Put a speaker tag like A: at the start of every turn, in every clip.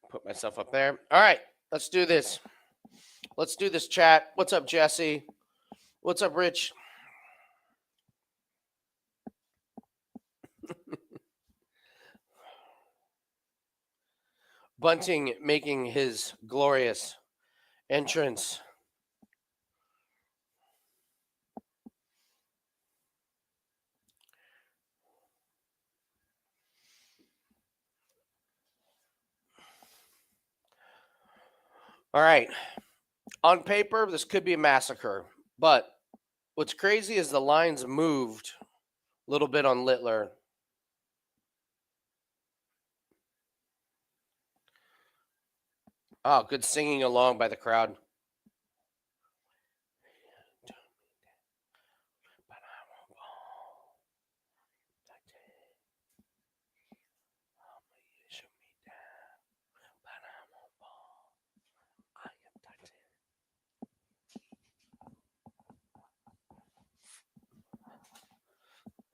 A: Put myself up there. All right, let's do this. Let's do this chat. What's up, Jesse? What's up, Rich? Bunting making his glorious entrance. All right. On paper, this could be a massacre, but what's crazy is the lines moved a little bit on Littler. Oh, good singing along by the crowd.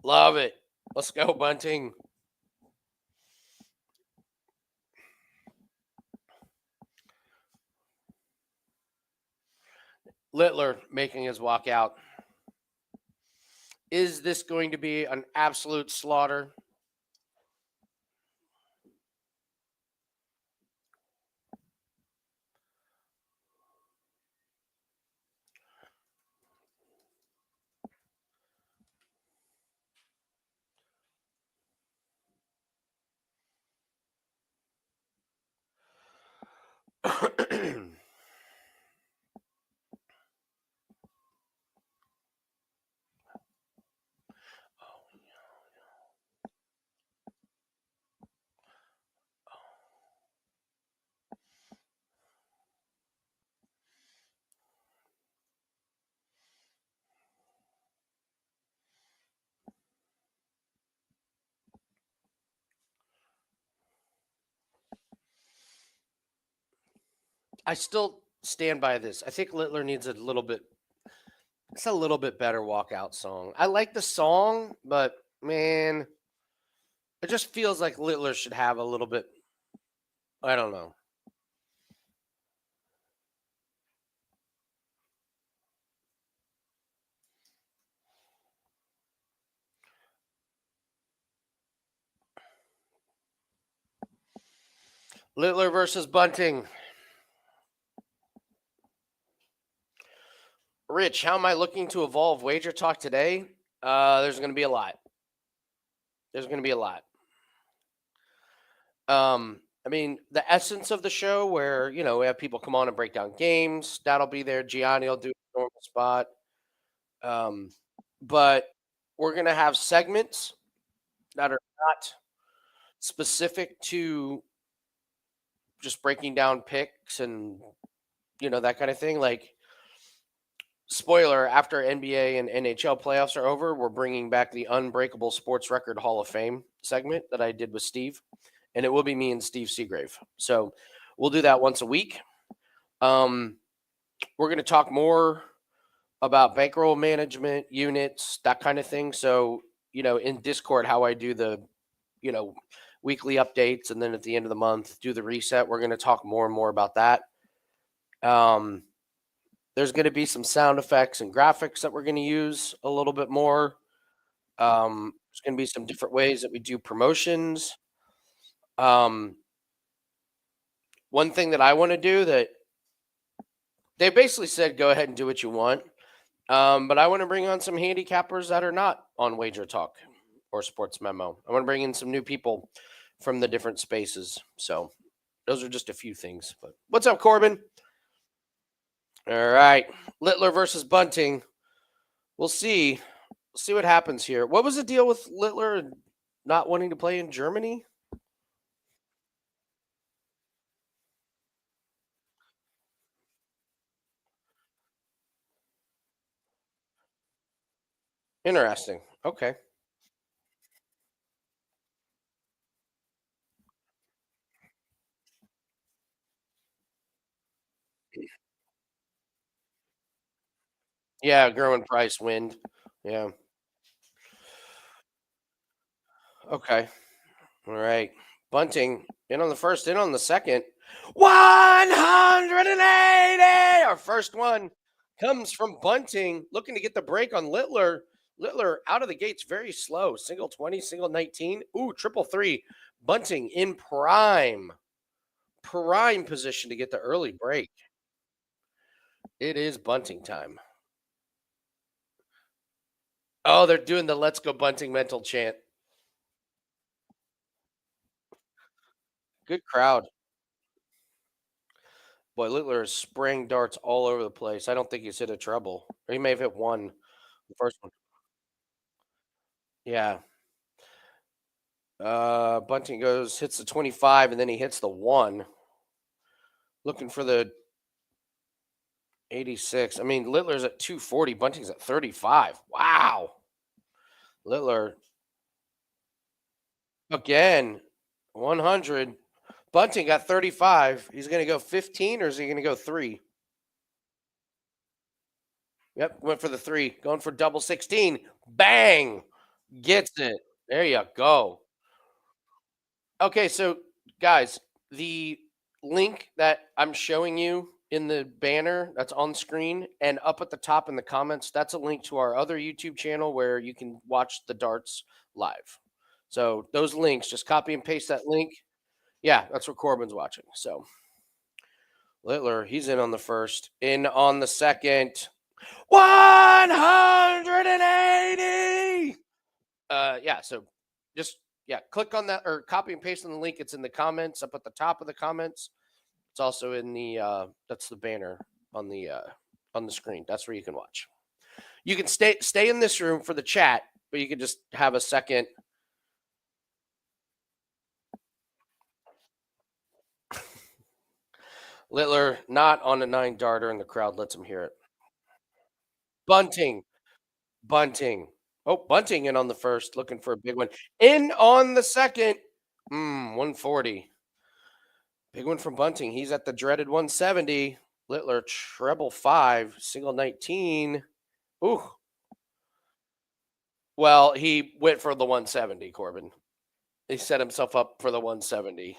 A: Love it. Let's go, Bunting. Littler making his walk out. Is this going to be an absolute slaughter? I still stand by this. I think Littler needs a little bit. It's a little bit better walkout song. I like the song, but man, it just feels like Littler should have a little bit. I don't know. Littler versus Bunting. Rich, how am I looking to evolve Wager Talk today? There's going to be a lot. There's going to be a lot. I mean, the essence of the show where, we have people come on and break down games, that'll be there. Gianni will do a normal spot. But we're going to have segments that are not specific to just breaking down picks and, that kind of thing. Like, spoiler, after NBA and NHL playoffs are over, we're bringing back the Unbreakable Sports Record Hall of Fame segment that I did with Steve. And it will be me and Steve Seagrave. So we'll do that once a week. We're going to talk more about bankroll management, units, that kind of thing. So, in Discord, how I do the, weekly updates, and then at the end of the month, do the reset. We're going to talk more and more about that. There's going to be some sound effects and graphics that we're going to use a little bit more. There's going to be some different ways that we do promotions. One thing that I want to do that they basically said, go ahead and do what you want. But I want to bring on some handicappers that are not on Wager Talk or Sports Memo. I want to bring in some new people from the different spaces. So those are just a few things. But what's up, Corbin? All right. Littler versus Bunting. We'll see. We'll see what happens here. What was the deal with Littler not wanting to play in Germany? Interesting. Okay. Yeah, Gerwin Price wind. Yeah. Okay. All right. Bunting in on the first, in on the second. 180. Our first one comes from Bunting, looking to get the break on Littler. Littler out of the gates very slow. Single 20, single 19. Ooh, triple three. Bunting in prime position to get the early break. It is Bunting time. Oh, they're doing the "Let's Go Bunting" mental chant. Good crowd. Boy, Littler is spraying darts all over the place. I don't think he's hit a treble. Or he may have hit one, the first one. Yeah. Bunting goes, hits the 25, and then he hits the one. Looking for the 86. I mean, Littler's at 240. Bunting's at 35. Wow. Littler again, 100. Bunting got 35. He's going to go 15 or is he going to go three? Yep, went for the three. Going for double 16. Bang. Gets it. There you go. Okay, so guys, the link that I'm showing you in the banner that's on screen and up at the top in the comments, that's a link to our other YouTube channel where you can watch the darts live. So those links, just copy and paste that link. Yeah, that's what Corbin's watching. So Littler, he's in on the first, in on the second. 180. Yeah, so just click on that or copy and paste on the link. It's in the comments up at the top of the comments. It's also in the that's the banner on the screen. That's where you can watch. You can stay in this room for the chat, but you can just have a second. Littler not on a 9 darter, and the crowd lets him hear it. Bunting, Bunting. Oh, Bunting in on the first, looking for a big one. In on the second. 140. Big one from Bunting. He's at the dreaded 170. Littler treble 5, single 19. Ooh. Well, he went for the 170, Corbin. He set himself up for the 170.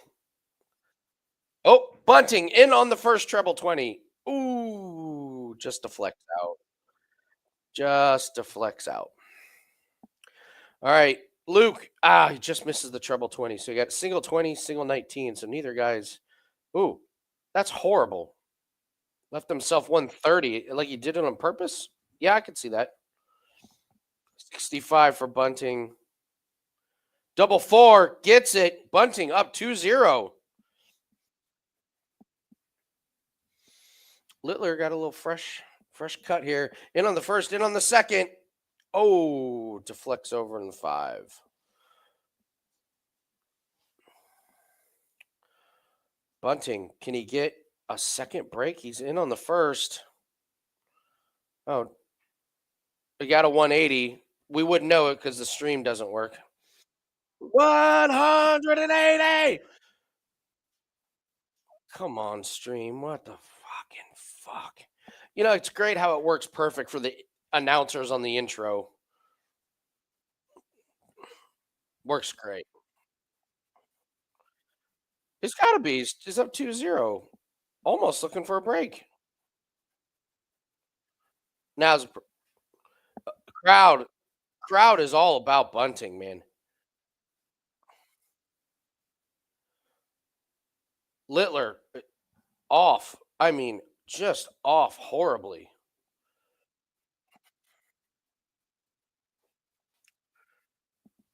A: Oh, Bunting in on the first treble 20. Ooh, just deflects out. Just deflects out. All right, Luke. He just misses the treble 20. So you got single 20, single 19. So neither guy's. Ooh, that's horrible. Left himself 130. Like he did it on purpose. Yeah, I could see that. 65 for Bunting. Double four gets it. Bunting up 2-0. Littler got a little fresh cut here. In on the first, in on the second. Oh, deflects over in the 5. Bunting, can he get a second break? He's in on the first. Oh, he got a 180. We wouldn't know it because the stream doesn't work. 180. Come on, stream. What the fucking fuck? You know, it's great how it works perfect for the announcers on the intro. Works great. He's got to be. He's up 2-0. Almost looking for a break. Now the crowd is all about Bunting, man. Littler off. I mean, just off horribly.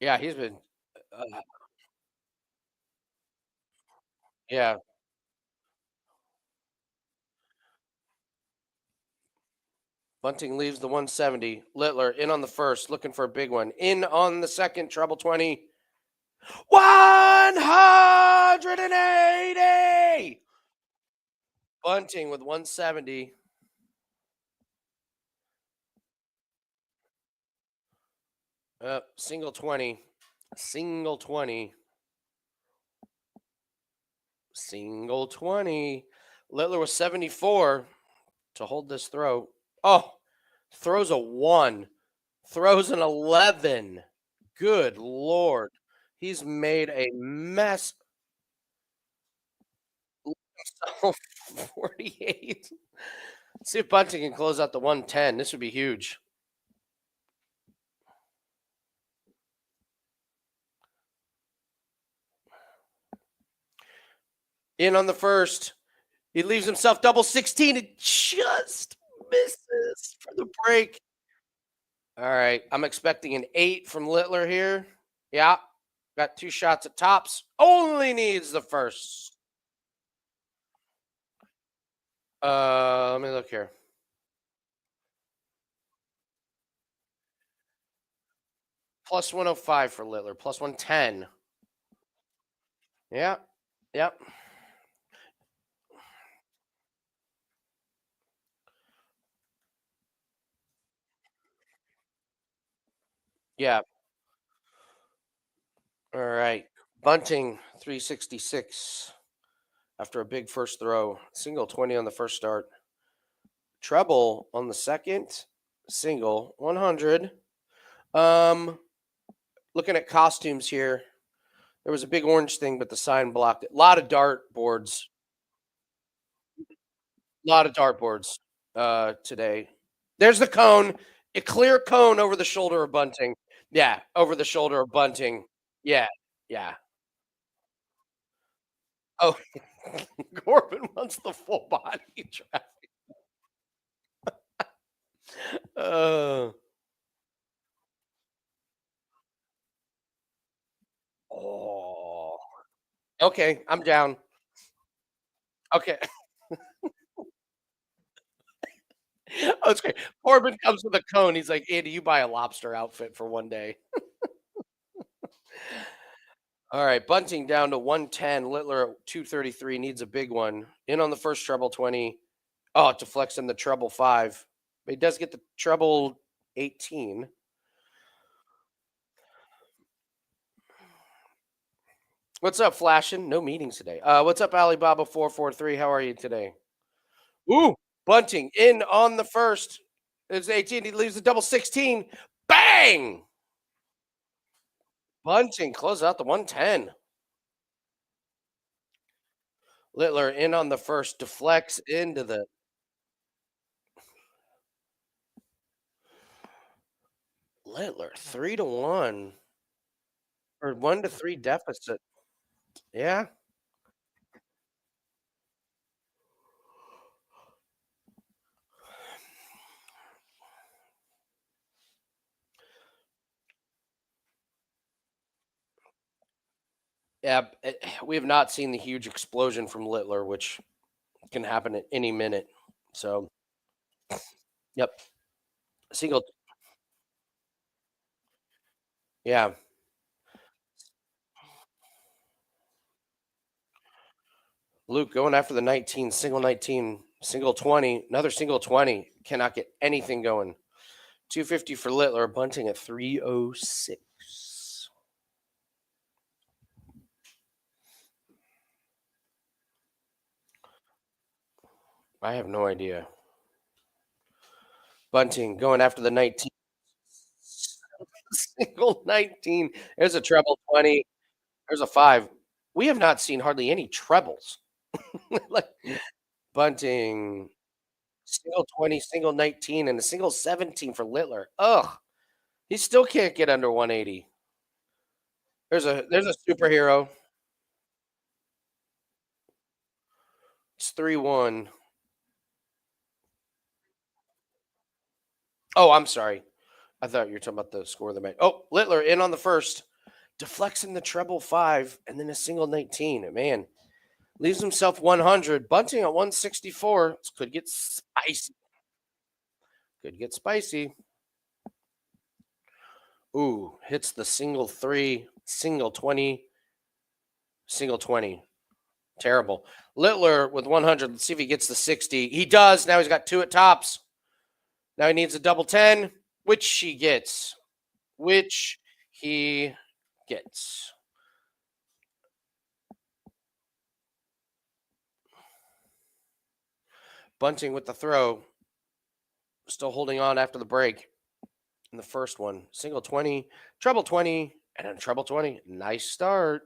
A: Yeah, he's been. Yeah, Bunting leaves the 170. Littler in on the first, looking for a big one. In on the second, treble 20. 180. Bunting with 170. Single 20. Single 20. Single 20. Littler was 74 to hold this throw. Oh, throws a 1. Throws an 11. Good Lord. He's made a mess. Oh, 48. See if Bunting can close out the 110. This would be huge. In on the first. He leaves himself double 16. It just misses for the break. All right. I'm expecting an 8 from Littler here. Yeah. Got 2 shots at tops. Only needs the first. Let me look here. Plus 105 for Littler. Plus 110. Yeah. Yep. Yeah. All right. Bunting 366 after a big first throw. Single 20 on the first start. Treble on the second. Single 100. Um, Looking at costumes here. There was a big orange thing, but the sign blocked it. A lot of dart boards. A lot of dartboards today. There's the cone. A clear cone over the shoulder of Bunting. Yeah, over the shoulder of Bunting. Yeah, yeah. Oh, Corbin wants the full body trap. Uh, oh, okay. I'm down. Okay. Oh, that's great. Corbin comes with a cone. He's like, Andy, you buy a lobster outfit for one day. All right. Bunting down to 110. Littler at 233 needs a big one. In on the first treble 20. Oh, to flex in the treble 5. But he does get the treble 18. What's up, Flashing? No meetings today. What's up, Alibaba 443? How are you today? Ooh, Bunting in on the first. It's 18. He leaves the double 16. Bang! Bunting close out the 110. Littler in on the first. Deflects into the Littler 3-1 or 1-3 deficit. Yeah. Yeah. We have not seen the huge explosion from Littler, which can happen at any minute. So, yep. Single. Yeah. Luke going after the 19, single 19, single 20, another single 20. Cannot get anything going. 250 for Littler, Bunting at 306. I have no idea. Bunting going after the 19, single 19. There's a treble 20. There's a 5. We have not seen hardly any trebles. Like Bunting, single 20, single 19, and a single 17 for Littler. Ugh. He still can't get under 180. There's a superhero. It's 3-1. Oh, I'm sorry. I thought you were talking about the score of the match. Oh, Littler in on the first, deflecting the treble 5, and then a single 19. Man, leaves himself 100. Bunting at 164. This could get spicy. Could get spicy. Ooh, hits the single 3, single 20, single 20. Terrible. Littler with 100. Let's see if he gets the 60. He does. Now he's got 2 at tops. Now he needs a double 10, which he gets. Which he gets. Bunting with the throw. Still holding on after the break in the first one. Single 20, treble 20, and then treble 20. Nice start.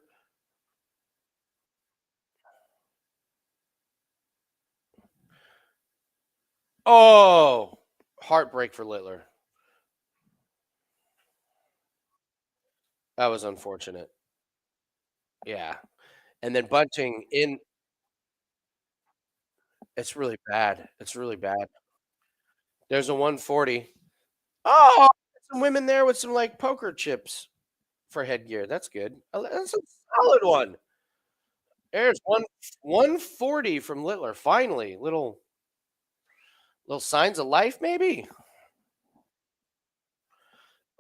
A: Oh, heartbreak for Littler. That was unfortunate. Yeah. And then bunting in it's really bad. It's really bad. There's a 140. Oh, some women there with some, like, poker chips for headgear. That's good. That's a solid one. There's 140 from Littler, finally. Little signs of life, maybe?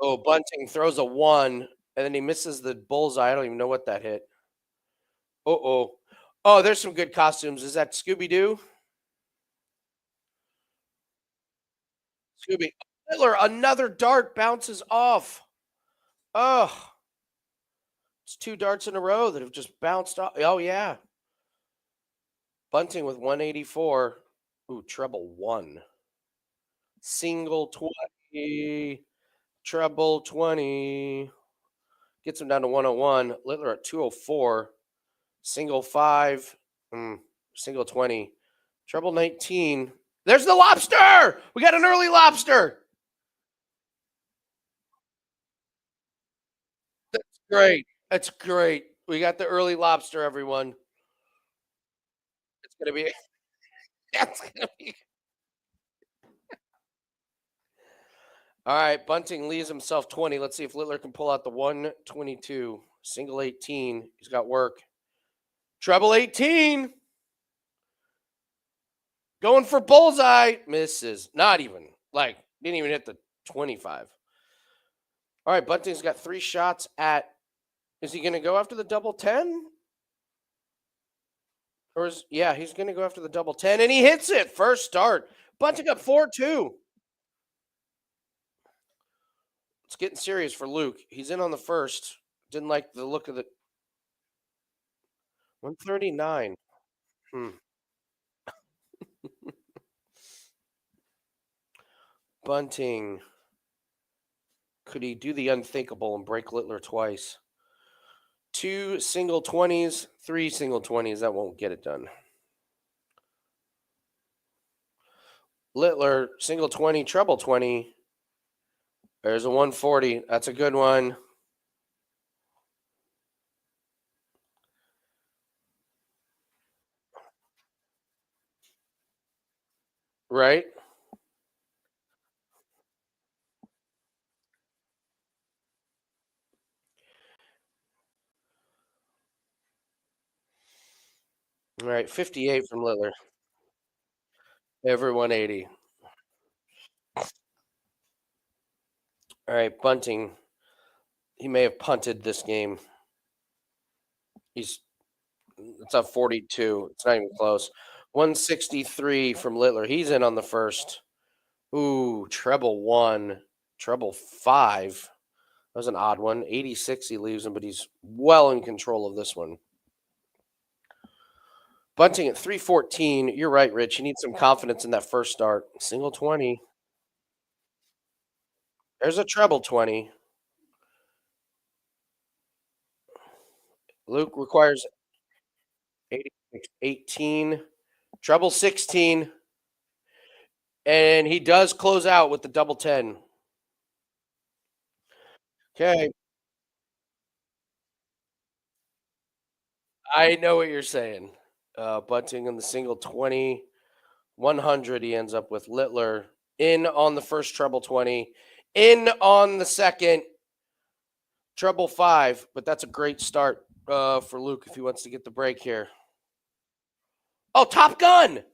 A: Oh, bunting throws a 1, and then he misses the bullseye. I don't even know what that hit. Uh-oh. Oh, there's some good costumes. Is that Scooby Doo? Scooby Littler, another dart bounces off. Oh, it's 2 darts in a row that have just bounced off. Oh, yeah. Bunting with 184. Ooh, treble 1. Single 20. Treble 20. Gets him down to 101. Littler at 204. Single 5. Mm, single 20. Treble 19. There's the lobster. We got an early lobster. That's great. That's great. We got the early lobster, everyone. It's gonna be that's gonna be all right. Bunting leaves himself 20. Let's see if Littler can pull out the 122. Single 18. He's got work. Treble 18. Going for bullseye. Misses. Not even. Like, didn't even hit the 25. All right. Bunting's got 3 shots at. Is he going to go after the double 10? Or is, yeah, he's going to go after the double 10, and he hits it. First start. Bunting up 4-2. It's getting serious for Luke. He's in on the first. Didn't like the look of the 139. Hmm. Bunting. Could he do the unthinkable and break Littler twice? 2 single 20s, 3 single 20s. That won't get it done. Littler, single 20, treble 20. There's a 140. That's a good one. Right? All right. 58 from Littler. Every 180. All right. Bunting. He may have punted this game. He's It's up 42. It's not even close. 163 from Littler. He's in on the first. Ooh, treble 1, treble 5. That was an odd one. 86 he leaves him, but he's well in control of this one. Bunting at 314. You're right, Rich. You need some confidence in that first start. Single 20. There's a treble 20. Luke requires 86, 18. Treble 16. And he does close out with the double 10. Okay. I know what you're saying. Bunting on the single 20. 100 he ends up with. Littler in on the first treble 20, in on the second treble 5, but that's a great start for Luke if he wants to get the break here. Oh, Top Gun!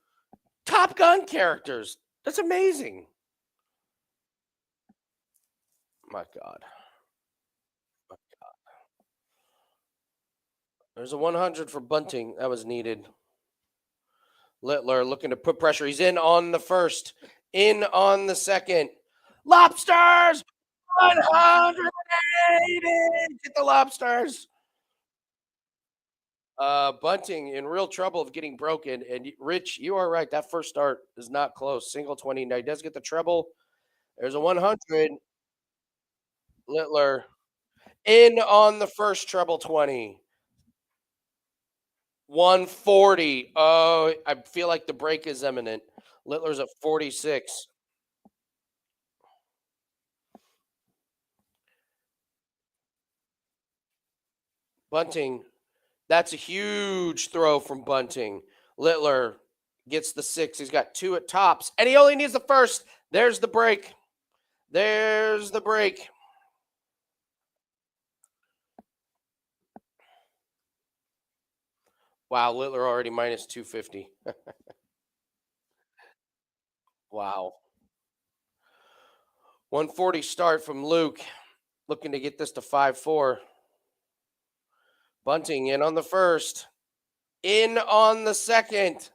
A: Top Gun characters. That's amazing. My God. There's a 100 for Bunting. That was needed. Littler looking to put pressure. He's in on the first, in on the second. Lobsters! 180! Get the lobsters. Bunting in real trouble of getting broken. And Rich, you are right. That first start is not close. Single 20. Now he does get the treble. There's a 100. Littler in on the first treble 20. 140. Oh, I feel like the break is imminent. Littler's at 46. Bunting, that's a huge throw from Bunting. Littler gets the 6. He's got 2 at tops, and he only needs the first. There's the break. There's the break. Wow, Littler already minus 250. Wow. 140 start from Luke, looking to get this to 5-4. Bunting in on the first, in on the second.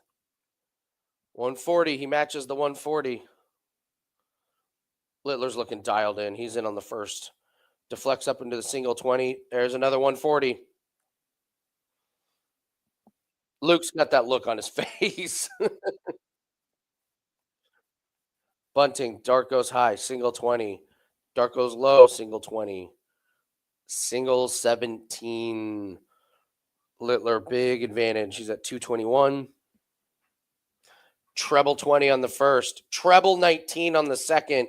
A: 140, he matches the 140. Littler's looking dialed in. He's in on the first. Deflects up into the single 20. There's another 140. Luke's got that look on his face. Bunting, dark goes high, single 20. Dark goes low, single 20. Single 17. Littler, big advantage. He's at 221. Treble 20 on the first. Treble 19 on the second.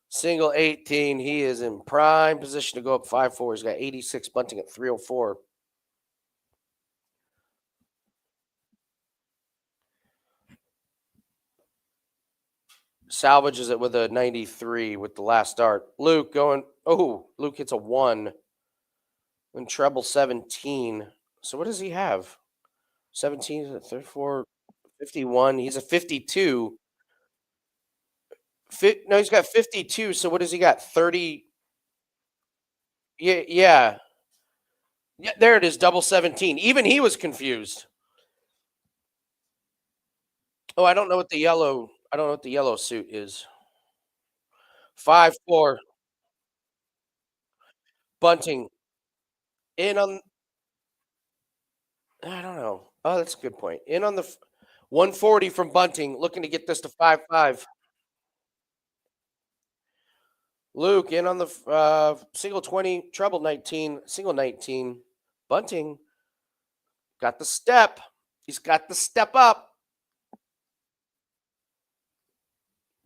A: Single 18. He is in prime position to go up 5-4. He's got 86. Bunting at 304. Salvages it with a 93 with the last start. Luke going, oh, Luke hits a 1. And treble 17. So what does he have? 17, 34, 51. He's a 52. No, he's got 52. So what does he got? 30. Yeah, yeah. Yeah, there it is, double 17. Even he was confused. Oh, I don't know what the yellow suit is. 5-4. Bunting in on, I don't know. Oh, that's a good point. In on the 140 from Bunting, looking to get this to 5-5. Luke in on the single 20, treble 19, single 19. Bunting got the step. He's got the step up.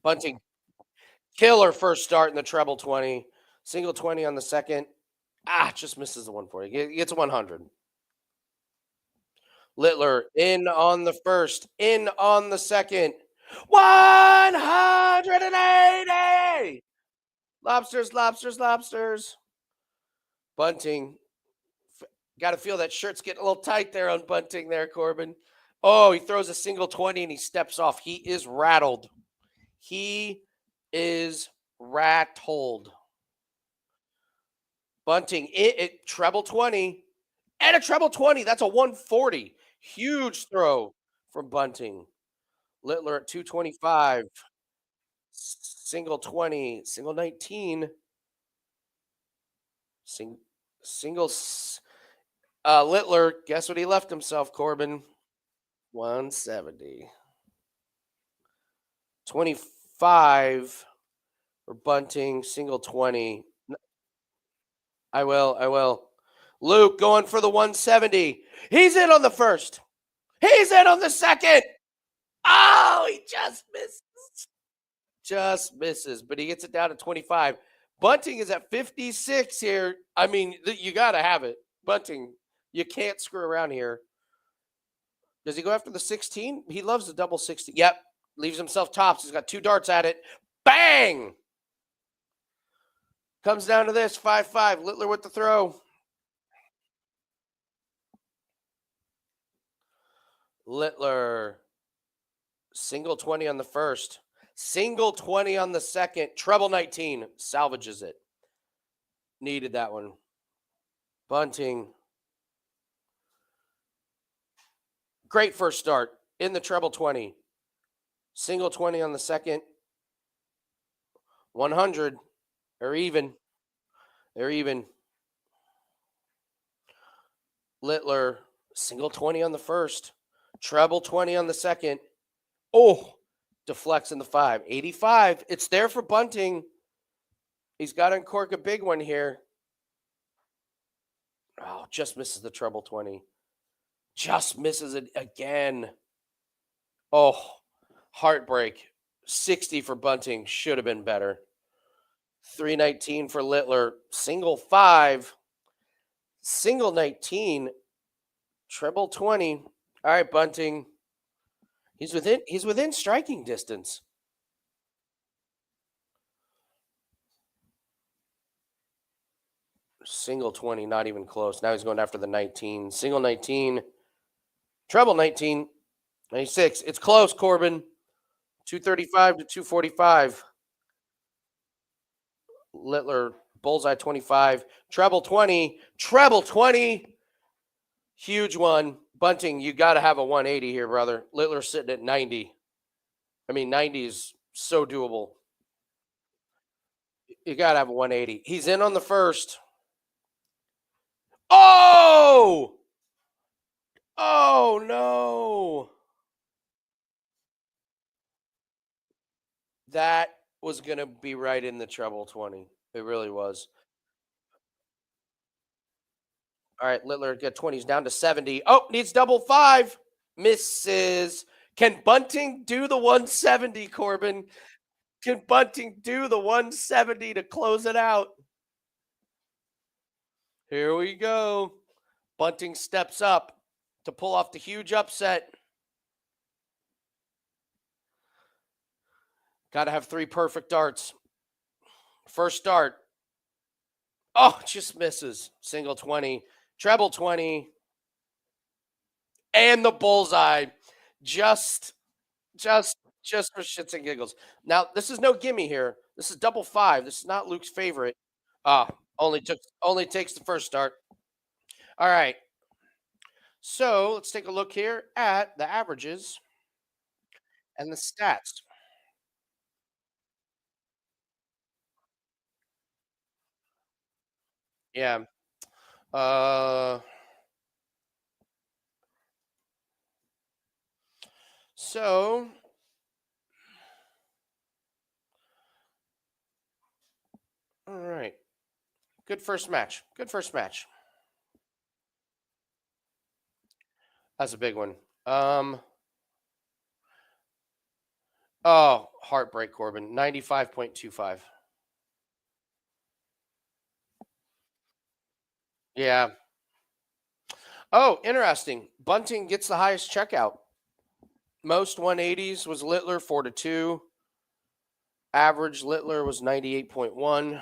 A: Bunting, killer first start in the treble 20. Single 20 on the second. Just misses the 140. He gets a 100. Littler in on the first, in on the second. 180. Lobsters, lobsters, lobsters. Bunting. Got to feel that shirt's getting a little tight there on Bunting there, Corbin. Oh, he throws a single 20 and he steps off. He is rattled. He is rattled. Bunting, it treble 20 and a treble 20. That's a 140. Huge throw from Bunting. Littler at 225. Single 20, single 19. Single. Littler, guess what he left himself, Corbin? 170. 25 for Bunting, single 20. I will. I will. Luke going for the 170. He's in on the first. He's in on the second. Oh, he just misses. Just misses, but he gets it down to 25. Bunting is at 56 here. I mean, you got to have it. Bunting, you can't screw around here. Does he go after the 16? He loves the double 60. Yep. Leaves himself tops. He's got 2 darts at it. Bang! Comes down to this 5-5. Littler with the throw. Littler. Single 20 on the first. Single 20 on the second. Treble 19. Salvages it. Needed that one. Bunting. Great first start in the treble 20. Single 20 on the second. 100. They're even. They're even. Littler. Single 20 on the first. Treble 20 on the second. Oh, deflects in the 5. 85. It's there for Bunting. He's got to uncork a big one here. Oh, just misses the treble 20. Just misses it again. Oh, Heartbreak. 60 for Bunting. Should have been better. 319 for Littler. Single 5. Single 19. Treble 20. All right, Bunting. He's within striking distance. Single 20, not even close. Now he's going after the 19. Single 19. Treble 19. 96. It's close, Corbin. 235 to 245. Littler, bullseye 25. Treble 20. Treble 20. Huge one. Bunting, you got to have a 180 here, brother. Littler's sitting at 90. I mean, 90 is so doable. You got to have a 180. He's in on the first. Oh! Oh, no. That was going to be right in the treble 20. It really was. All right, Littler get 20s down to 70. Oh, needs double 5. Misses. Can Bunting do the 170, Corbin? Can Bunting do the 170 to close it out? Here we go. Bunting steps up to pull off the huge upset. Got to have 3 perfect darts. First dart. Oh, just misses. Single 20, treble 20, and the bullseye. Just just just for shits and giggles. Now, this is no gimme here. This is double 5. This is not Luke's favorite. Ah, only takes the first start. All right. So, let's take a look here at the averages and the stats. Yeah. Uh so all right. Good first match. Good first match. That's a big one. Um oh, heartbreak Corbin. 95.25. Yeah. Oh, interesting. Bunting gets the highest checkout. Most 180s was Littler 4 to 2. Average Littler was 98.1.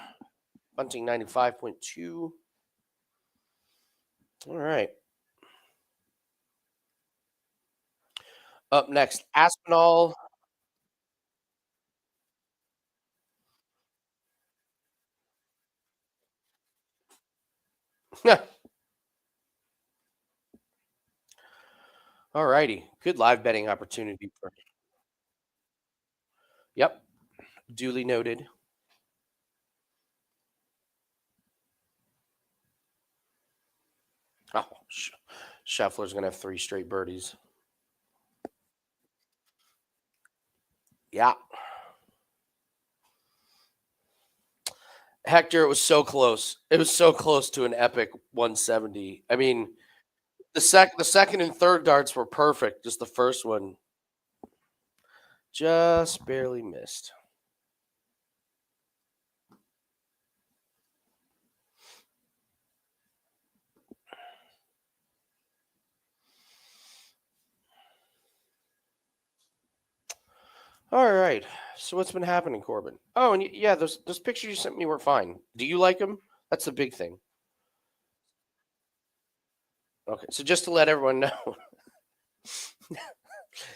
A: Bunting 95.2. All right. Up next, Aspinall. All righty. Good live betting opportunity for. Yep. Duly noted. Oh, Scheffler's going to have 3 straight birdies. Yeah. Hector, it was so close. It was so close to an epic 170. I mean, the second and third darts were perfect. Just the first one just barely missed. All right. So what's been happening, Corbin? Oh, and yeah, those pictures you sent me were fine. Do you like them? That's the big thing. Okay. So just to let everyone know,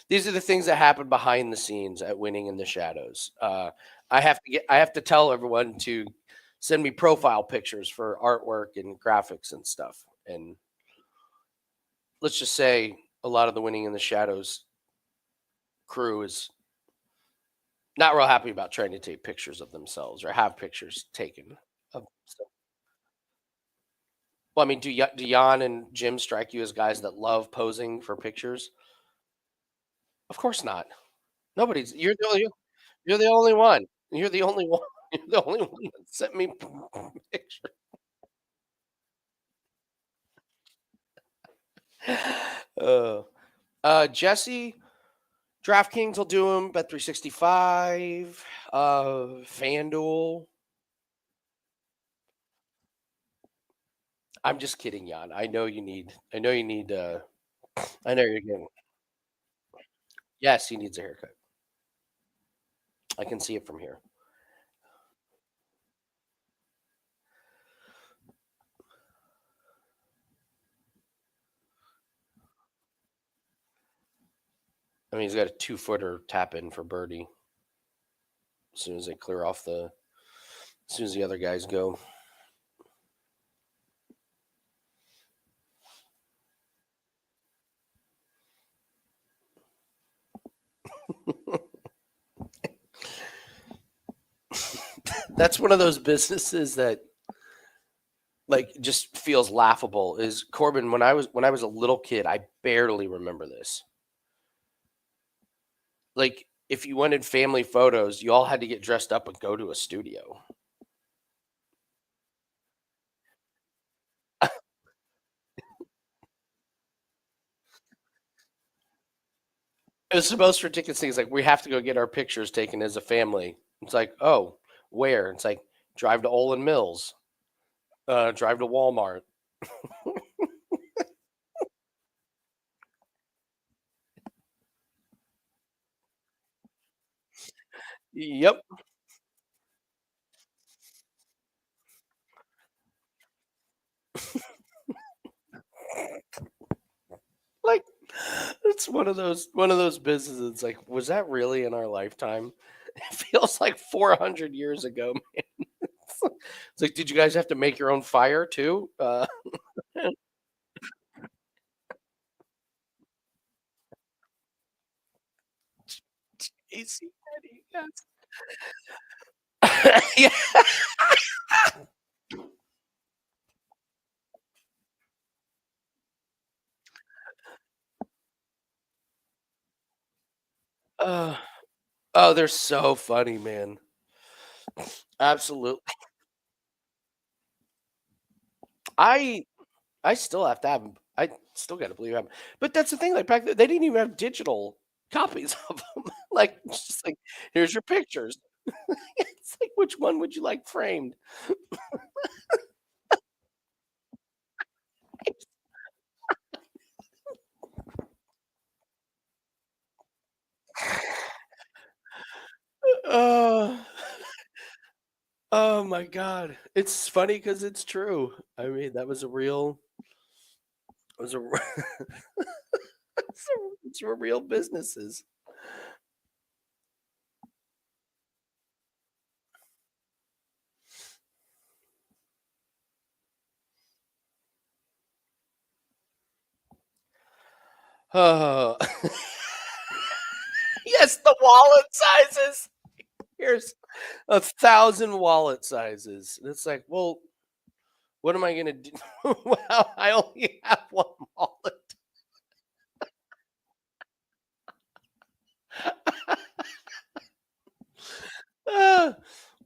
A: these are the things that happen behind the scenes at Winning in the Shadows. I have to tell everyone to send me profile pictures for artwork and graphics and stuff. And let's just say a lot of the Winning in the Shadows crew is not real happy about trying to take pictures of themselves or have pictures taken of stuff. Well, I mean, do Jan and Jim strike you as guys that love posing for pictures? Of course not. Nobody's. You're the only one. You're the only one. You're the only one that sent me picture. Uh, Jesse DraftKings will do them. Bet365, FanDuel. I'm just kidding, Jan. I know you need. I know you need. I know you're getting. Yes, he needs a haircut. I can see it from here. I mean, he's got a 2-footer tap in for birdie as soon as they clear off the. As soon as the other guys go. That's one of those businesses that like just feels laughable. Is Corbin when I was a little kid, I barely remember this. Like if you wanted family photos, you all had to get dressed up and go to a studio. It was the most ridiculous thing. It's like we have to go get our pictures taken as a family. It's like, oh, where? It's like drive to Olin Mills, drive to Walmart. Yep. Like it's one of those businesses. It's like, was that really in our lifetime? It feels like 400 years ago. It's like, did you guys have to make your own fire too? AC yes. Yeah. Uh, oh, they're so funny, man. Absolutely. I I still have to have 'em. I still gotta believe them. But that's the thing, like, back then, they didn't even have digital copies of them. Like, it's just like, "Here's your pictures." It's like, "Which one would you like framed?" Oh, oh my god. It's funny because it's true. I mean, that was a real it was a it's a real businesses. Oh. Yes, the wallet sizes. Here's 1,000 wallet sizes. And it's like, well, what am I gonna do? Well, I only have one wallet. Ah,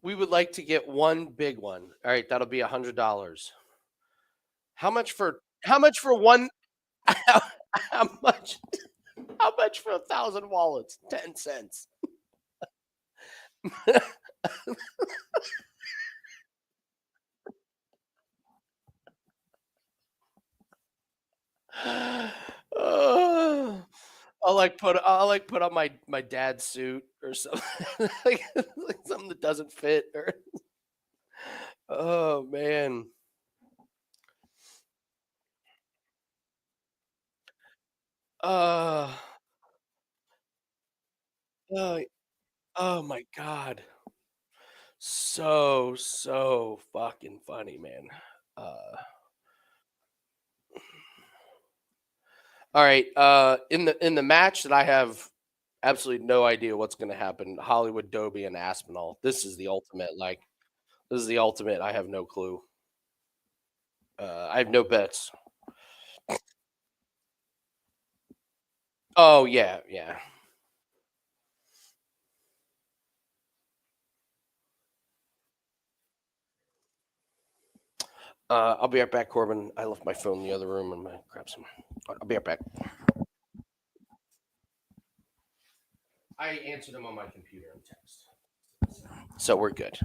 A: we would like to get one big one. All right, that'll be $100. How much for one how, how much how much for 1,000 wallets? 10 cents. Oh, I'll like put on my dad's suit or something like something that doesn't fit or oh man. Uh, oh, oh my god. So fucking funny, man. Uh, all right. In the match that I have absolutely no idea what's going to happen. Hollywood Dobie and Aspinall. This is the ultimate. Like this is the ultimate. I have no clue. I have no bets. Oh yeah, yeah. I'll be right back, Corbin. I left my phone in the other room. I'm gonna grab some. I'll be right back. I answered them on my computer in text, so we're good.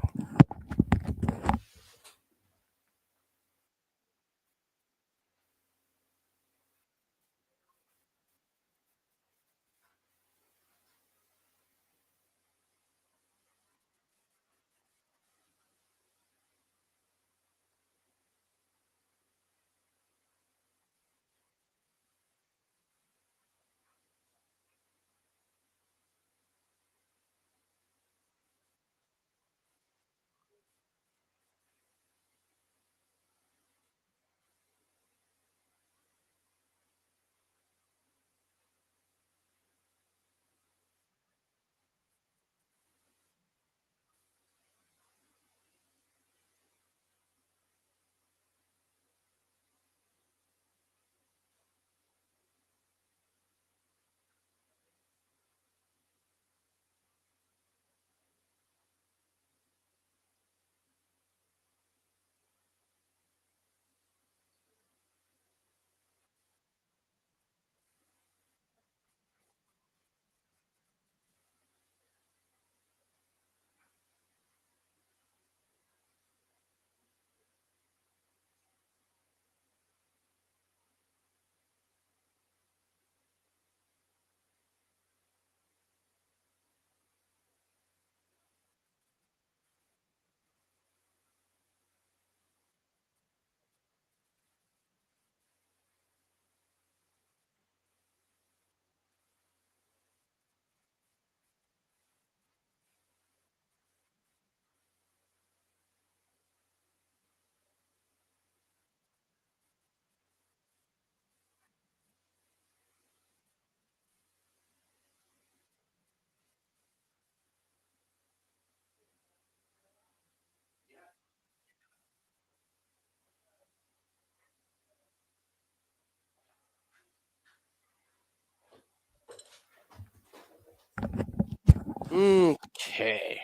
A: Okay.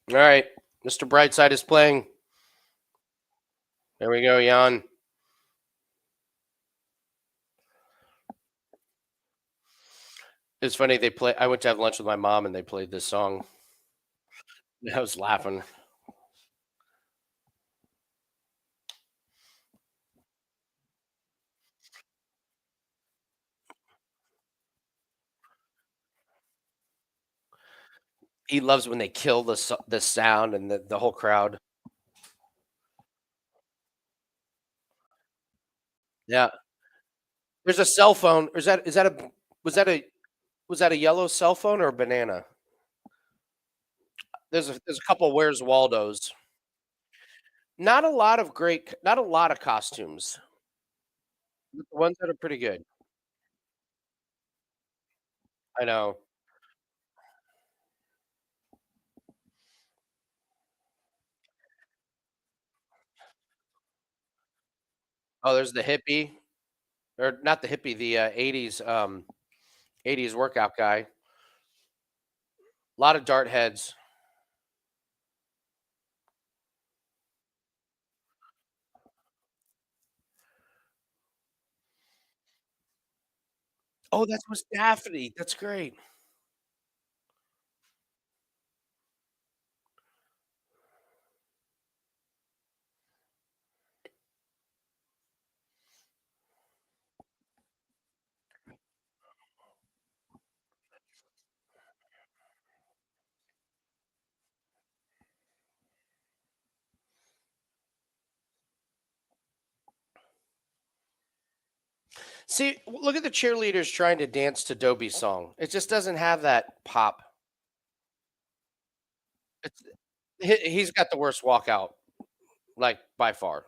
A: All right. Mr. Brightside is playing. There we go, Jan. It's funny they play. I went to have lunch with my mom and they played this song. I was laughing. He loves when they kill the sound and the whole crowd. Yeah. There's a cell phone. Is that a was that a was that a yellow cell phone or a banana? There's a couple Where's Waldos. Not a lot of costumes. The ones that are pretty good. I know. Oh, there's the hippie, or not the hippie, the 80s 80s workout guy. A lot of dart heads. Oh, that's Miss Daphne. That's great. See, look at the cheerleaders trying to dance to Dobie's song. It just doesn't have that pop. It's he's got the worst walkout, like by far.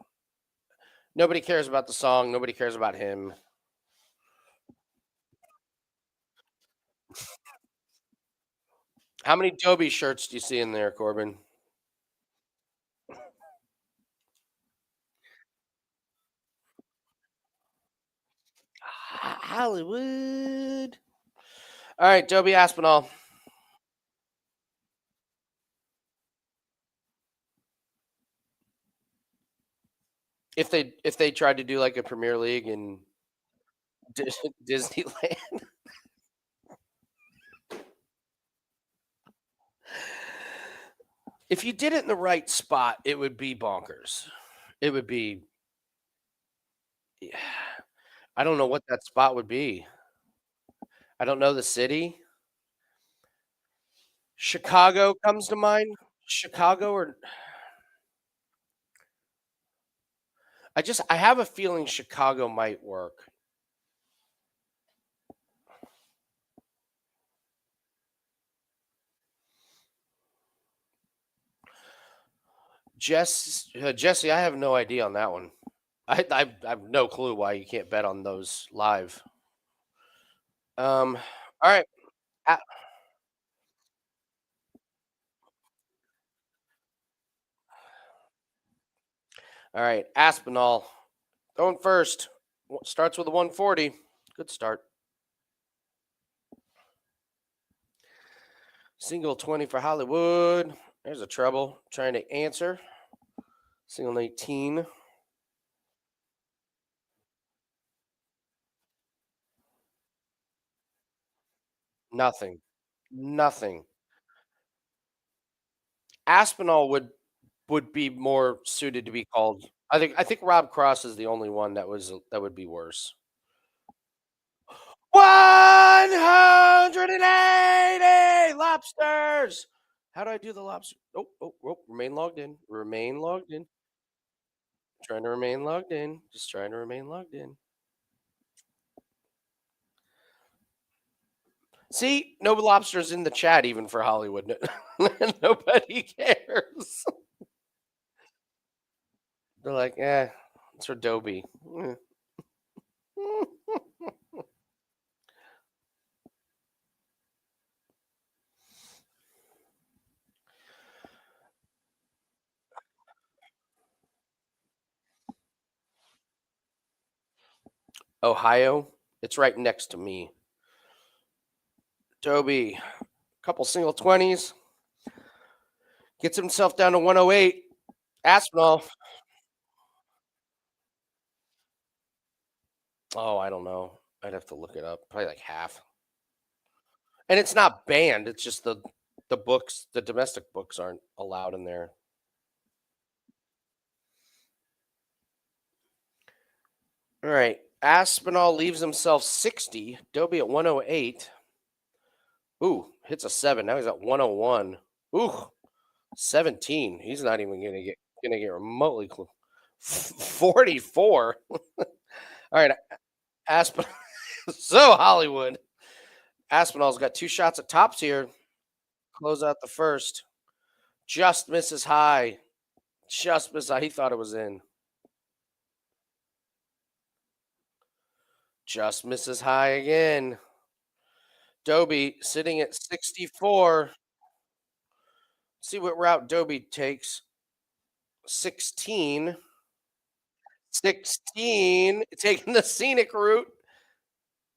A: Nobody cares about the song. Nobody cares about him. How many Dobie shirts do you see in there, Corbin? Hollywood. All right, Dobie Aspinall. if they tried to do like a Premier League in Disneyland. If you did it in the right spot, it would be bonkers. It would be yeah, I don't know what that spot would be. I don't know the city. Chicago comes to mind. Chicago or I have a feeling Chicago might work. Jesse, I have no idea on that one. I have no clue why you can't bet on those live. All right, a- all right. Aspinall going first. Starts with a 140. Good start. Single 20 for Hollywood. There's a trouble trying to answer. Single 18. Nothing. Nothing. Aspinall would be more suited to be called. I think Rob Cross is the only one that would be worse. 180 lobsters. How do I do the lobster? Oh, oh, oh, remain logged in. Remain logged in. Trying to remain logged in. Just trying to remain logged in. See, no lobsters in the chat even for Hollywood. Nobody cares. They're like, it's for Dobie. Eh. Ohio, it's right next to me. Dobie, couple single 20s, gets himself down to 108. Aspinall, oh, I don't know. I'd have to look it up. Probably like half. And it's not banned. It's just the books, the domestic books aren't allowed in there. All right. Aspinall leaves himself 60. Dobie at 108. Ooh, hits a 7. Now he's at 101. Ooh, 17. He's not even gonna get remotely close. 44. All right, Aspinall. So Hollywood. Aspinall's got two shots at tops here. Close out the first. Just misses high. Just misses high. He thought it was in. Just misses high again. Dobie sitting at 64. See what route Dobie takes. 16. 16. Taking the scenic route.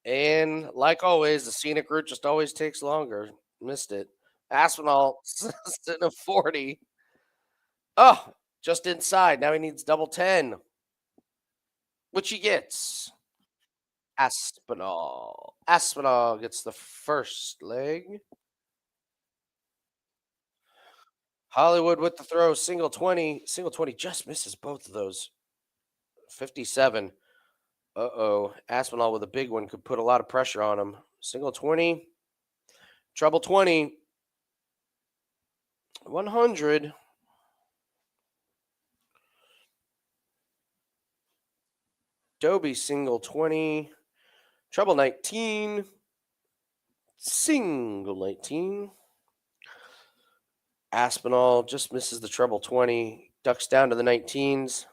A: And like always, the scenic route just always takes longer. Missed it. Aspinall sitting at 40. Oh, just inside. Now he needs double 10, which he gets. Aspinall. Aspinall gets the first leg. Hollywood with the throw. Single 20. Single 20 just misses both of those. 57. Uh-oh. Aspinall with a big one could put a lot of pressure on him. Single 20. Trouble 20. 100. Dobie single 20. Trouble 19. Single 19. Aspinall just misses the treble 20. Ducks down to the 19s.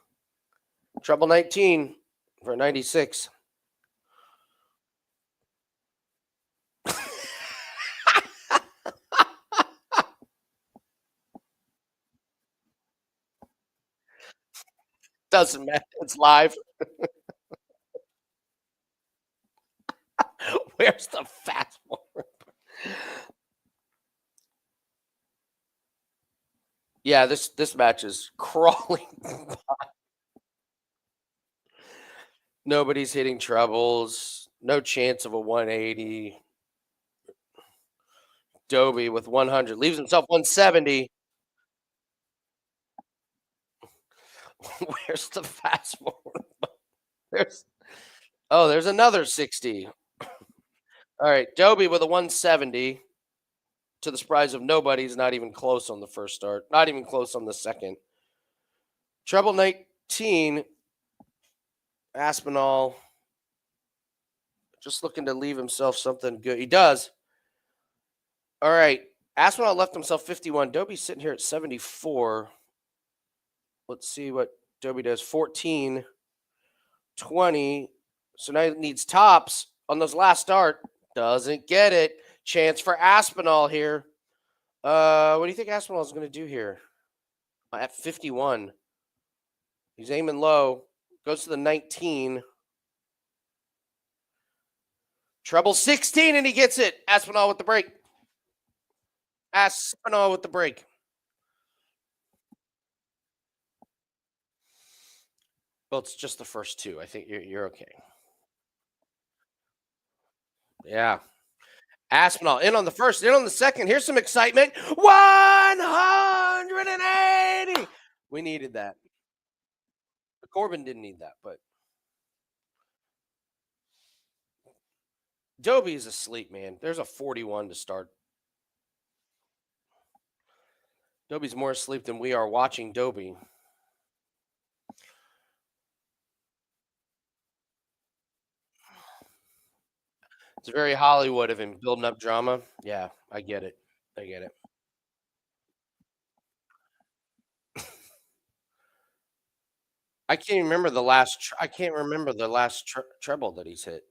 A: Treble 19 for 96. Doesn't matter. It's live. Where's the fast forward? Yeah, this match is crawling. Nobody's hitting trebles. No chance of a 180. Doby with 100 leaves himself 170. Where's the fast forward? There's there's another 60. All right, Doby with a 170 to the surprise of nobody's not even close on the first start, not even close on the second. Treble 19, Aspinall just looking to leave himself something good. He does. All right, Aspinall left himself 51. Doby's sitting here at 74. Let's see what Doby does. 14, 20. So now he needs tops on those last start. Doesn't get it. Chance for Aspinall here. What do you think Aspinall is going to do here? At 51. He's aiming low. Goes to the 19. Treble 16, and he gets it. Aspinall with the break. Aspinall with the break. Well, it's just the first two. I think you're okay. Yeah. Aspinall in on the first, in on the second. Here's some excitement. 180. We needed that. Corbin didn't need that, but Doby's asleep, man. There's a 41 to start. Doby's more asleep than we are watching Doby. It's very Hollywood of him building up drama. Yeah, I get it. I get it. I can't remember the last. I can't remember the last treble that he's hit.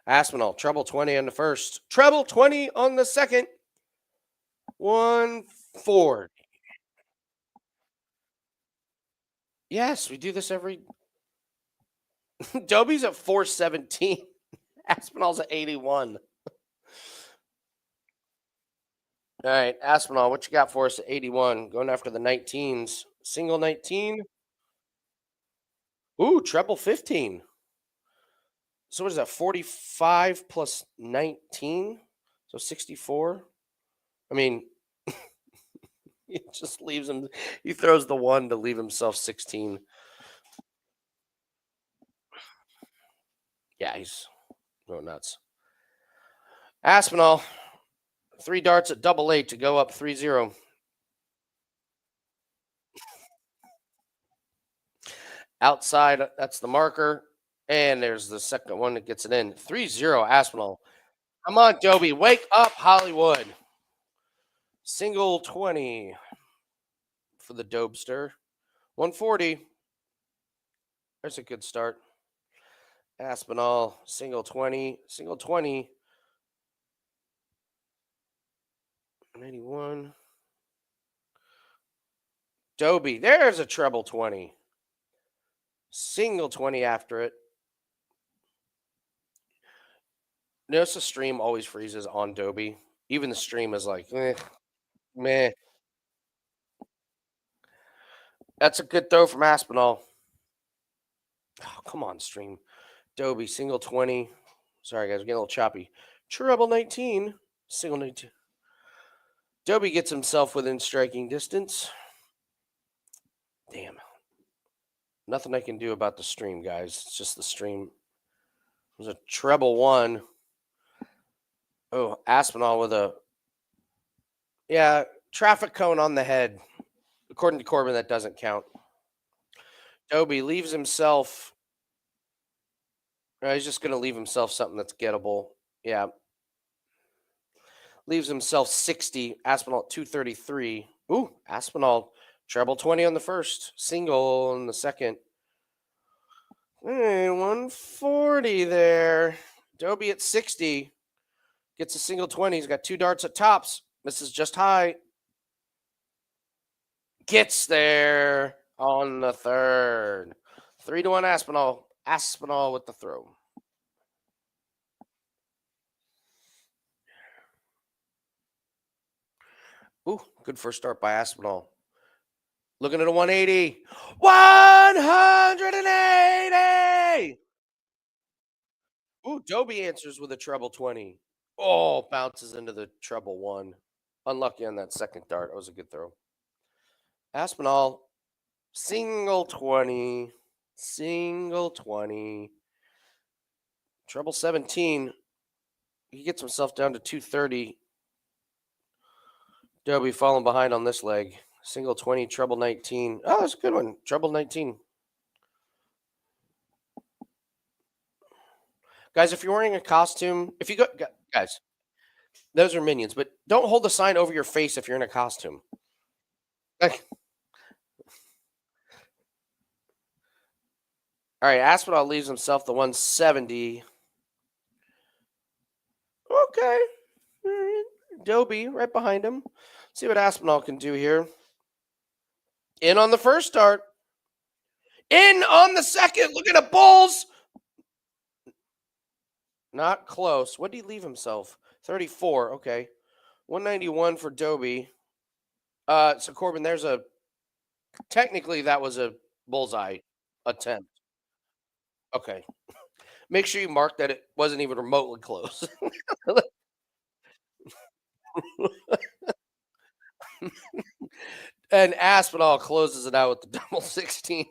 A: Aspinall treble 20 on the first, treble 20 on the second. 1-4. Yes, we do this every. Doby's at 417. Aspinall's at 81. All right, Aspinall, what you got for us at 81? Going after the 19s. Single 19. Ooh, treble 15. So what is that? 45 plus 19? So 64. I mean, he just leaves him. He throws the one to leave himself 16. Yeah, he's going nuts. Aspinall, 3 darts at double eight to go up 3-0. Outside, that's the marker. And there's the second one that gets it in. 3-0, Aspinall. Come on, Doby. Wake up, Hollywood. Single 20 for the Dobster. 140. There's a good start. Aspinall, single 20. Single 20. 91. Doby. There's a treble 20. Single 20 after it. Notice the stream always freezes on Doby. Even the stream is like, meh. That's a good throw from Aspinall. Oh, come on, stream. Doby, single 20. Sorry, guys, we're getting a little choppy. Treble 19. Single 19. Doby gets himself within striking distance. Damn. Nothing I can do about the stream, guys. It's just the stream. There's a treble 1. Oh, Aspinall with a traffic cone on the head. According to Corbin, that doesn't count. Doby leaves himself. He's just going to leave himself something that's gettable. Yeah. Leaves himself 60. Aspinall at 233. Ooh, Aspinall treble 20 on the first. Single on the second. Hey, 140 there. Doby at 60. Gets a single 20. He's got 2 darts at tops. Misses just high. Gets there on the third. 3-1 Aspinall. Aspinall with the throw. Ooh, good first start by Aspinall. Looking at a 180. 180. Ooh, Dobie answers with a treble 20. Oh, bounces into the treble one. Unlucky on that second dart. That was a good throw. Aspinall, single 20. Single 20. Treble 17. He gets himself down to 230. Dobie falling behind on this leg. Single 20, treble 19. Oh, that's a good one. Treble 19. Guys, if you're wearing a costume, if you go, guys, those are minions, but don't hold the sign over your face if you're in a costume. Like, all right, Aspinall leaves himself the 170. Okay. All right. Dobie right behind him. See what Aspinall can do here. In on the first start. In on the second. Look at the Bulls. Not close. What did he leave himself? 34. Okay. 191 for Dobie. So Corbin, there's a technically that was a bullseye attempt. Okay. Make sure you mark that it wasn't even remotely close. And Aspinall closes it out with the double 16.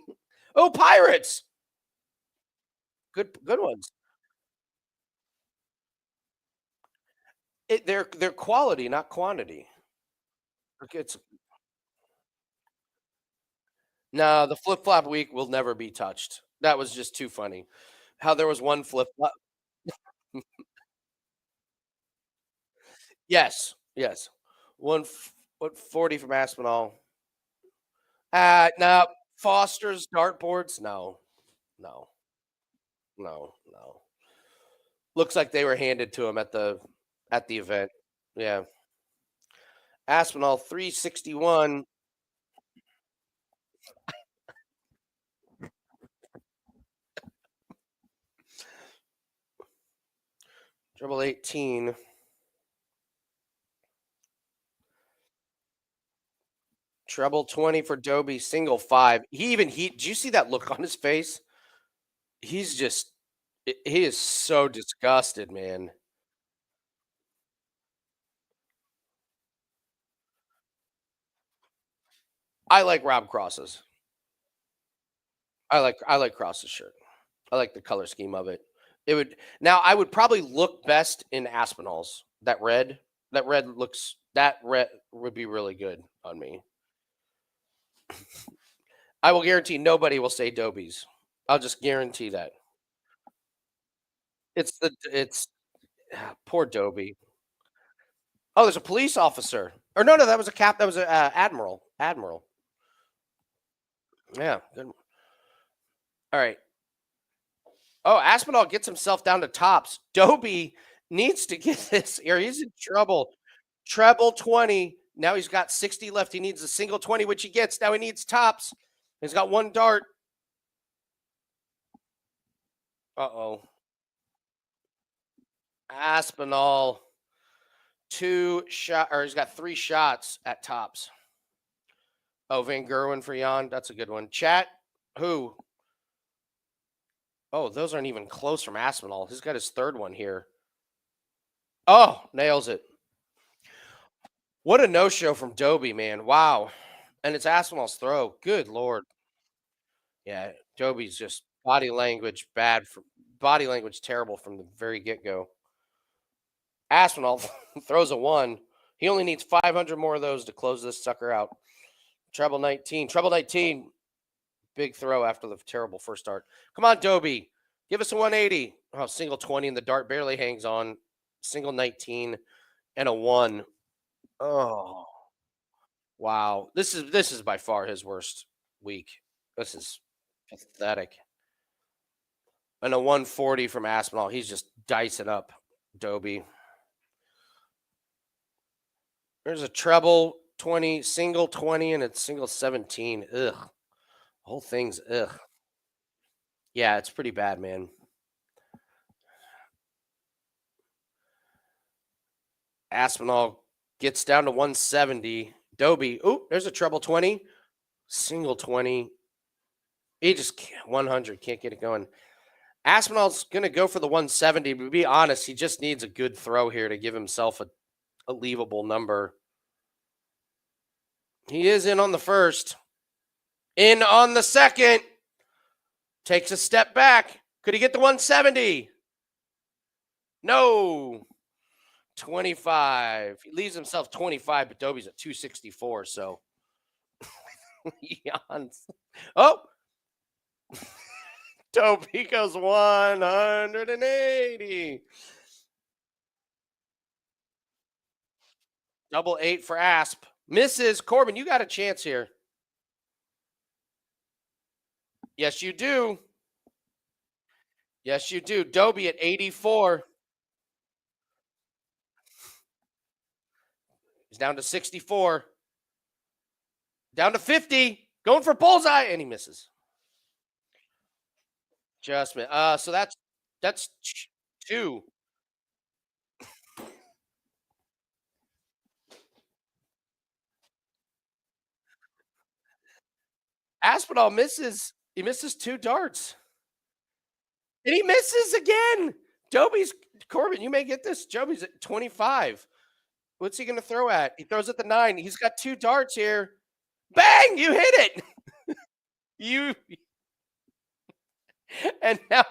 A: Oh, Pirates. Good ones. They're quality, not quantity. Okay, it's no, the flip flop week will never be touched. That was just too funny. How there was one flip flop. Yes, yes. What 40 from Aspinall. No. Foster's dartboards. No, no, no, no. Looks like they were handed to him at the event. Yeah. Aspinall 361, treble 18, treble 20 for Dobie, single 5. Did you see that look on his face? He's just he is so disgusted, man. I like Rob Cross's. I like Cross's shirt. I like the color scheme of it. It would now I would probably look best in Aspinall's. That red would be really good on me. I will guarantee nobody will say Dobie's. I'll just guarantee that. It's poor Dobie. Oh, there's a police officer. Or no, that was a cap. That was a admiral. Admiral. Yeah. Good. All right. Oh, Aspinall gets himself down to tops. Dobie needs to get this here. He's in trouble. Treble 20. Now he's got 60 left. He needs a single 20, which he gets. Now he needs tops. He's got one dart. Uh-oh. Aspinall. He's got 3 shots at tops. Oh, Van Gerwen for Jan. That's a good one. Chat. Who? Oh, those aren't even close from Aspinall. He's got his third one here. Oh, nails it. What a no-show from Dobie, man. Wow. And it's Aspinall's throw. Good Lord. Yeah, Dobie's just body language terrible from the very get-go. Aspinall throws a 1. He only needs 500 more of those to close this sucker out. Treble 19. Treble 19. Big throw after the terrible first start. Come on, Dobie. Give us a 180. Oh, single 20 and the dart barely hangs on. Single 19 and a 1. Oh, wow. This is by far his worst week. This is pathetic. And a 140 from Aspinall. He's just dicing up Dobie. There's a treble 20, single 20, and a single 17. Ugh. Whole thing's ugh. Yeah, it's pretty bad, man. Aspinall gets down to 170. Dobie. Oh, there's a treble 20. Single 20. He just 100 can't get it going. Aspinall's going to go for the 170, but to be honest, he just needs a good throw here to give himself a leavable number. He is in on the first. In on the second. Takes a step back. Could he get the 170? No. 25. He leaves himself 25, but Dobie's at 264, so yawns. Oh, Dobie goes 180. Double eight for Asp. Misses. Corbin, you got a chance here. Yes, you do. Yes, you do. Dobie at 84. He's down to 64. Down to 50. Going for bullseye, and he misses. Adjustment. So that's two. Aspinall misses. He misses two darts. And he misses again. Dobie's Corbin, you may get this. Dobie's at 25. What's he going to throw at? He throws at the 9. He's got two darts here. Bang! You hit it. You and now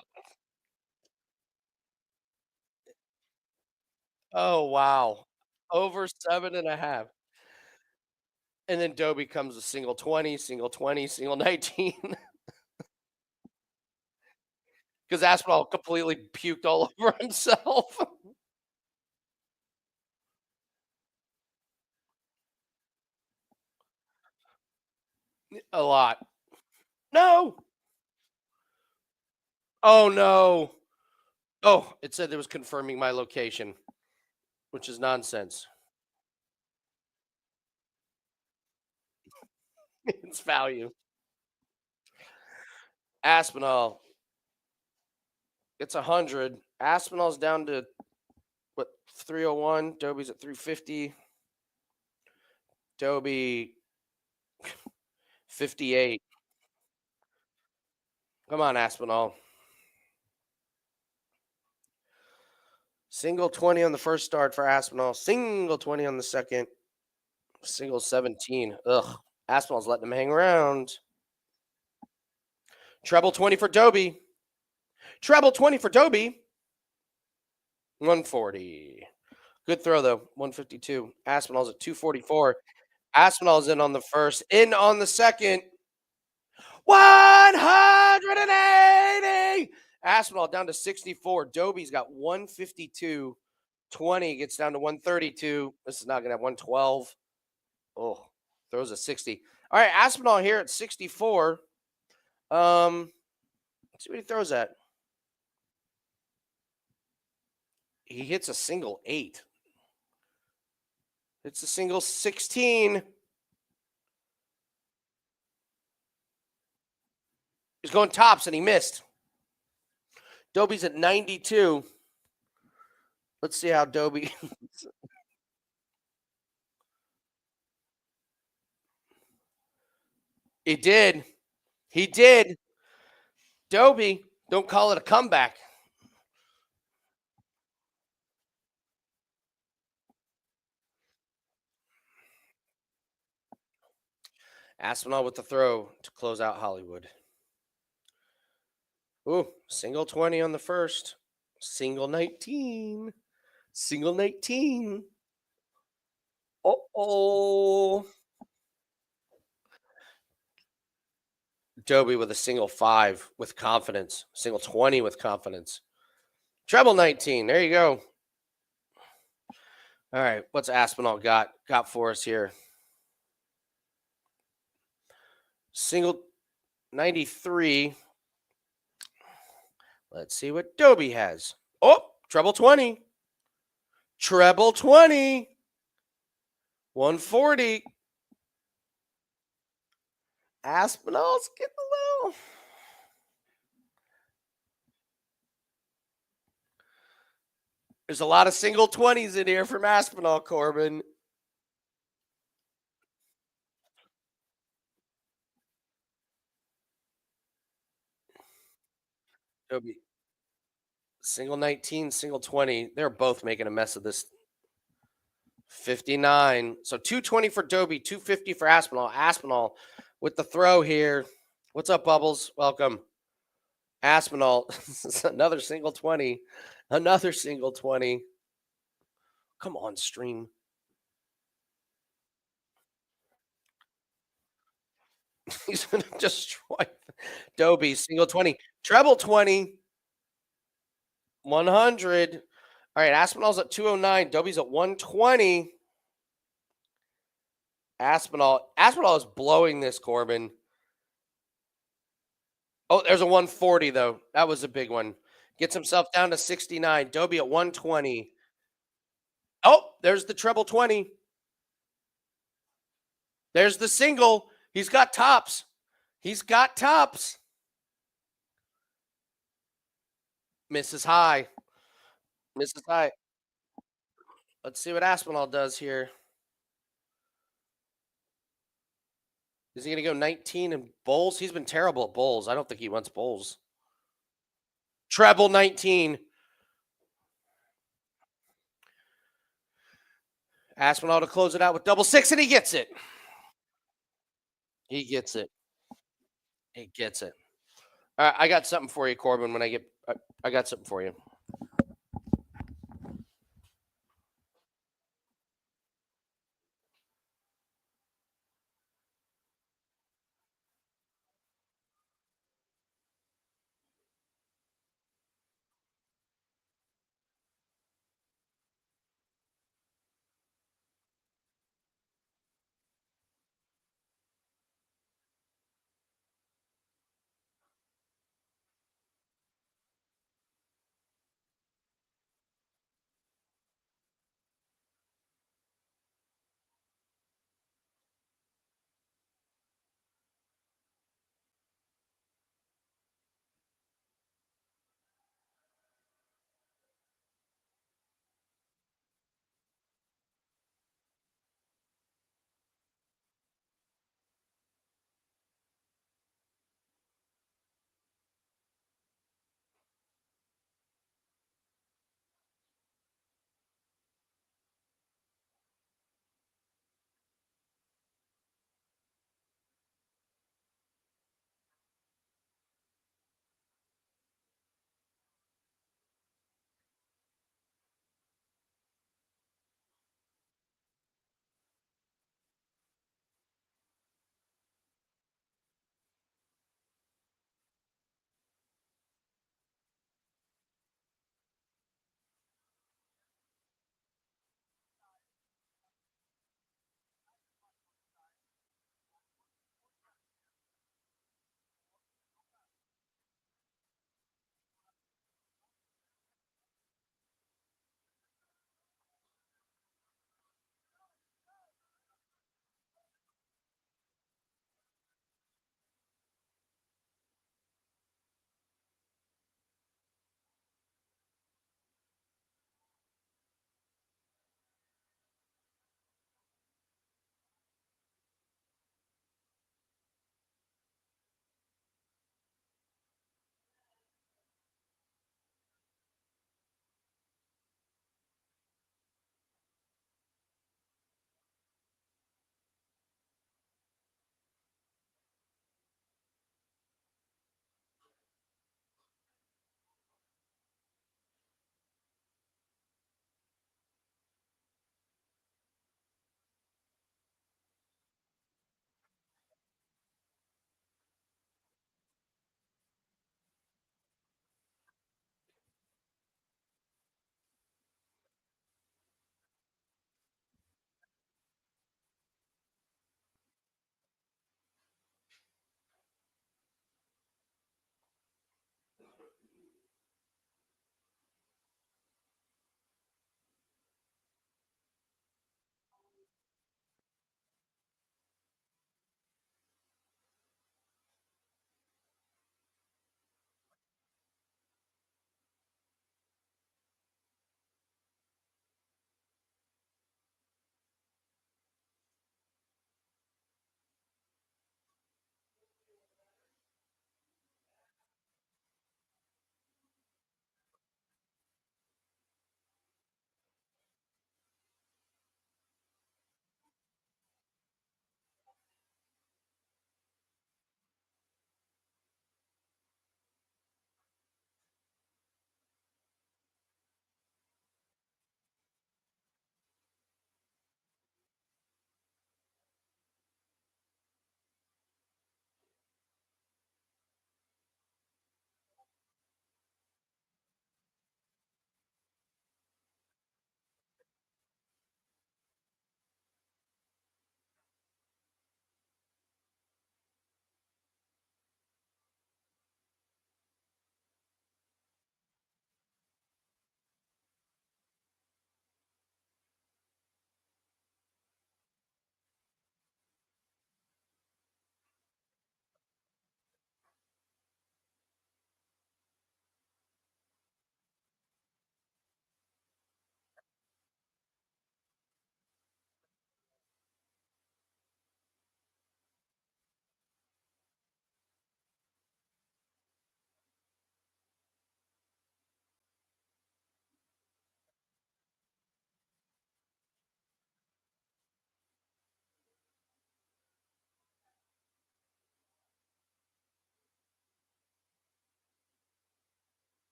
A: oh wow. Over 7.5. And then Dobie comes with single 20, single 20, single 19. Because Aspinall completely puked all over himself. A lot. No. Oh no. Oh, it said it was confirming my location, which is nonsense. It's value. Aspinall, it's 100. Aspinall's down to what 301. Dobie's at 350. Dobie 58. Come on, Aspinall. Single 20 on the first start for Aspinall. Single 20 on the second. Single 17. Ugh. Aspinall's letting him hang around. Treble 20 for Dobie. Treble 20 for Dobie. 140. Good throw, though. 152. Aspinall's at 244. Aspinall's in on the first. In on the second. 180. Aspinall down to 64. Dobie's got 152. 20 gets down to 132. This is not going to have 112. Oh, throws a 60. All right, Aspinall here at 64. Let's see what he throws at. He hits a single 8. It's a single 16. He's going tops and he missed. Dobie's at 92. Let's see how Dobie. He did. He did. Dobie, don't call it a comeback. Aspinall with the throw to close out Hollywood. Ooh, single 20 on the first. Single 19. Single 19. Oh. Dobie with a single 5 with confidence. Single 20 with confidence. Treble 19. There you go. All right. What's Aspinall got for us here? Single 93. Let's see what Dobie has. Oh, treble 20. Treble 20. 140. Aspinall's getting a little. There's a lot of single 20s in here from Aspinall, Corbin. Dobie, single 19, single 20. They're both making a mess of this. 59. So 220 for Dobie, 250 for Aspinall. Aspinall with the throw here. What's up, Bubbles? Welcome. Aspinall, another single 20. Another single 20. Come on, stream. He's going to destroy Dobie, single 20. Treble 20. 100. All right, Aspinall's at 209. Dobie's at 120. Aspinall is blowing this, Corbin. Oh, there's a 140 though. That was a big one. Gets himself down to 69. Dobie at 120. Oh, there's the treble 20. There's the single. He's got tops. He's got tops. Misses high. Misses high. Let's see what Aspinall does here. Is he going to go 19 and bowls? He's been terrible at bowls. I don't think he wants bowls. Treble 19. Aspinall to close it out with double six, and he gets it. He gets it. He gets it. All right, I got something for you, Corbin. When I got something for you.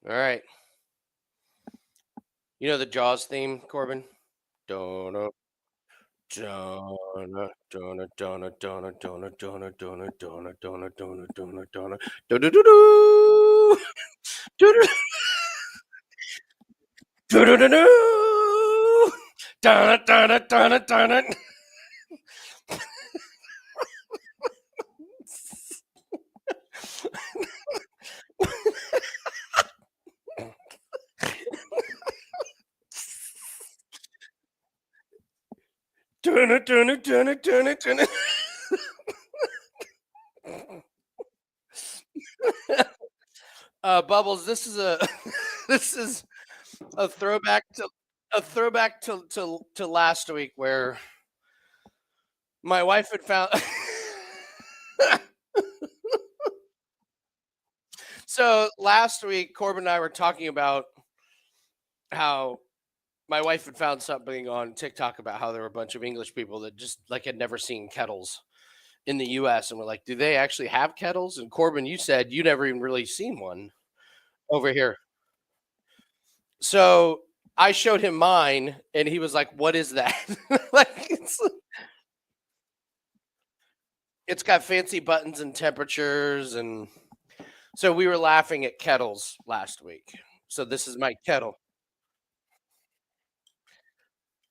A: All right. You know the Jaws theme, Corbin? Donna, Donna, Donna, Donna, Donna, Donna, Donna, Donna, Donna, Donna, Donna, Donna, Donna, do do do do, do do do do do do, Donna, Donna, Donna, Donna. Donna, Donna, Donna, Donna, Donna. Bubbles, this is a this is a throwback to last week where my wife had found. So last week, Corbin and I were talking about how my wife had found something on TikTok about how there were a bunch of English people that just like had never seen kettles in the US. And we're like, do they actually have kettles? And Corbin, you said you never even really seen one over here. So I showed him mine and he was like, what is that? Like it's got fancy buttons and temperatures. And so we were laughing at kettles last week. So this is my kettle.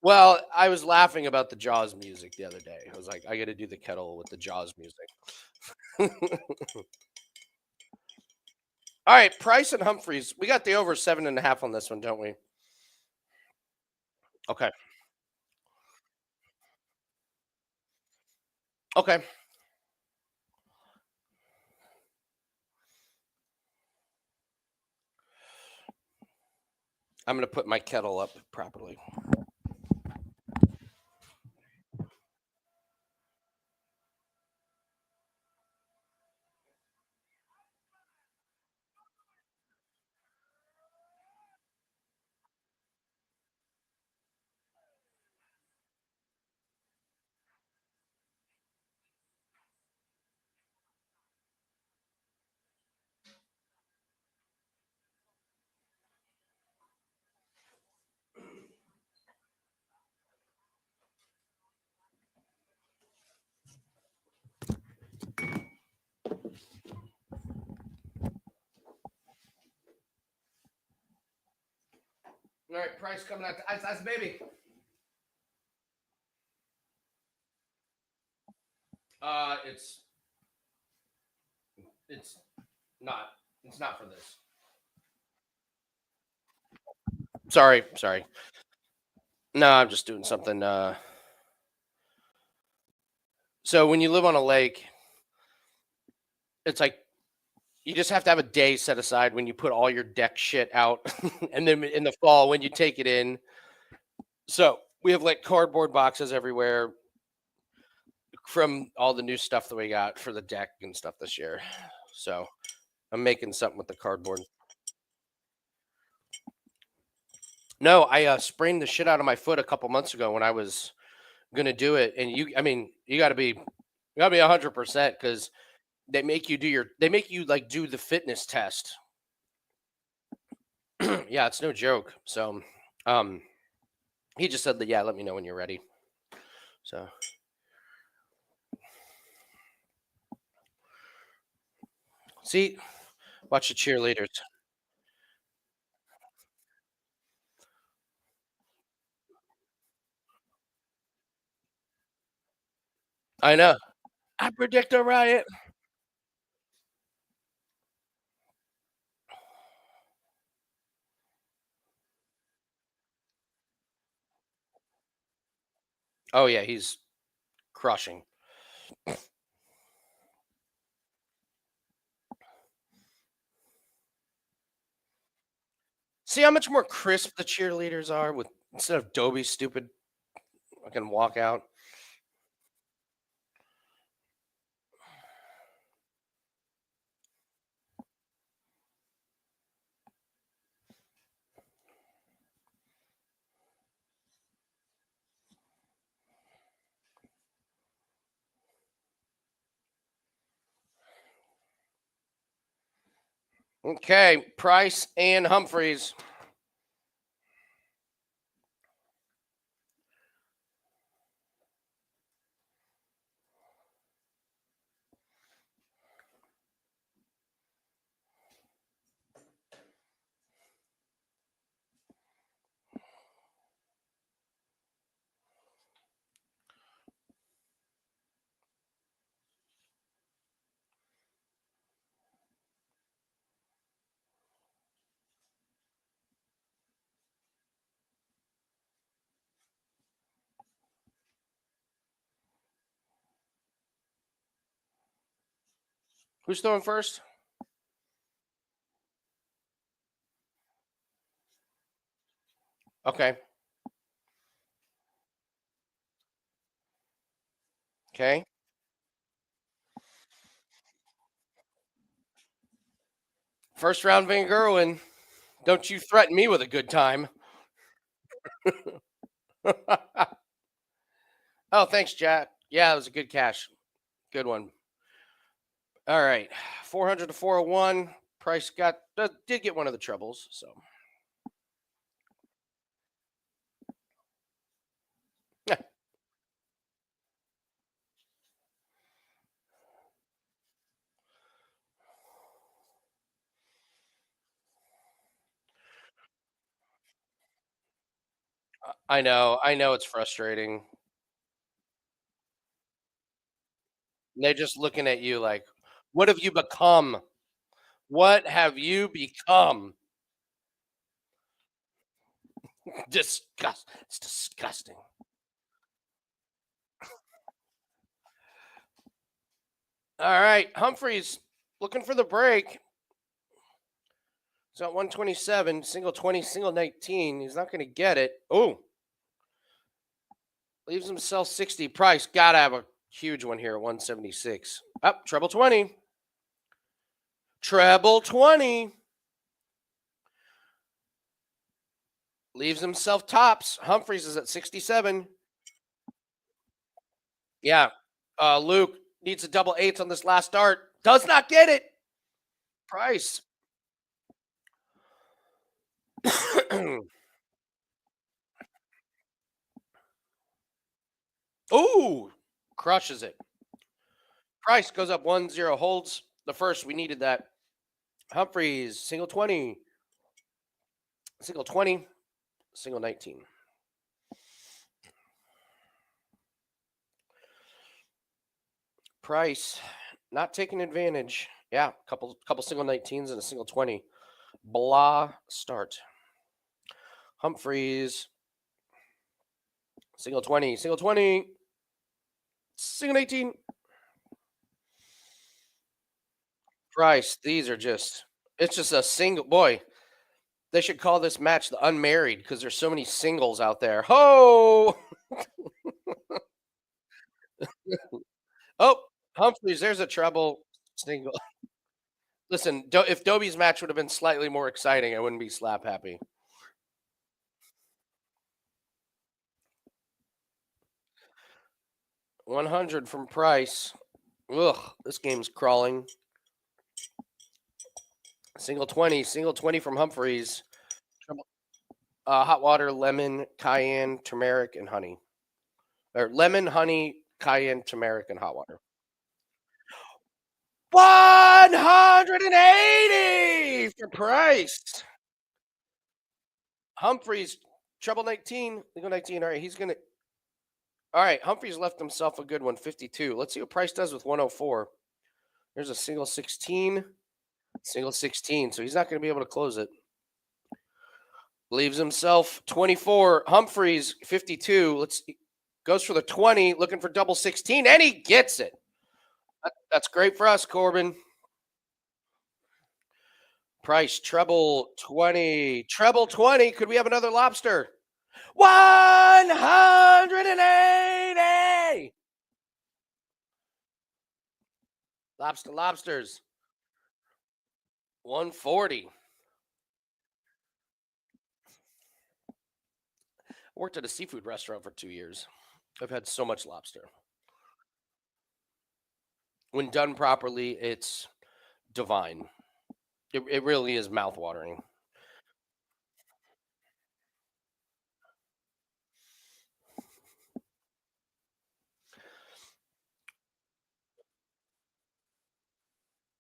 A: Well, I was laughing about the Jaws music the other day. I was like, I got to do the kettle with the Jaws music. All right, Price and Humphreys. We got the over 7.5 on this one, don't we? Okay. Okay. I'm gonna put my kettle up properly. All right, Price coming out. Ice, ice, baby. It's it's not it's not for this. Sorry, sorry. No, I'm just doing something. So when you live on a lake, it's like you just have to have a day set aside when you put all your deck shit out, and then in the fall when you take it in. So we have like cardboard boxes everywhere from all the new stuff that we got for the deck and stuff this year. So I'm making something with the cardboard. No, I sprained the shit out of my foot a couple months ago when I was gonna do it, and I mean, you gotta be 100% because they make you like do the fitness test. Yeah, it's no joke. So, um, he just said that yeah, let me know when you're ready. So see, watch the cheerleaders. I know. I predict a riot. Oh yeah, he's crushing. See how much more crisp the cheerleaders are with instead of Dobie's stupid fucking walkout. Okay, Price and Humphreys. Who's throwing first? Okay. Okay. First round Van Gerwen. Don't you threaten me with a good time. Oh, thanks, Jack. Yeah, it was a good cash. Good one. All right. 400 to 401. Price did get one of the troubles. So I know. I know it's frustrating. They're just looking at you like, what have you become? What have you become? It's disgusting. All right. Humphreys looking for the break. He's at 127, single 20, single 19. He's not going to get it. Oh, leaves himself 60. Price got to have a huge one here at 176. Up, treble 20. Treble 20. Leaves himself tops. Humphreys is at 67. Yeah. Luke needs a double eights on this last start. Does not get it. Price. Ooh, crushes it. Price goes up 1-0, holds the first. We needed that. Humphreys, single 20, single 20, single 19. Price not taking advantage. Yeah, couple single 19s and a single 20. Blah start. Humphreys, single 20, single 20, single 18. Price, these are just, it's just a single. Boy, they should call this match the unmarried because there's so many singles out there. Ho! Oh, Humphreys, there's a treble single. Listen, if Dobie's match would have been slightly more exciting, I wouldn't be slap happy. 100 from Price. Ugh, this game's crawling. Single 20 from Humphreys. Hot water, lemon, cayenne, turmeric, and honey. Or lemon, honey, cayenne, turmeric, and hot water. 180 for Price. Humphreys, treble 19, legal 19. All right, he's going to. All right, Humphreys left himself a good one, 52. Let's see what Price does with 104. There's a single 16, single 16. So he's not going to be able to close it. Leaves himself 24. Humphreys, 52. Goes for the 20, looking for double 16, and he gets it. That's great for us, Corbin. Price, treble 20. Treble 20. Could we have another lobster? 180. Lobsters. 140. I worked at a seafood restaurant for 2 years. I've had so much lobster. When done properly, it's divine. It really is mouth-watering.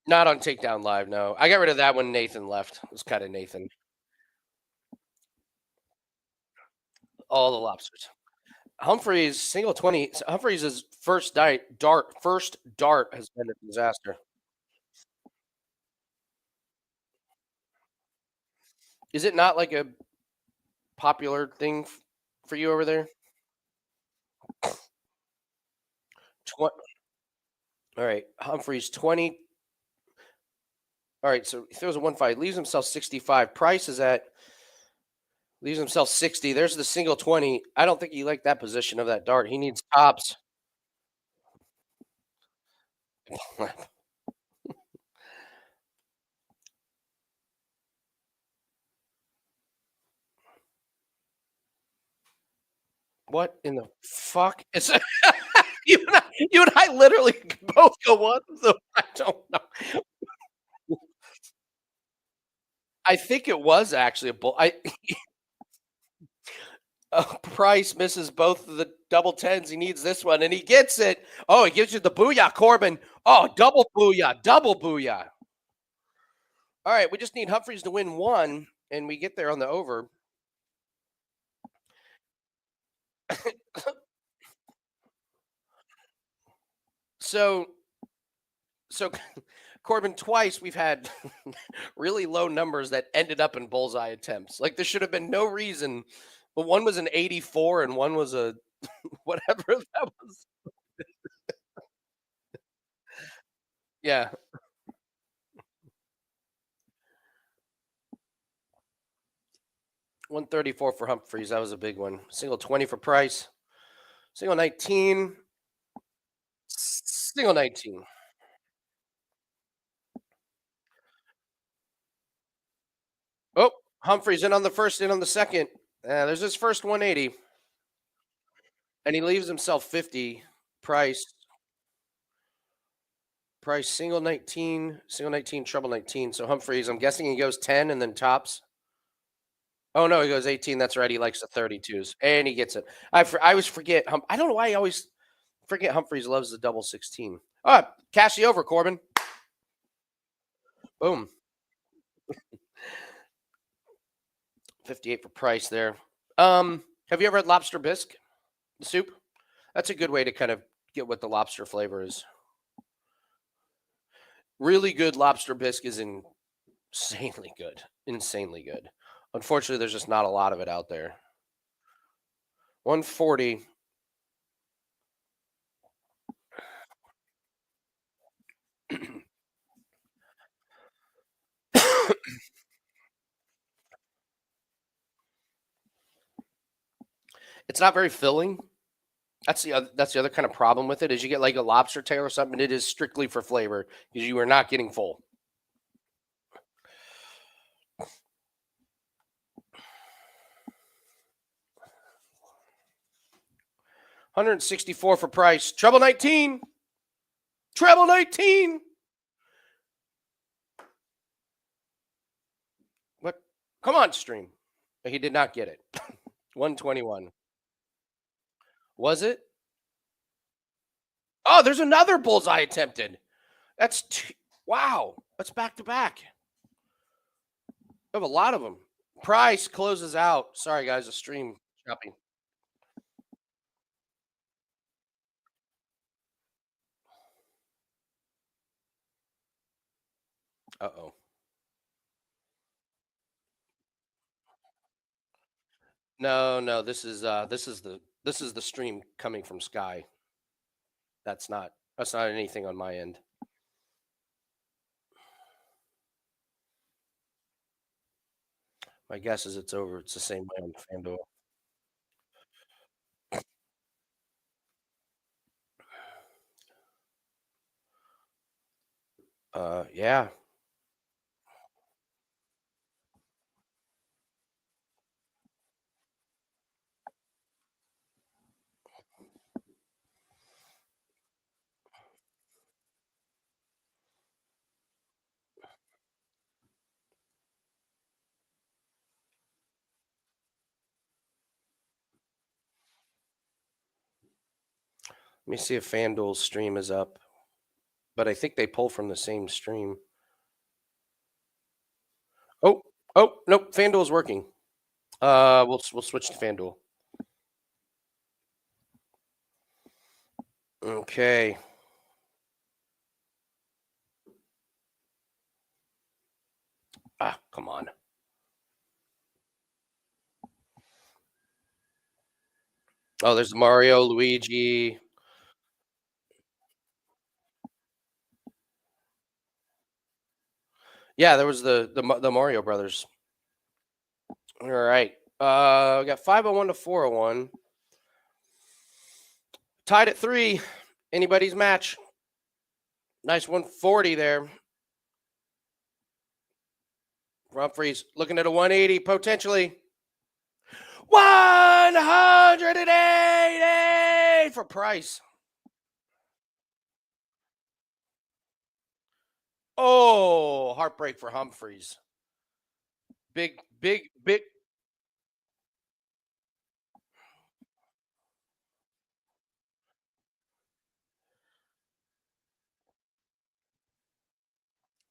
A: Not on Takedown Live, no. I got rid of that when Nathan left. It was kinda Nathan. All the lobsters. Humphreys, single 20. Humphreys' first dart has been a disaster. Is it not like a popular thing for you over there? Twen Alright, Humphreys 20. Alright, so he throws a 1-5, leaves himself 65. Price is at leaves himself 60. There's the single 20. I don't think he liked that position of that dart. He needs tops. What in the fuck? It's you and I literally both go, "What the" I don't know. I think it was actually a bull. Price misses both of the double tens. He needs this one, and he gets it. Oh, he gives you the booyah, Corbin. Oh, double booyah, double booyah. All right, we just need Humphreys to win one, and we get there on the over. So, so Corbin, twice we've had really low numbers that ended up in bullseye attempts. Like there should have been no reason, but one was an 84 and one was a whatever that was. Yeah, 134 for Humphreys. That was a big one. Single 20 for Price. Single 19. Single 19. Oh, Humphreys in on the first, in on the second. There's his first 180, and he leaves himself 50. Price, Price, single 19, treble 19. So Humphreys, I'm guessing he goes 10 and then tops. Oh no, he goes 18. That's right. He likes the 32s, and he gets it. I always forget. I don't know why I always forget Humphreys loves the double 16. Cash the over, Corbin. Boom, 58 for Price there. Have you ever had lobster bisque soup? That's a good way to kind of get what the lobster flavor is. Really good lobster bisque is insanely good. Insanely good. Unfortunately, there's just not a lot of it out there. 140. It's not very filling. That's the other kind of problem with it is you get like a lobster tail or something. It is strictly for flavor because you are not getting full. 164 for Price. Treble 19. Treble 19. What? Come on, stream. He did not get it. 121. Was it? Oh, there's another bullseye attempted. Wow. That's back to back. I have a lot of them. Price closes out. Sorry, guys, the stream shopping. Uh-oh. No, no, this is the stream coming from Sky. That's not anything on my end. My guess is it's over. It's the same way on FanDuel. Yeah. Let me see if FanDuel's stream is up, but I think they pull from the same stream. Oh, oh, nope, FanDuel's working. We'll switch to FanDuel. Okay. Ah, come on. Oh, there's Mario, Luigi. Yeah, there was the Mario Brothers. All right. We got 501 to 401. Tied at 3. Anybody's match. Nice 140 there. Humphreys looking at a 180 potentially. 180 for Price. Oh, heartbreak for Humphreys. Big, big, big.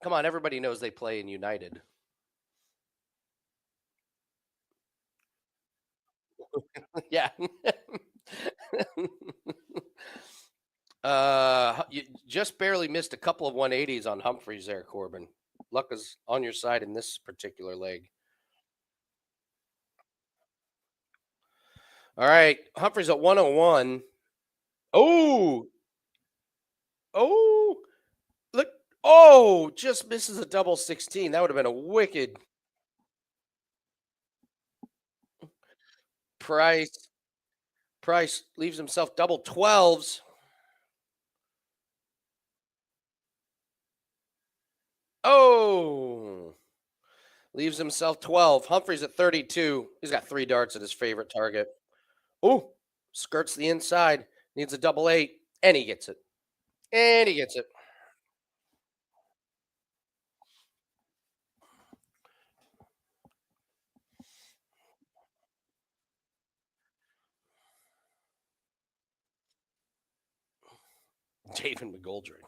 A: Come on, everybody knows they play in United. Yeah. You just barely missed a couple of 180s on Humphreys there, Corbin. Luck is on your side in this particular leg. All right, Humphreys at 101. Oh, oh, look. Oh, just misses a double 16. That would have been a wicked price. Price leaves himself double 12s. Oh, leaves himself 12. Humphreys at 32. He's got 3 darts at his favorite target. Oh, skirts the inside. Needs a double 8. And he gets it. And he gets it. David McGoldrick.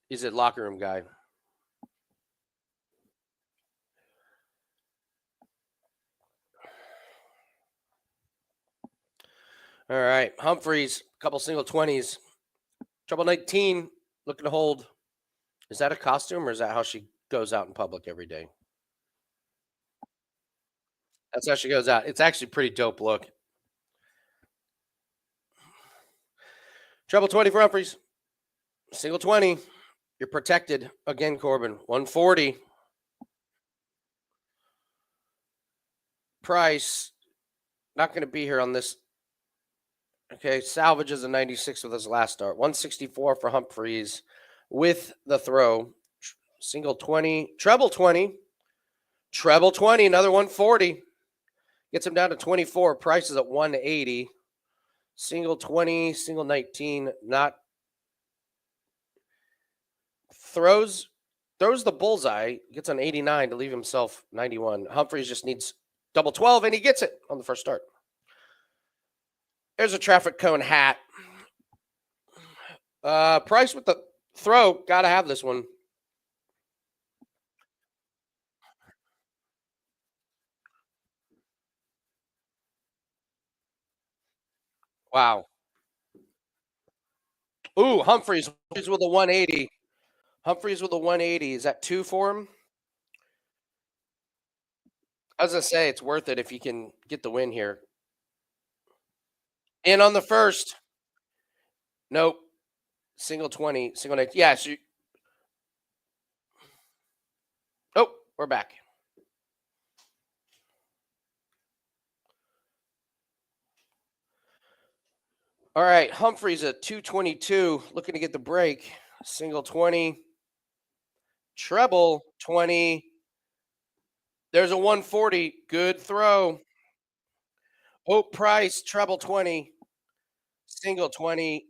A: He's a locker room guy. All right. Humphreys, couple single 20s. Trouble 19, looking to hold. Is that a costume or is that how she goes out in public every day? That's how she goes out. It's actually pretty dope look. Treble 20 for Humphreys. Single 20. You're protected. Again, Corbin. 140. Price. Not going to be here on this. Okay. Salvages a 96 with his last start. 164 for Humphreys with the throw. Single 20. Treble 20. Treble 20. Another 140. Gets him down to 24. Price is at 180. Single 20. Single 19. Not throws the bullseye, gets on 89 to leave himself 91. Humphreys just needs double 12 and he gets it on the first start. There's a traffic cone hat. Price with the throw, gotta have this one. Wow. Ooh, Humphreys with a 180. Humphreys with a 180. Is that 2 for him? I was gonna say it's worth it if you can get the win here. And on the first, nope. Single 20, single 19. Yeah, oh, we're back. All right, Humphreys at 222, looking to get the break. Single 20, treble 20. There's a 140. Good throw. Oh, Price, treble 20, single 20.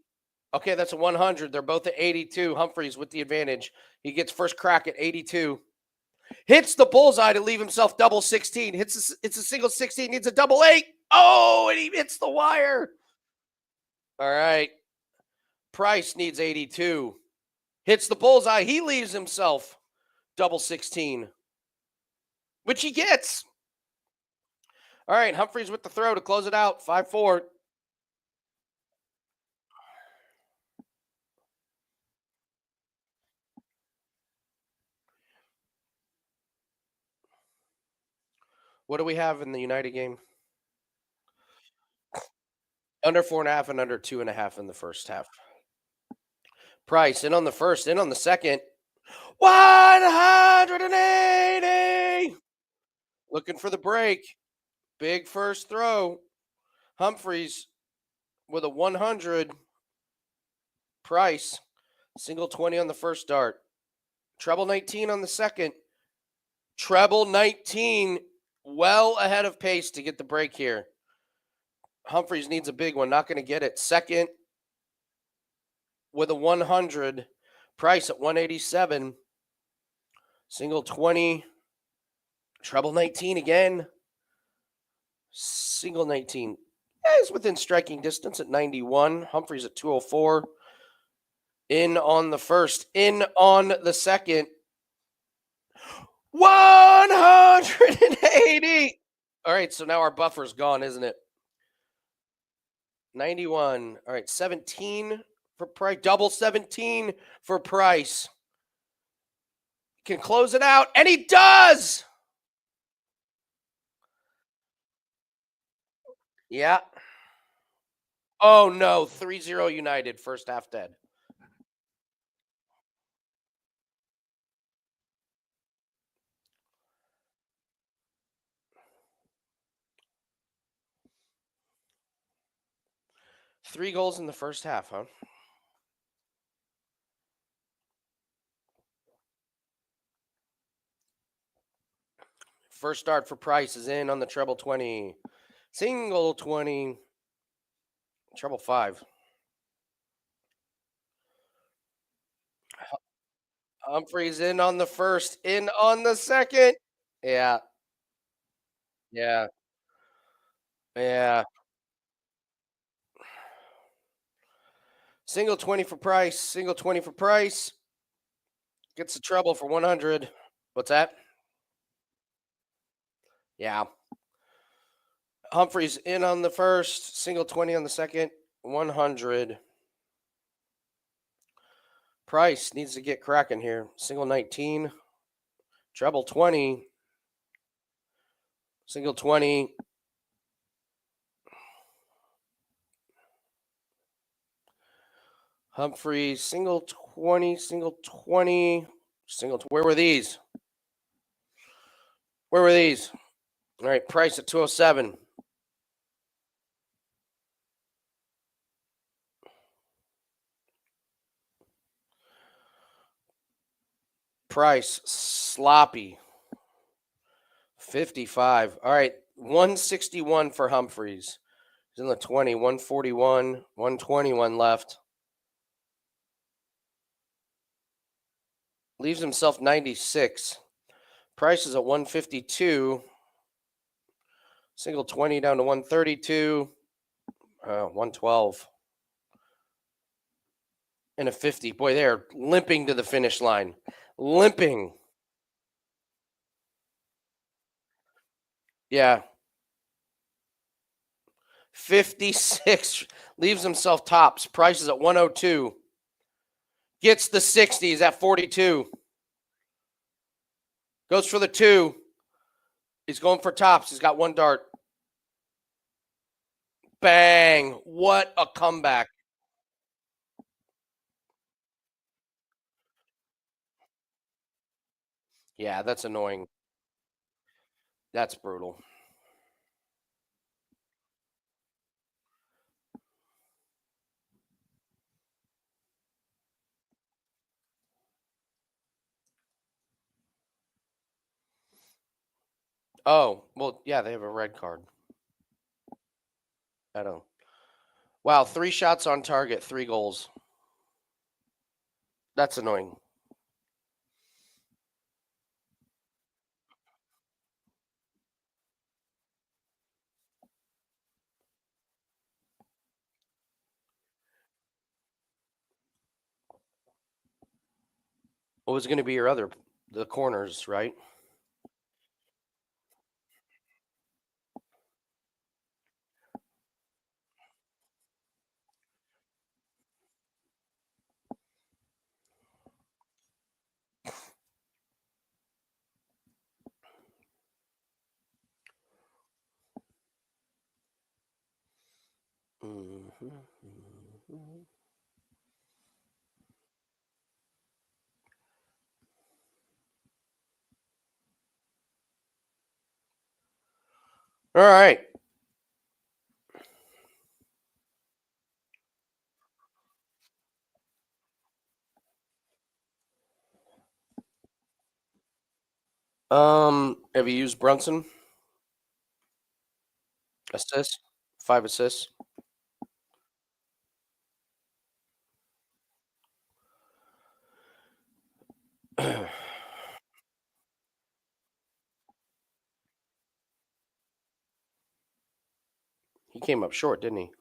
A: Okay, that's a 100. They're both at 82. Humphreys with the advantage. He gets first crack at 82. Hits the bullseye to leave himself double 16. It's a single 16, needs a double 8. Oh, and he hits the wire. All right. Price needs 82. Hits the bullseye. He leaves himself double 16, which he gets. All right. Humphreys with the throw to close it out. 5-4. What do we have in the United game? Under 4.5 and under 2.5 in the first half. Price in on the first, in on the second. 180. Looking for the break. Big first throw. Humphreys with a 100. Price, single 20 on the first dart. Treble 19 on the second. Treble 19, well ahead of pace to get the break here. Humphreys needs a big one, not going to get it. Second with a 100. Price at 187. Single 20. Treble 19 again. Single 19. Is within striking distance at 91. Humphreys at 204. In on the first. In on the second. 180. All right, so now our buffer's gone, isn't it? 91. All right, 17 for Price. Double 17 for Price. Can close it out, and he does. Yeah. Oh, no. 3-0 United. First half dead. Three goals in the first half, huh? First start for Price is in on the treble 20. Single 20. Treble 5. Humphreys in on the first. In on the second. Yeah. Yeah. Yeah. Single 20 for Price. Single 20 for Price. Gets the treble for 100. What's that? Yeah. Humphreys in on the first. Single 20 on the second. 100. Price needs to get cracking here. Single 19. Treble 20. Single 20. Humphreys, single 20, single 20, where were these? Where were these? All right, Price at 207. Price, sloppy. 55. All right, 161 for Humphreys. He's in the 20, 141, 121 left. Leaves himself 96. Price is at 152. Single 20 down to 132. 112. And a 50. Boy, they're limping to the finish line. Limping. Yeah. 56. Leaves himself tops. Price is at 102. Gets the 60s at 42. Goes for the 2. He's going for tops. He's got one dart. Bang. What a comeback. Yeah, that's annoying. That's brutal. Oh, well, yeah, they have a red card. I don't. Wow, 3 shots on target, 3 goals. That's annoying. What was going to be your other, the corners, right? Mhm, mhm. All right. Have you used Brunson assists? 5 assists. He came up short, didn't he?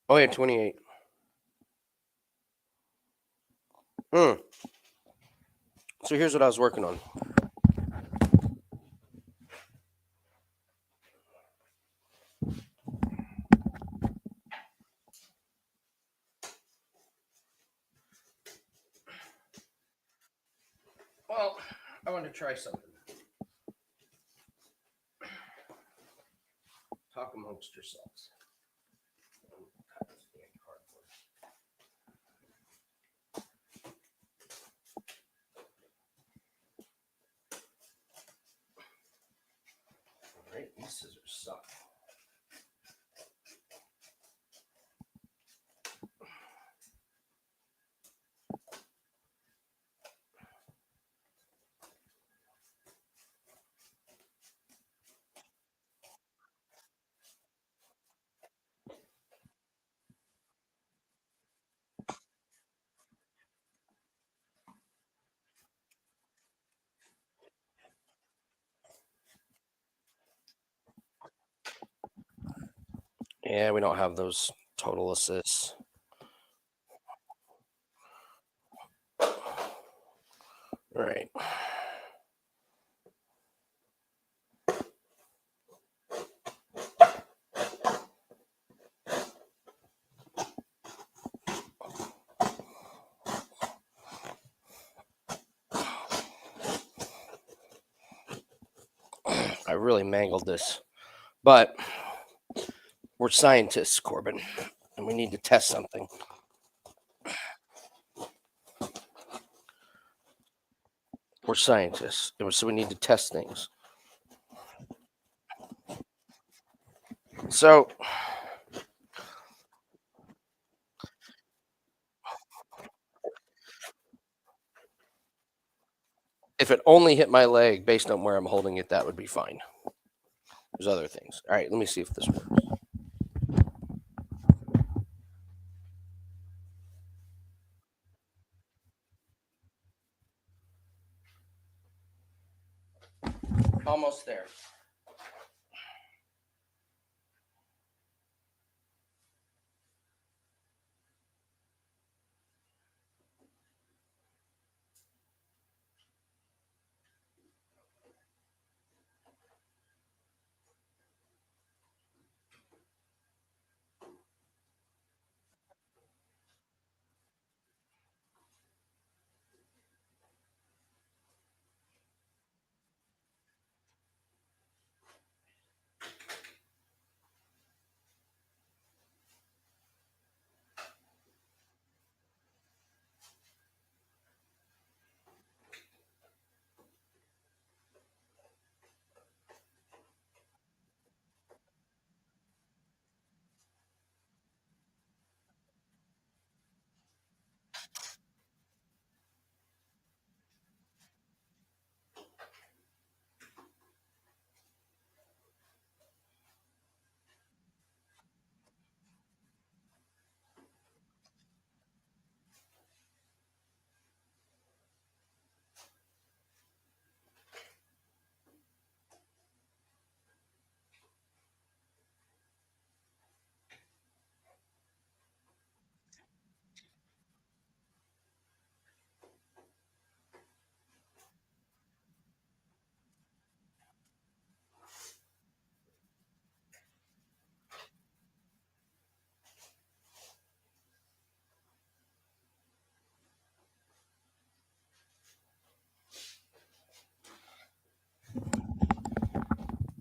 A: Oh, he had 28. Hmm. So here's what I was working on. Well, I want to try something. Talk amongst yourselves. All right, these scissors suck. Yeah, we don't have those total assists. All right. I really mangled this, but we're scientists, Corbin, and we need to test something. We're scientists, so we need to test things. So if it only hit my leg based on where I'm holding it, that would be fine. There's other things. All right, let me see if this works. Almost there.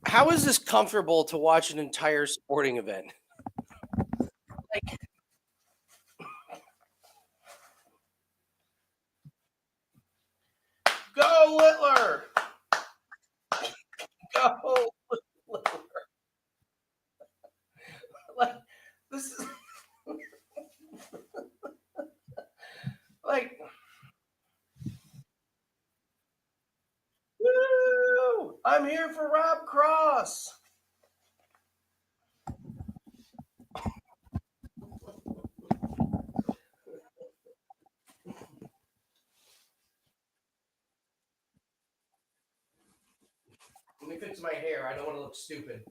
A: How is this comfortable to watch an entire sporting event? Like, go Littler! Go Littler! Like, this is like, woo! I'm here for Rob Cross. Let me fix my hair. I don't want to look stupid.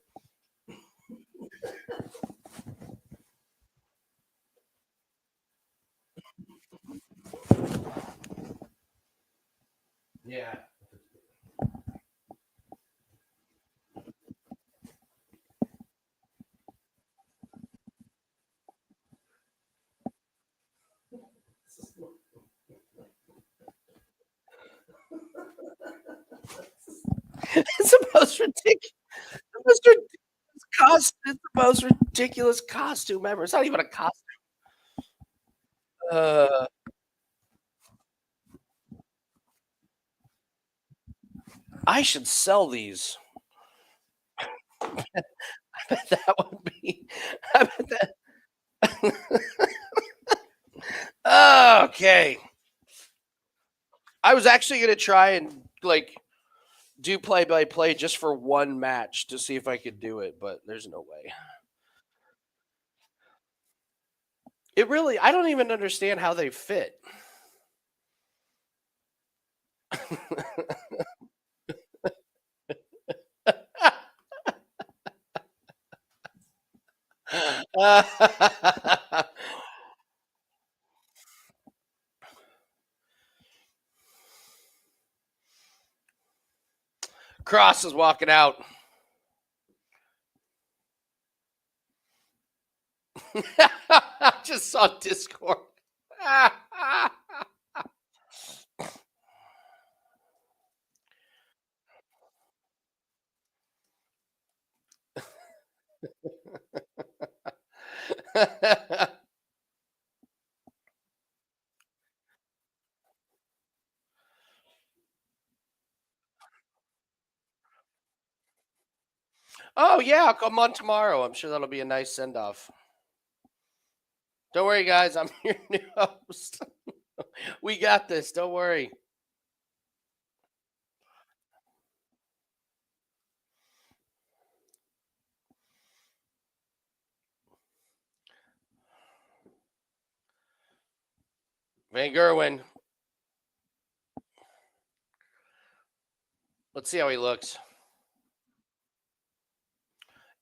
A: Yeah. It's the most ridiculous. The most ridiculous It's the most ridiculous costume ever. It's not even a costume. Uh, I should sell these. I bet that would be. I bet that. Okay. I was actually gonna try and like do play by play just for one match to see if I could do it, but there's no way. It really. I don't even understand how they fit. Cross is walking out. I just saw Discord. Oh yeah, I'll come on tomorrow. I'm sure that'll be a nice send off. Don't worry, guys. I'm your new host. We got this. Don't worry. Van Gerwen. Let's see how he looks.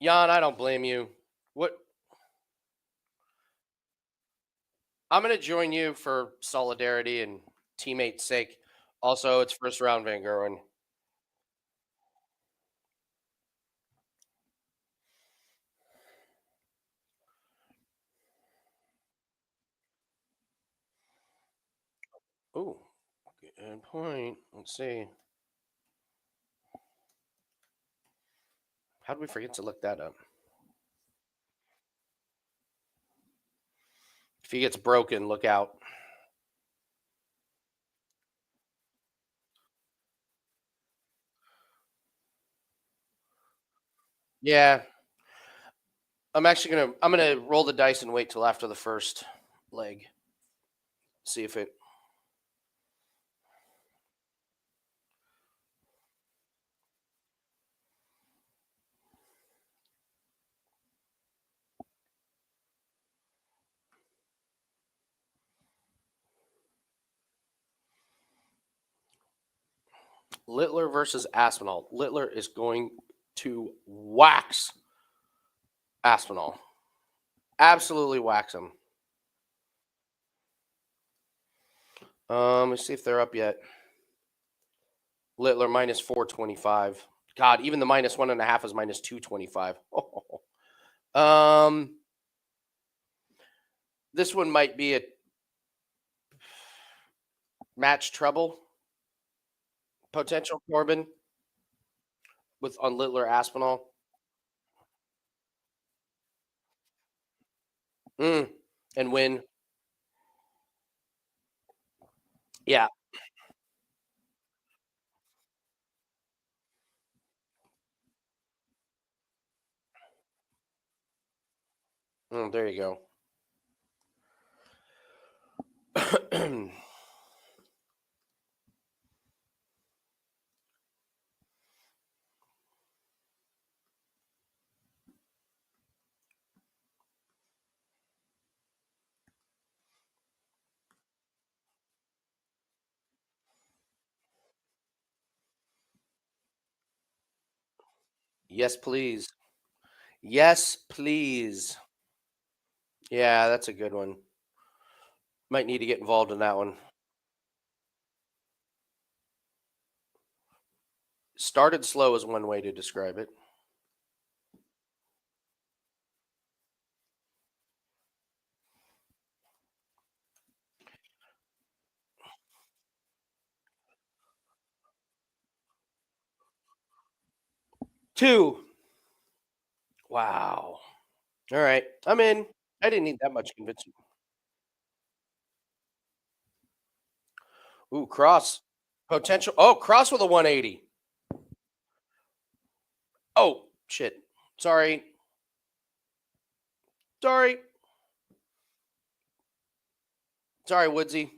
A: Jan, I don't blame you. What I'm gonna join you for solidarity and teammates' sake. Also, it's first round Van Gerwen. Ooh, good point. Let's see. How did we forget to look that up? If he gets broken, look out. Yeah, I'm gonna roll the dice and wait till after the first leg. See if it. Littler versus Aspinall. Littler is going to wax Aspinall. Absolutely wax him. Let's see if they're up yet. Littler minus 425. God, even the minus 1.5 is minus 225. um, this one might be a match trouble potential. Corbin with on Littler Aspinall. Mm. And win. Yeah. There you go. Yes, please. Yes, please. Yeah, that's a good one. Might need to get involved in that one. Started slow is one way to describe it. 2. Wow. All right. I'm in. I didn't need that much convincing. Ooh, cross. Potential. Oh, cross with a 180. Oh, shit. Sorry. Sorry. Sorry, Woodsy.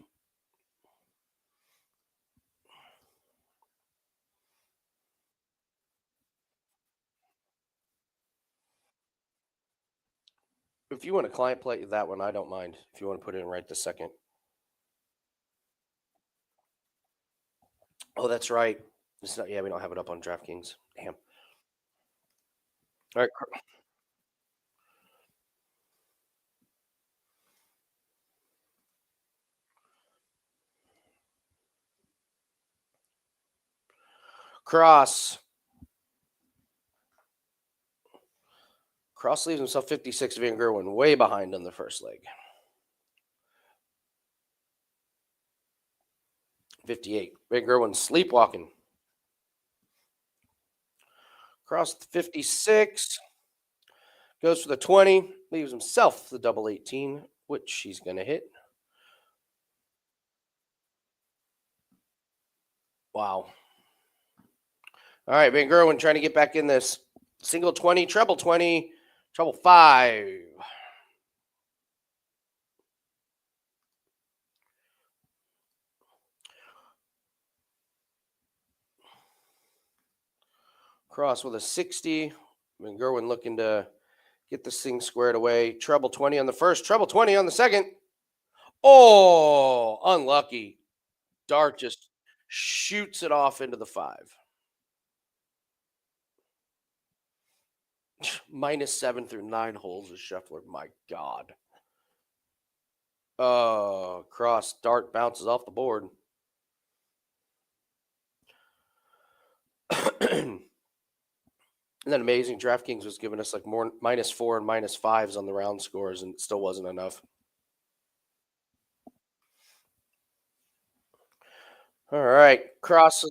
A: If you want a client play that one, I don't mind. If you want to put it in right this second. Oh, that's right. It's not, yeah, we don't have it up on DraftKings. Damn. All right. Cross. Cross leaves himself 56. Van Gerwen way behind on the first leg. 58. Van Gerwen sleepwalking. Cross 56. Goes for the 20. Leaves himself the double 18, which he's going to hit. Wow. All right, Van Gerwen trying to get back in this. Single 20, treble 20, treble 5. Cross with a 60. Van Gerwen looking to get this thing squared away. Treble 20 on the first, treble 20 on the second. Oh, unlucky. Dart just shoots it off into the 5. -7 through 9 holes is Scheffler. My God. Cross dart bounces off the board. And then amazing. DraftKings was giving us like more -4 and -5s on the round scores, and it still wasn't enough. All right, cross.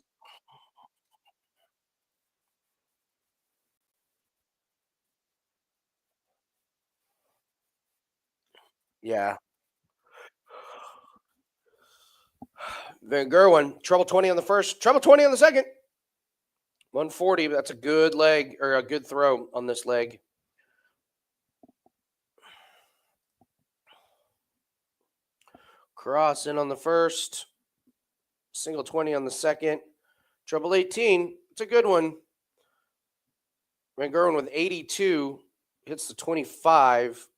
A: Yeah, Van Gerwen trouble 20 on the first, trouble 20 on the second. 140. That's a good leg or a good throw on this leg. Cross in on the first, single 20 on the second, treble 18. It's a good one. Van Gerwen with 82 hits the 25.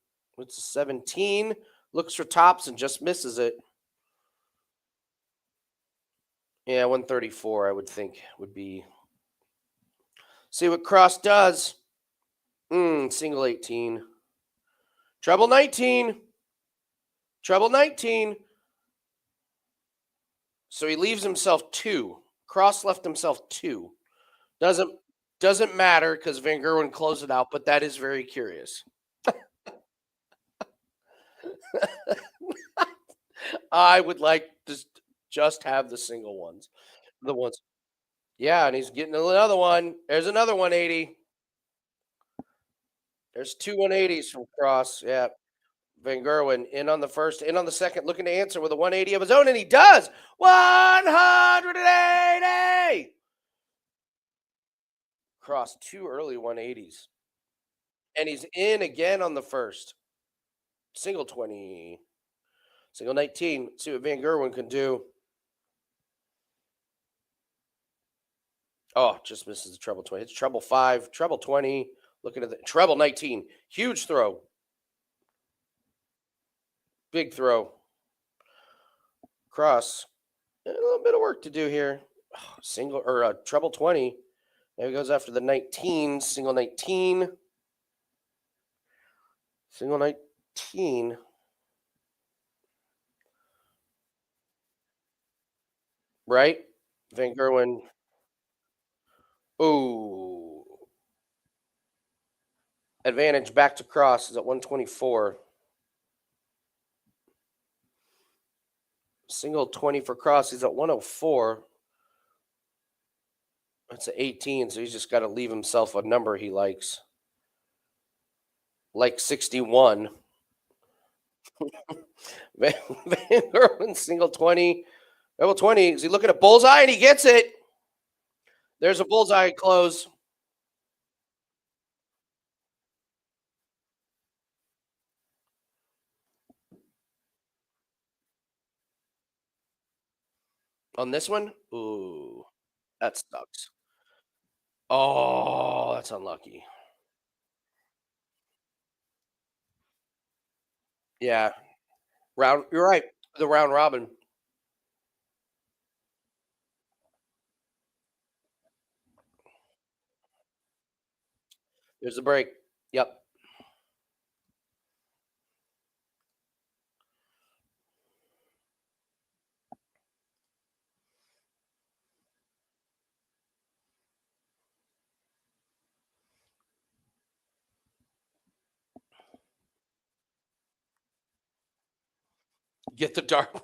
A: It's a 17. Looks for tops and just misses it. Yeah, 134, I would think would be. See what Cross does. Single 18. Treble 19. Treble 19. So he leaves himself 2. Cross left himself 2. Doesn't doesn't matter because Van Gerwen closed it out, but that is very curious. I would like to just have the single ones. The ones. Yeah, and he's getting another one. There's another 180. There's two 180s from Cross. Yeah. Van Gerwen in on the first, in on the second, looking to answer with a 180 of his own, and he does 180. Cross two early 180s, and he's in again on the first. Single 20, single 19. See what Van Gerwen can do. Oh, just misses the treble 20. It's treble 5, treble 20. Looking at the treble 19. Huge throw. Big throw. Cross. A little bit of work to do here. Oh, single or treble 20. There he goes after the 19. Single 19. Single 19. Right? Van Gerwen. Ooh. Advantage back to Cross is at 124. Single 20 for Cross. He's at 104. That's an 18, so he's just got to leave himself a number he likes. Like 61. Van Gerwen, single 20. Double 20. Is he looking at bullseye? And he gets it. There's a bullseye close. On this one? Ooh, that sucks. Oh, that's unlucky. Yeah. You're right. The round robin. There's the break. Yep. Get the dark.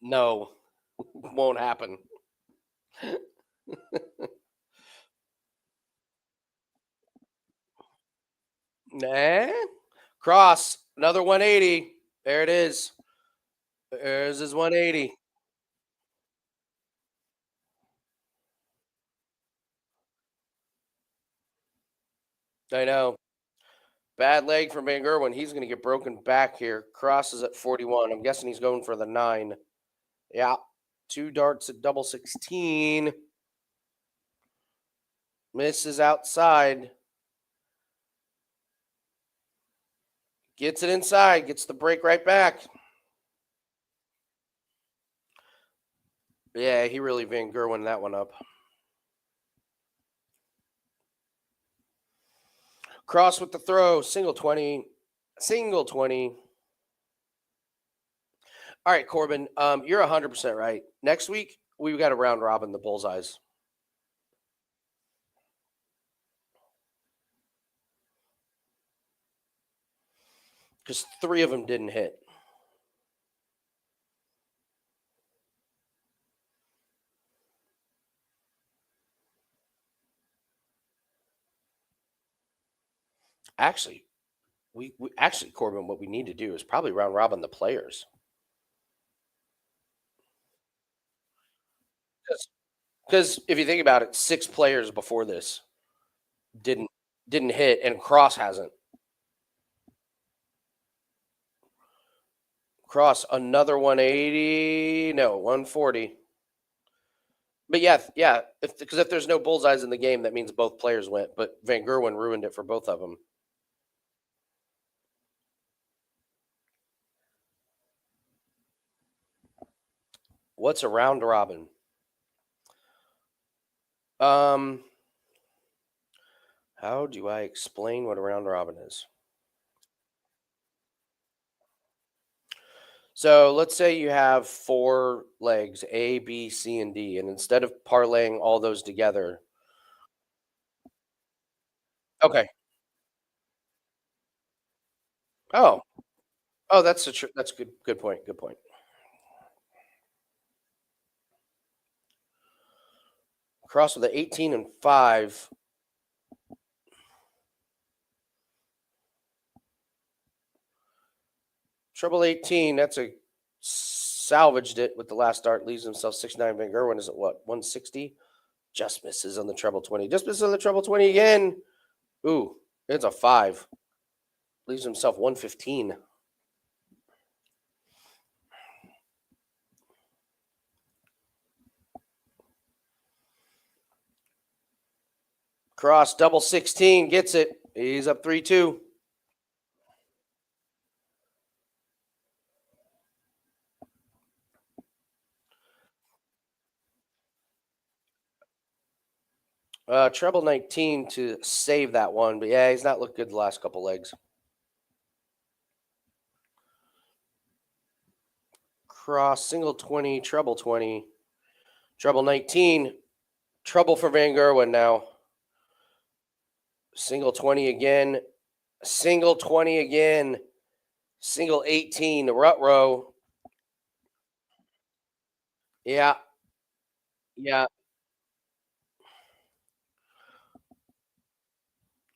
A: No, won't happen. Nah. Cross. Another 180. There it is. There's his 180. I know. Bad leg from Van Gerwen. He's going to get broken back here. Cross is at 41. I'm guessing he's going for the 9. Yeah. Two darts at double 16. Misses outside. Gets it inside. Gets the break right back. Yeah, he really Van Gerwen that one up. Cross with the throw. Single 20. Single 20. All right, Corbin. You're 100% right. Next week, we've got a round robin the bullseyes. Because 3 of them didn't hit. Actually, we actually, Corbin, what we need to do is probably round robin the players. Because if you think about it, 6 players before this didn't didn't hit, and Cross hasn't. Cross another 180. No, 140. But yeah, yeah. If there's no bullseyes in the game, that means both players went. But Van Gerwen ruined it for both of them. What's a round robin? Um, how do I explain what a round robin is? So let's say you have 4 legs, A, B, C, and D, and instead of parlaying all those together, okay. Oh, Oh, that's good. Good point. Good point. Cross with the 18 and 5. Treble 18. That's a salvaged it with the last dart. Leaves himself 6-9. Van Gerwen is at what? 160. Just misses on the treble 20. Just misses on the treble 20 again. Ooh, it's a 5. Leaves himself 115. Cross double 16. Gets it. He's up 3-2. Treble 19 to save that one. But yeah, he's not looked good the last couple legs. Cross single 20, treble 20, treble 19. Trouble for Van Gerwen now. Single 20 again. Single 20 again. Single 18. The rut row. Yeah. Yeah.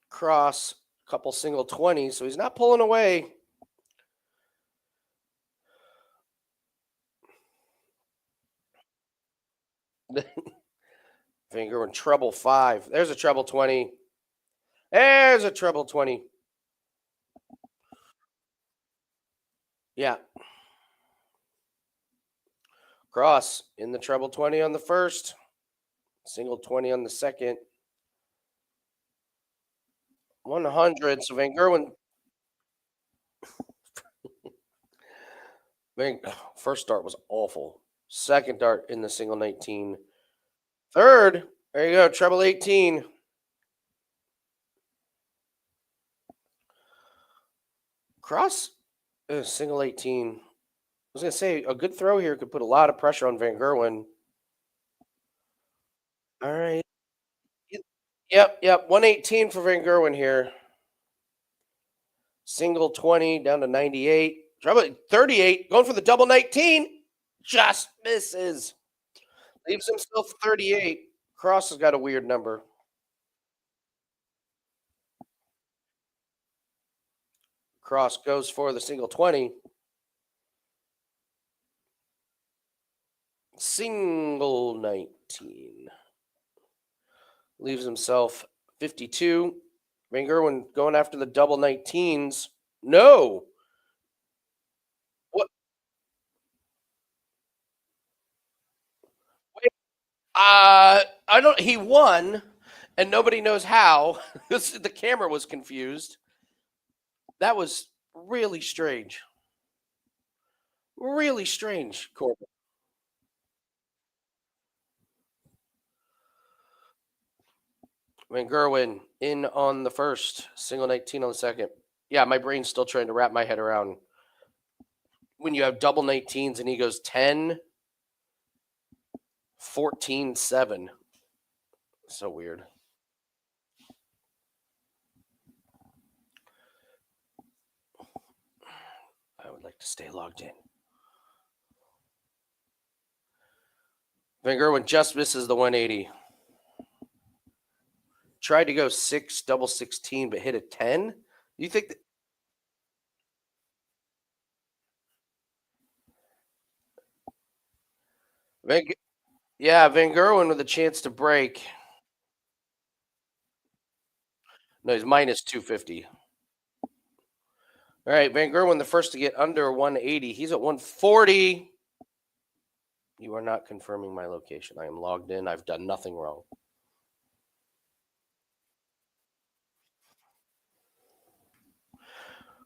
A: Cross. Couple single 20s. So he's not pulling away. Van Gerwen treble 5. There's a treble 20. There's a treble 20. Yeah. Cross in the treble 20 on the first. Single 20 on the second. 100. So Van Gerwen, first dart was awful. Second dart in the single 19. Third, there you go, treble 18. Cross, single 18. I was going to say, a good throw here could put a lot of pressure on Van Gerwen. All right. Yep. 118 for Van Gerwen here. Single 20 down to 98. Treble 38, going for the double 19. Just misses. Leaves himself 38. Cross has got a weird number. Cross goes for the single 20. Single 19. Leaves himself 52. Van Gerwen going after the double 19s. No. What? Wait, I don't. He won, and nobody knows how. The camera was confused. That was really strange. Really strange, Corbin. Van Gerwen in on the first, single 19 on the second. Yeah, my brain's still trying to wrap my head around when you have double 19s and he goes 10, 14, 7. So weird. I would like to stay logged in. Van Gerwen just misses the 180. Tried to go 6, double 16, but hit a 10. You think that? Van, yeah, Van Gerwen with a chance to break. No, he's minus 250. All right, Van Gerwen, the first to get under 180. He's at 140. You are not confirming my location. I am logged in. I've done nothing wrong.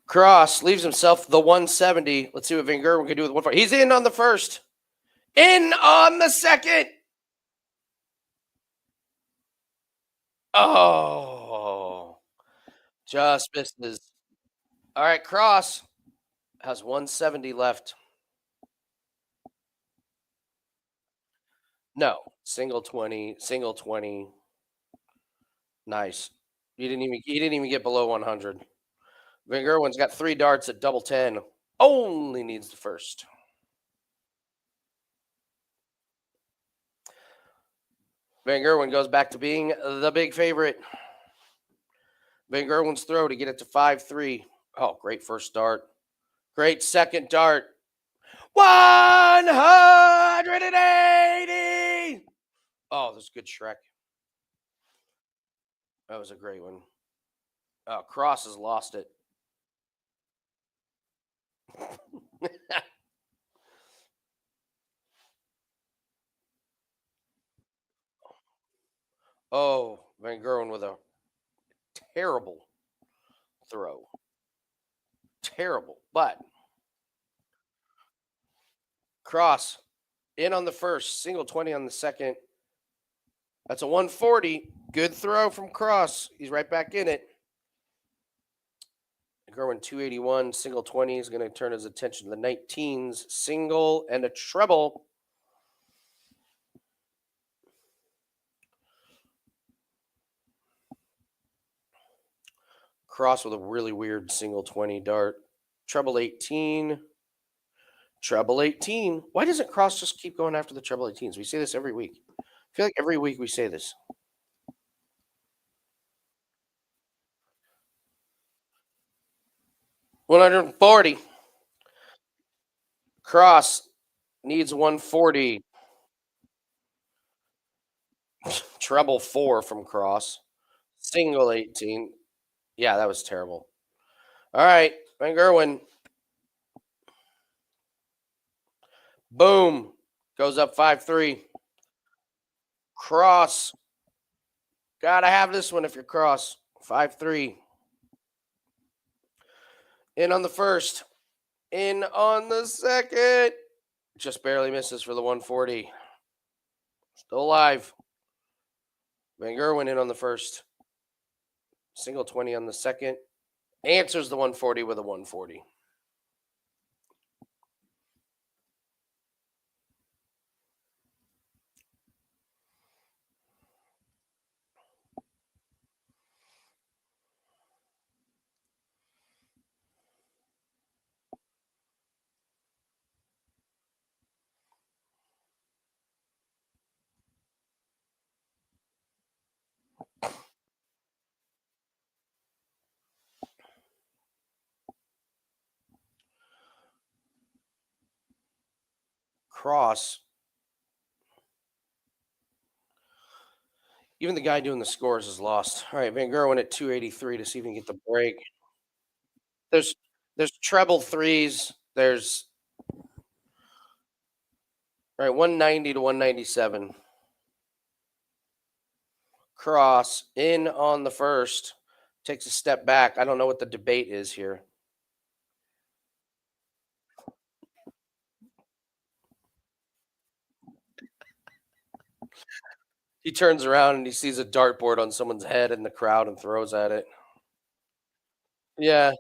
A: Cross leaves himself the 170. Let's see what Van Gerwen can do with 140. He's in on the first. In on the second. Oh, just misses. All right, Cross has 170 left. No, single 20, single 20. Nice. He didn't even get below 100. Van Gerwen's got 3 darts at double 10. Only needs the first. Van Gerwen goes back to being the big favorite. Van Gerwen's throw to get it to 5-3. Oh, great first dart. Great second dart. 180. Oh, that's good Shrek. That was a great one. Cross has lost it. Oh, Van Gerwen with a terrible throw. Terrible. But Cross in on the first, single 20 on the second. That's a 140. Good throw from Cross. He's right back in it. Gerwin 281, single 20 is going to turn his attention to the 19s, single and a treble. Cross with a really weird single 20 dart. Treble 18. Treble 18. Why doesn't Cross just keep going after the treble 18s? We say this every week. I feel like every week we say this. 140. Cross needs 140. Treble 4 from Cross. Single 18. Yeah, that was terrible. All right, Van Gerwen. Boom. Goes up 5-3. Cross. Gotta have this one if you're Cross. 5-3. In on the first. In on the second. Just barely misses for the 140. Still alive. Van Gerwen in on the first. Single 20 on the second. Answers the 140 with a 140. Cross. Even the guy doing the scores is lost. All right, Van Gerwen at 283 to see if he can get the break. There's there's treble threes. There's all right, 190 to 197. Cross in on the first. Takes a step back. I don't know what the debate is here. He turns around and he sees a dartboard on someone's head in the crowd and throws at it. Yeah.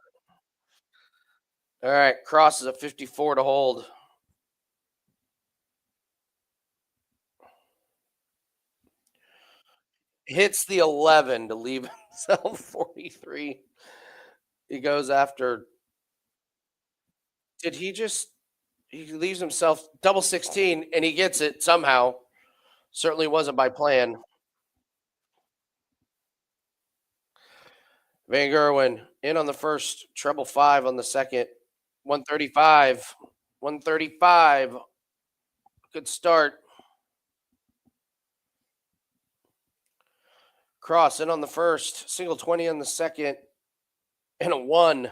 A: All right. Cross is a 54 to hold. Hits the 11 to leave himself 43. He goes after. Did he just. He leaves himself double 16 and he gets it somehow. Certainly wasn't by plan. Van Gerwen in on the first, treble 5 on the second. 135. 135. Good start. Cross in on the first, single 20 on the second, and a 1.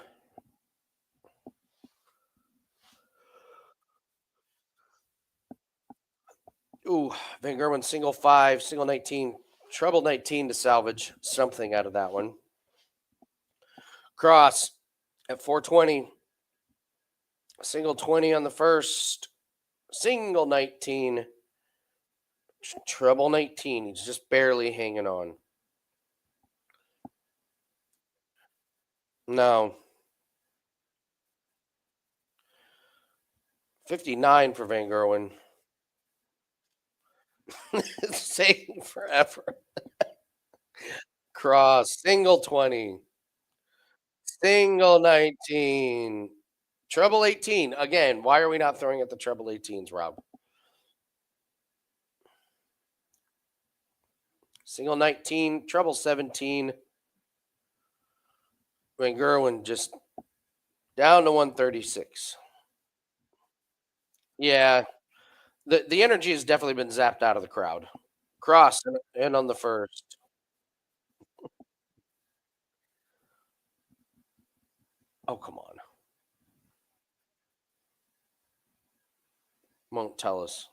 A: Ooh, Van Gerwen single 5, single 19, treble 19 to salvage something out of that one. Cross at 420, single 20 on the first, single 19, treble 19. He's just barely hanging on. No. 59 for Van Gerwen. Saying forever. Cross, single 20, single 19, Treble 18. Again, why are we not throwing at the treble 18s, Rob? Single 19, treble 17. Van Gerwen just down to 136. Yeah, the energy has definitely been zapped out of the crowd. Cross and on the first. Oh, come on. Won't tell us.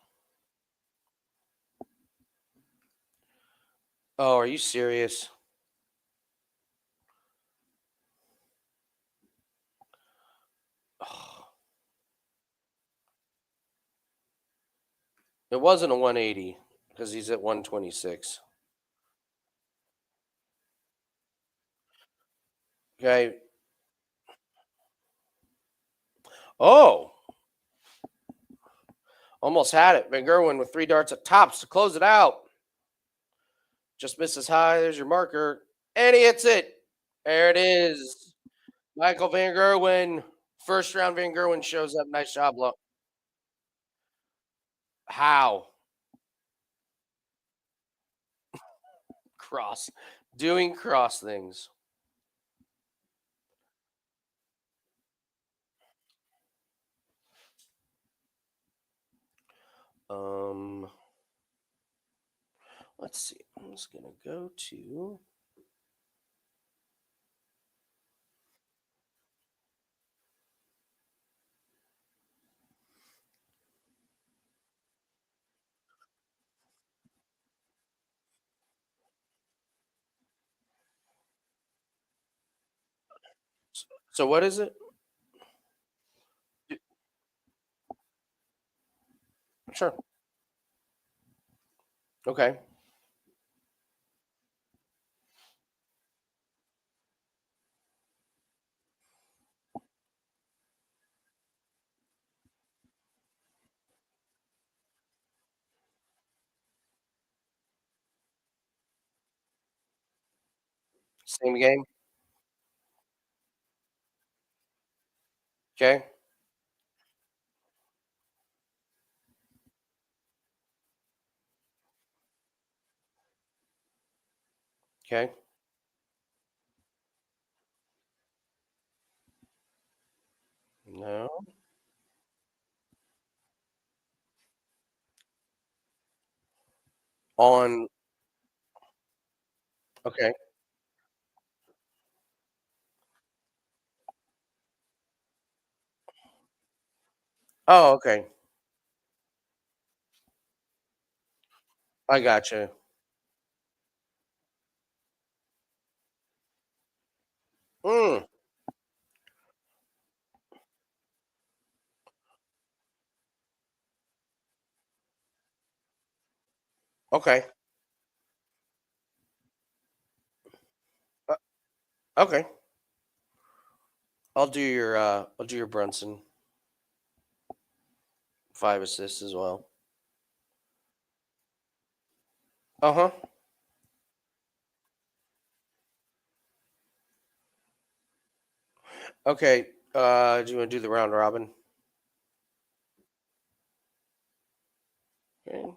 A: Oh, are you serious? Oh, it wasn't a 180 because he's at 126. Okay. Oh, almost had it. Van Gerwen with 3 darts at tops to close it out. Just misses high. There's your marker. And he hits it. There it is. Michael Van Gerwen. First round Van Gerwen shows up. Nice job, Lo. How? Cross. Doing cross things. Um, let's see. I'm just gonna go to. So what is it? Sure. Okay. Same game. Okay. Okay. No. On. Okay. Oh, okay. I gotcha. Mm, okay. Uh, okay. I'll do your Brunson 5 assists as well. Uh-huh. Okay. Do you want to do the round robin? Okay.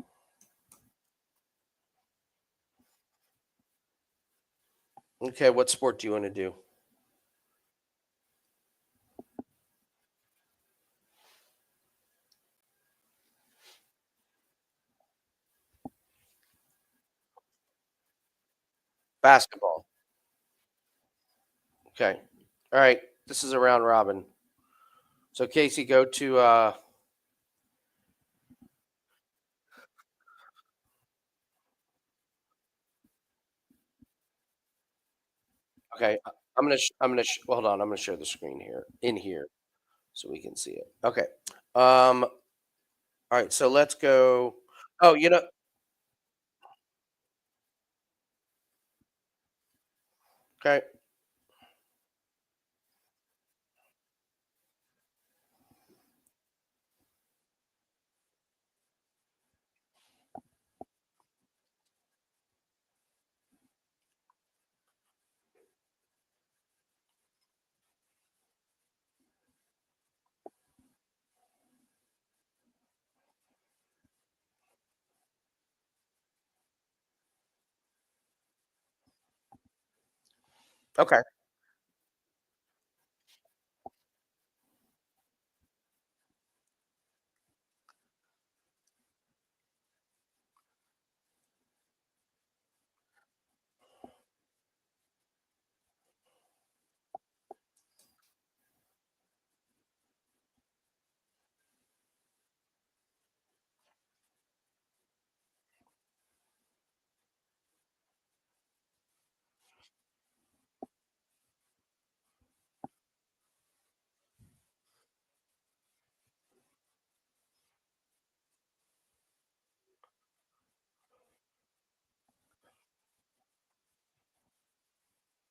A: Okay, what sport do you want to do? Basketball. Okay. All right. This is a round robin. So Casey, go to okay. Well, hold on. I'm gonna share the screen here in here so we can see it. Okay. All right, so let's go. Oh, okay. Okay.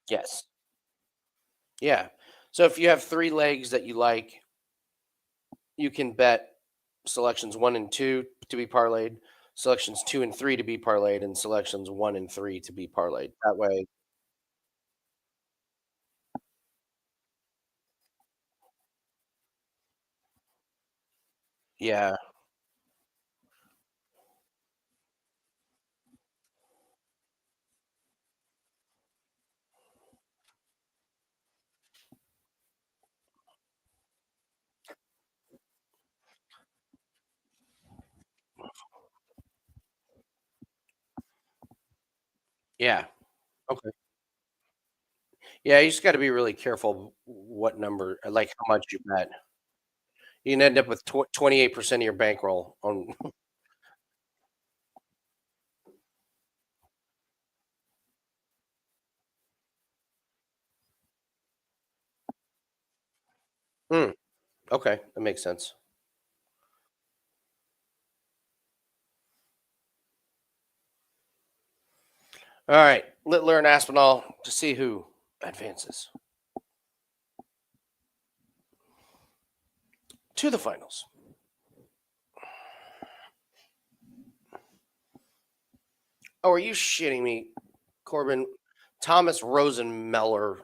A: Yes. Yeah. So if you have 3 legs that you like, you can bet selections 1 and 2 to be parlayed, selections 2 and 3 to be parlayed, and selections 1 and 3 to be parlayed. That way. Yeah. Yeah. Okay. Yeah, you just gotta be really careful what number like, how much you bet. You can end up with 28% of your bankroll on. Mm, okay, that makes sense. Alright, Littler and Aspinall to see who advances to the finals. Oh, are you shitting me, Corbin? Thomas Mueller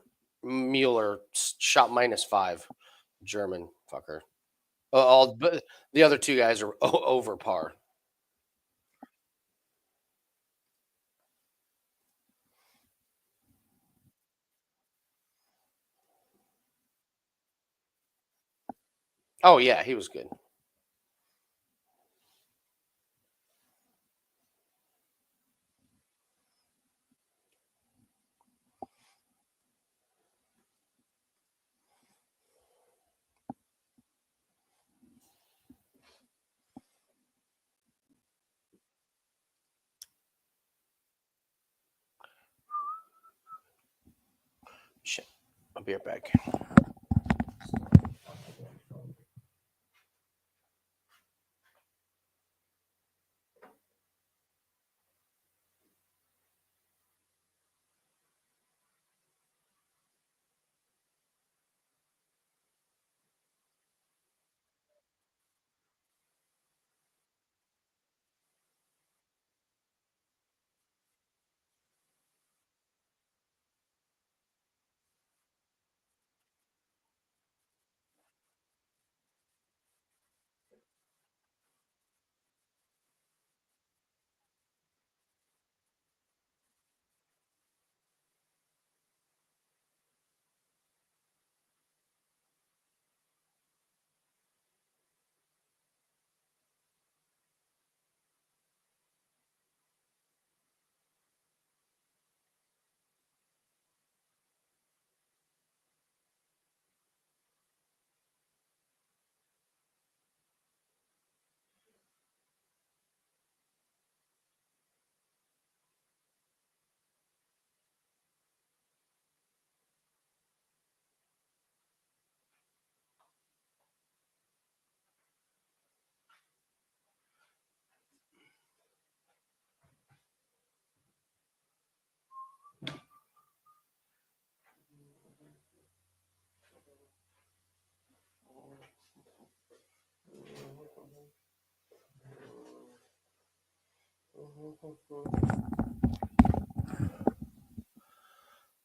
A: shot -5. German fucker. All but the other 2 guys are over par. Oh, yeah, he was good. Shit. I'll be right back.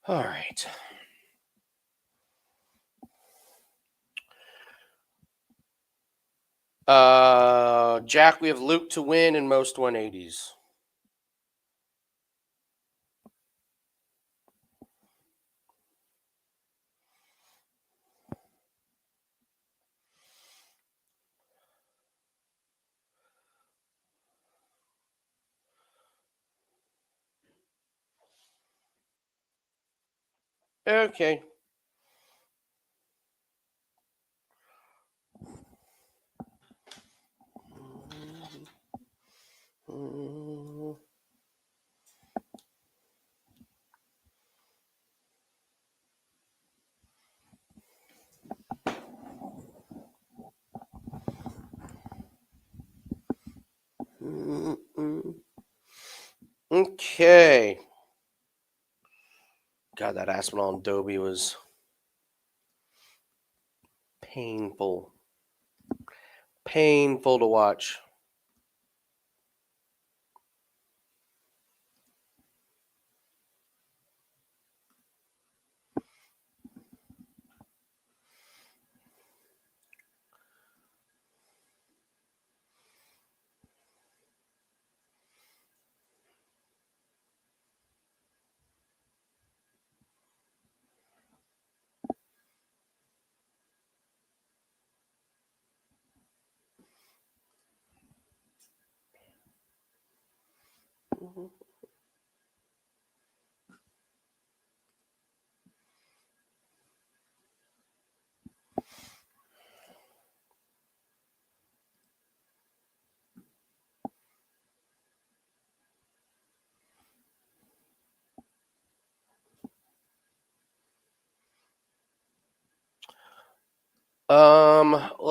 A: All right. Jack, we have Luke to win in most 180s. Okay. Okay. God, that Aspinall and Dobie was painful. Painful to watch.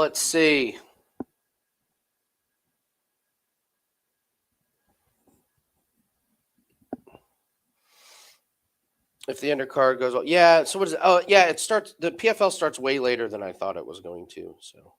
A: Let's see. If the undercard goes well. Yeah, so what is it? Oh, yeah, it starts the PFL starts way later than I thought it was going to. So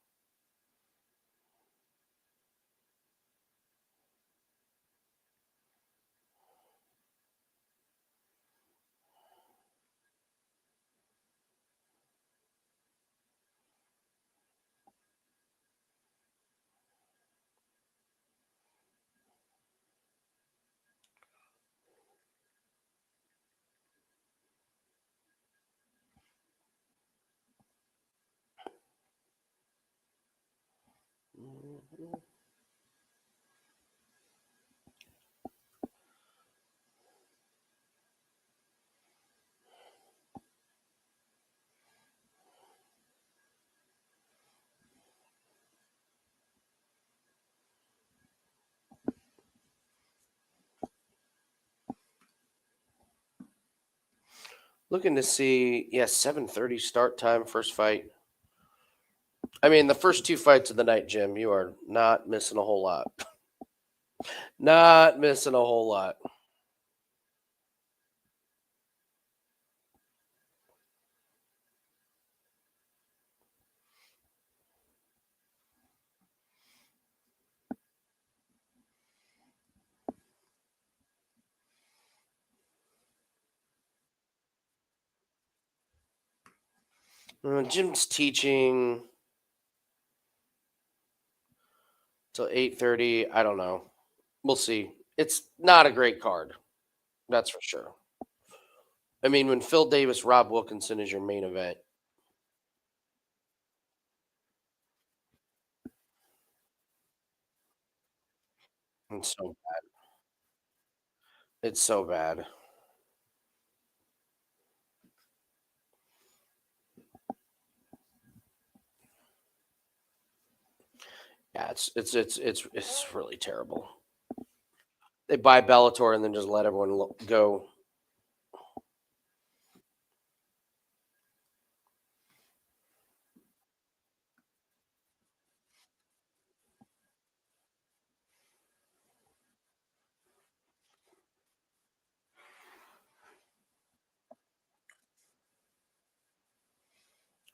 A: looking to see, yeah, 7:30 start time, first fight. I mean, the first two fights of the night, Jim, you are not missing a whole lot. Not missing a whole lot. Jim's teaching till 8:30. I don't know. We'll see. It's not a great card. That's for sure. I mean, when Phil Davis, Rob Wilkinson is your main event, it's so it's so bad. Yeah, it's really terrible. They buy Bellator and then just let everyone go.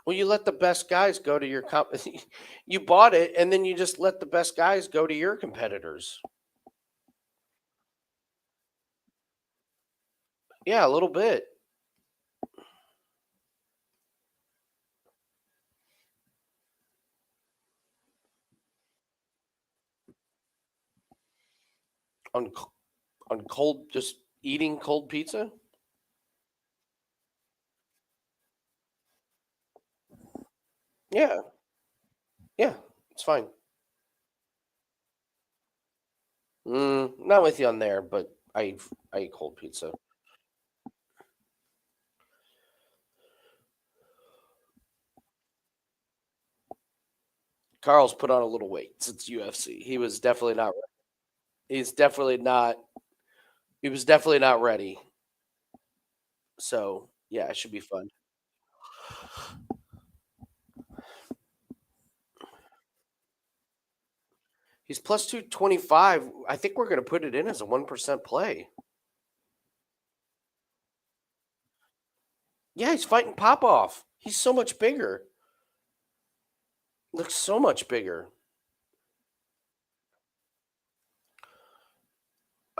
A: Well, you let the best guys go to your comp. You bought it, and then you just let the best guys go to your competitors. Yeah, a little bit on on cold, just eating cold pizza. Yeah, yeah, it's fine. Not with you on there, but I eat cold pizza. Carl's put on a little weight since UFC. He was definitely not. He's definitely not. He was definitely not ready. So yeah, it should be fun. He's plus 225. I think we're going to put it in as a 1% play. Yeah, he's fighting Popov. He's so much bigger. Looks so much bigger.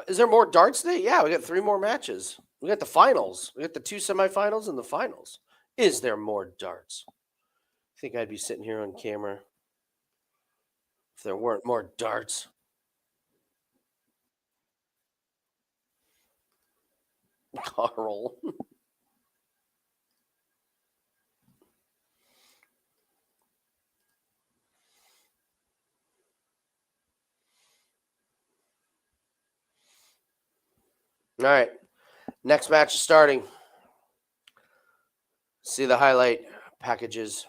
A: Is there more darts today? Yeah, we got three more matches. We got the finals. We got the two semifinals and the finals. Is there more darts? I think I'd be sitting here on camera if there weren't more darts. Carl. All right. Next match is starting. See the highlight packages.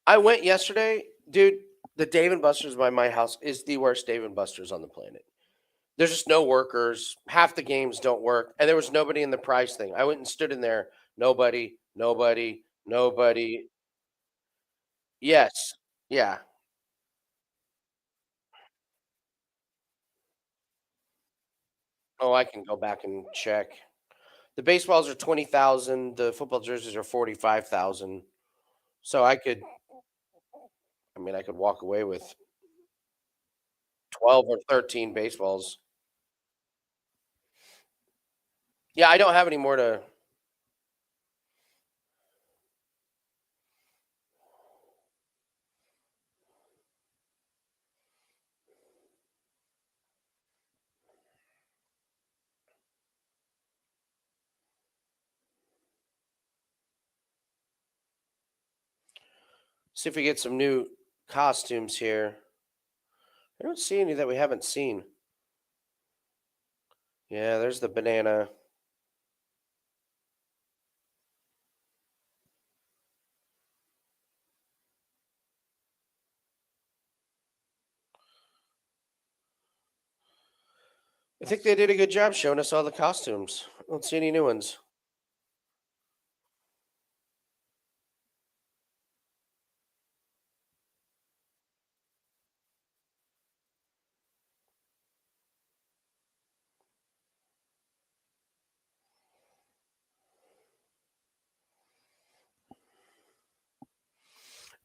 A: I went yesterday, dude. The Dave and Buster's by my house is the worst Dave and Buster's on the planet. There's just no workers. Half the games don't work, and there was nobody in the prize thing. I went and stood in there. Nobody, nobody, nobody. Yes, yeah. Oh, I can go back and check. The baseballs are 20,000. The football jerseys are 45,000. So I could, I mean, I could walk away with 12 or 13 baseballs. Yeah, I don't have any more to see if we get some new costumes here. I don't see any that we haven't seen. Yeah, there's the banana. I think they did a good job showing us all the costumes. I don't see any new ones.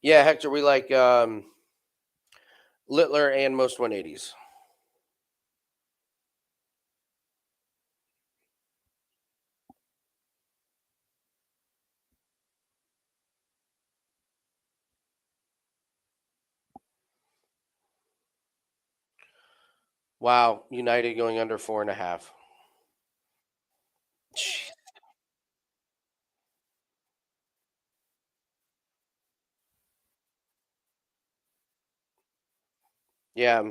A: Yeah, Hector, we like Littler and most 180s. Wow, United going under 4.5. Yeah,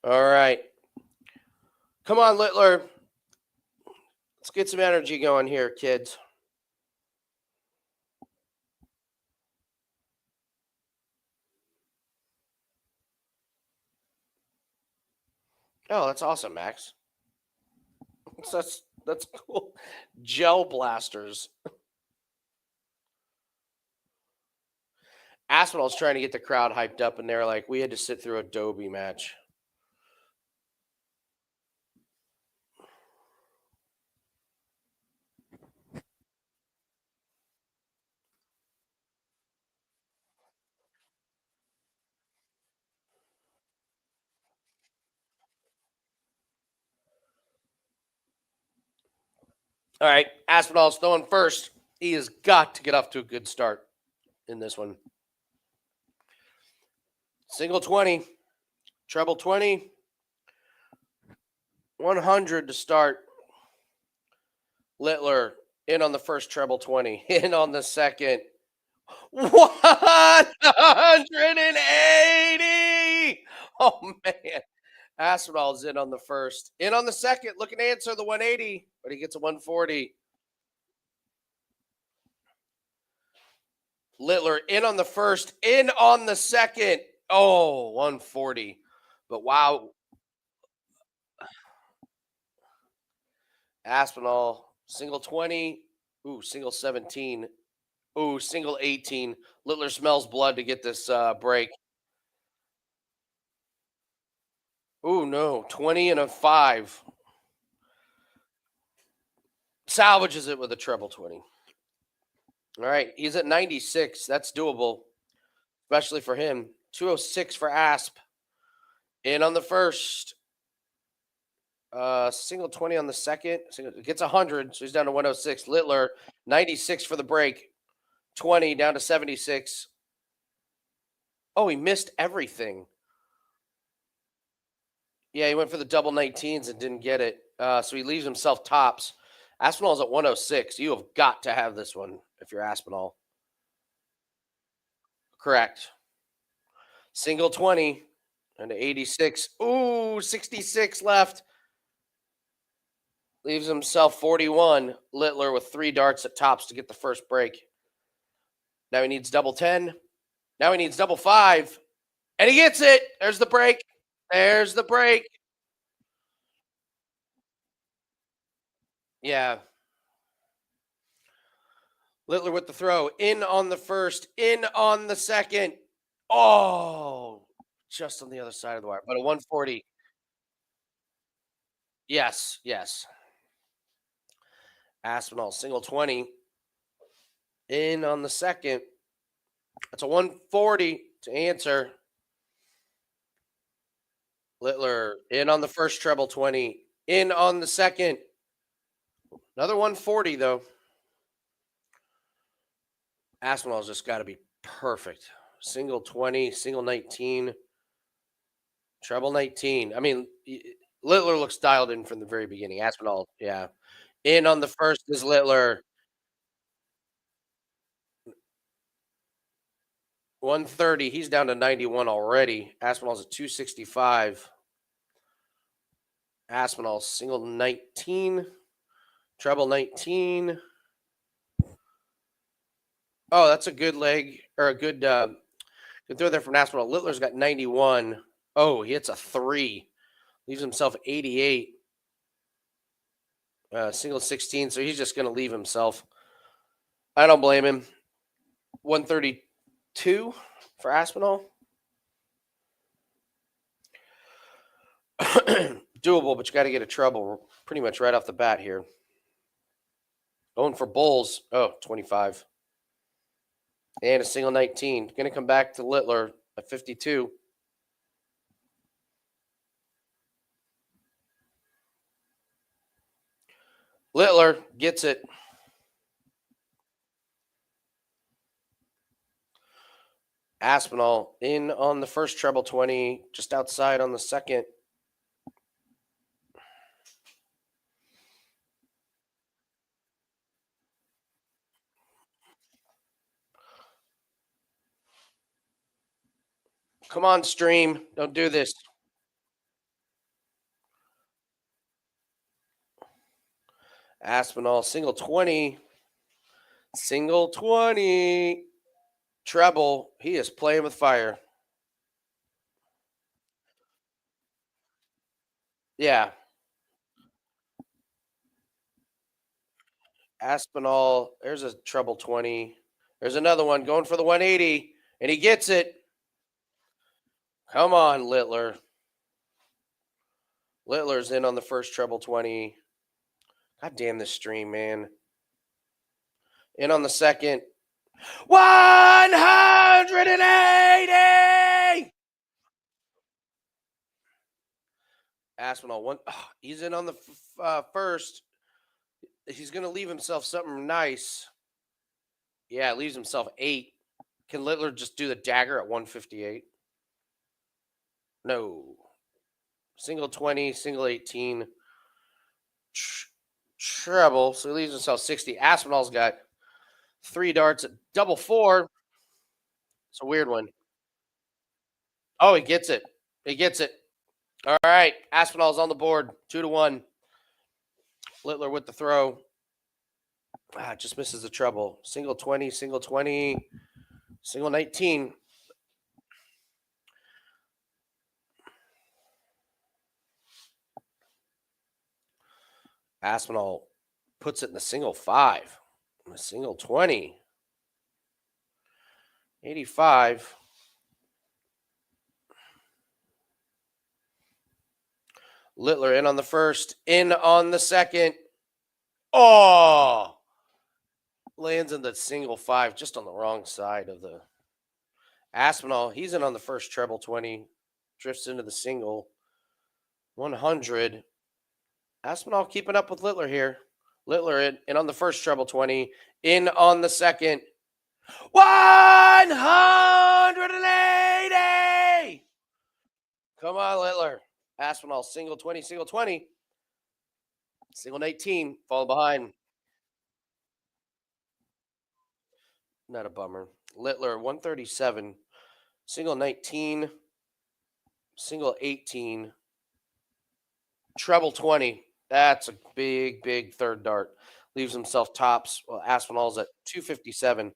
A: All right. Come on, Littler. Let's get some energy going here, kids. Oh, that's awesome, Max. That's cool. Gel blasters. Aspinall's trying to get the crowd hyped up, and they're like, we had to sit through a Dobie match. All right, Aspinall's throwing first. He has got to get off to a good start in this one. Single 20, treble 20, 100 to start. Littler in on the first treble 20, in on the second. 180. Oh, man. Aspinall's in on the first. In on the second, looking to answer the 180, but he gets a 140. Littler in on the first, in on the second. Oh, 140. But wow, Aspinall, single 20. Ooh, single 17. Ooh, single 18. Littler smells blood to get this break. Ooh, no. 20 and a 5. Salvages it with a treble 20. All right. He's at 96. That's doable, especially for him. 206 for Asp. In on the first. Single 20 on the second. Gets 100, so he's down to 106. Littler, 96 for the break. 20 down to 76. Oh, he missed everything. Yeah, he went for the double 19s and didn't get it. So he leaves himself tops. Aspinall's at 106. You have got to have this one if you're Aspinall. Correct. Single 20 and 86. Ooh, 66 left. Leaves himself 41. Littler with 3 darts at tops to get the first break. Now he needs double 10. Now he needs double 5. And he gets it. There's the break. There's the break. Yeah. Littler with the throw. In on the first. In on the second. Oh, just on the other side of the wire. But a 140. Yes. Yes. Aspinall, single 20. In on the second. That's a 140 to answer. Littler in on the first treble 20. In on the second. Another 140, though. Aspinall's just got to be perfect. Single 20, single 19, treble 19. I mean, Littler looks dialed in from the very beginning. Aspinall, yeah. In on the first is Littler. 130. He's down to 91 already. Aspinall's at 265. Aspinall, single 19, treble 19. Oh, that's a good leg or a good throw there from Aspinall. Littler's got 91. Oh, he hits a 3. Leaves himself 88. Single 16, so he's just going to leave himself. I don't blame him. 132 for Aspinall. Doable, but you got to get a treble pretty much right off the bat here. Going for Bulls. Oh, 25. And a single 19. Going to come back to Littler at 52. Littler gets it. Aspinall in on the first treble 20, just outside on the second. Come on, stream. Don't do this. Aspinall, single 20, treble. He is playing with fire. Yeah. Aspinall, there's a treble 20. There's another one going for the 180, and he gets it. Come on, Littler. Littler's in on the first treble 20. God damn this stream, man. In on the second. 180! Aspinall, he's in on the first. He's going to leave himself something nice. Yeah, leaves himself 8. Can Littler just do the dagger at 158? No. Single 20, single 18. Treble. So he leaves himself 60. Aspinall's got 3 darts at double 4. It's a weird one. Oh, he gets it. He gets it. All right. Aspinall's on the board. 2-1. Littler with the throw. Just misses the treble. Single 20, single 20, single 19. Aspinall puts it in the single 5. A single 20. 85. Littler in on the first, in on the second. Oh! Lands in the single 5, just on the wrong side of the Aspinall. He's in on the first treble 20. Drifts into the single 100. Aspinall keeping up with Littler here. Littler in on the first treble 20. In on the second. 180! Come on, Littler. Aspinall, single 20, single 20. Single 18, fall behind. Not a bummer. Littler, 137. Single 19. Single 18. Treble 20. That's a big, big third dart. Leaves himself tops. Well, Aspinall's at 257.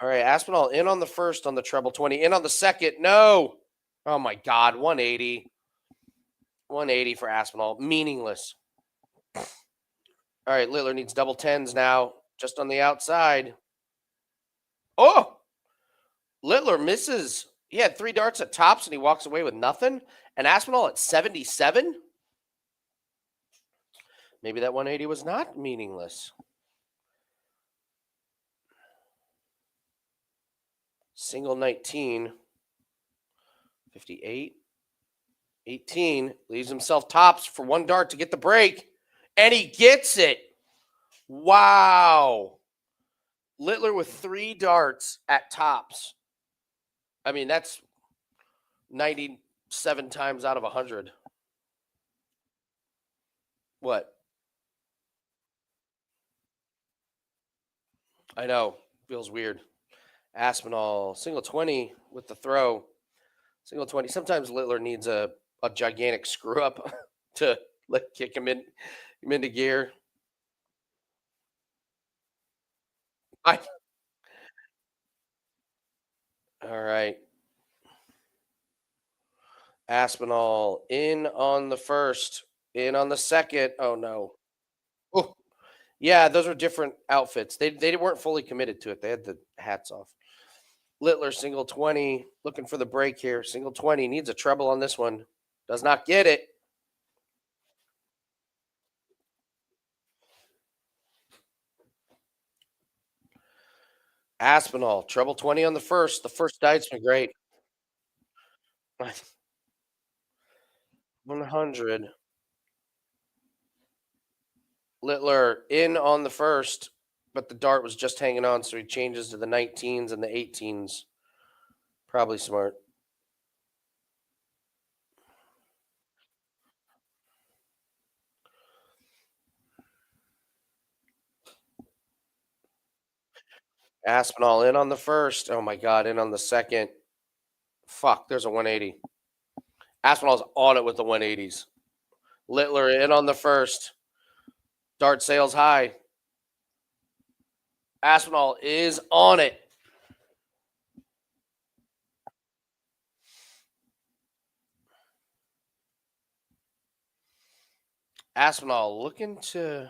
A: All right, Aspinall in on the first on the treble 20. In on the second. No. Oh, my God. 180. 180 for Aspinall. Meaningless. All right, Littler needs double 10s now. Just on the outside. Oh! Littler misses. He had 3 darts at tops, and he walks away with nothing. And Aspinall at 77? Maybe that 180 was not meaningless. Single 19. 58. 18. Leaves himself tops for 1 dart to get the break. And he gets it. Wow. Littler with 3 darts at tops. I mean, that's 97 times out of 100. What? I know. Feels weird. Aspinall, single 20 with the throw. Single 20. Sometimes Littler needs a gigantic screw up to kick him into gear. All right. Aspinall in on the first, in on the second. Oh no. Oh, yeah, those were different outfits. They weren't fully committed to it. They had the hats off. Littler single 20, looking for the break here. Single 20 needs a treble on this one. Does not get it. Aspinall, treble 20 on the first. The first dive's been great. 100. Littler in on the first, but the dart was just hanging on, so he changes to the 19s and the 18s. Probably smart. Aspinall in on the first. Oh my God, in on the second. Fuck, there's a 180. Aspinall's on it with the 180s. Littler in on the first. Dart sales high. Aspinall is on it. Aspinall looking to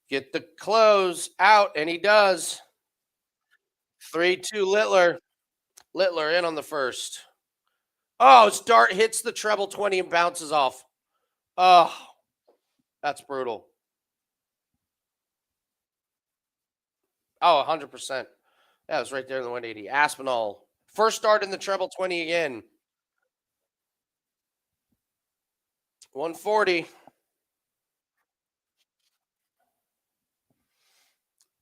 A: get the close out, and he does. 3-2 Littler. Littler in on the first. Oh, his dart hits the treble 20 and bounces off. Oh, that's brutal. Oh, 100%. That was right there in the 180. Aspinall. First dart in the treble 20 again. 140.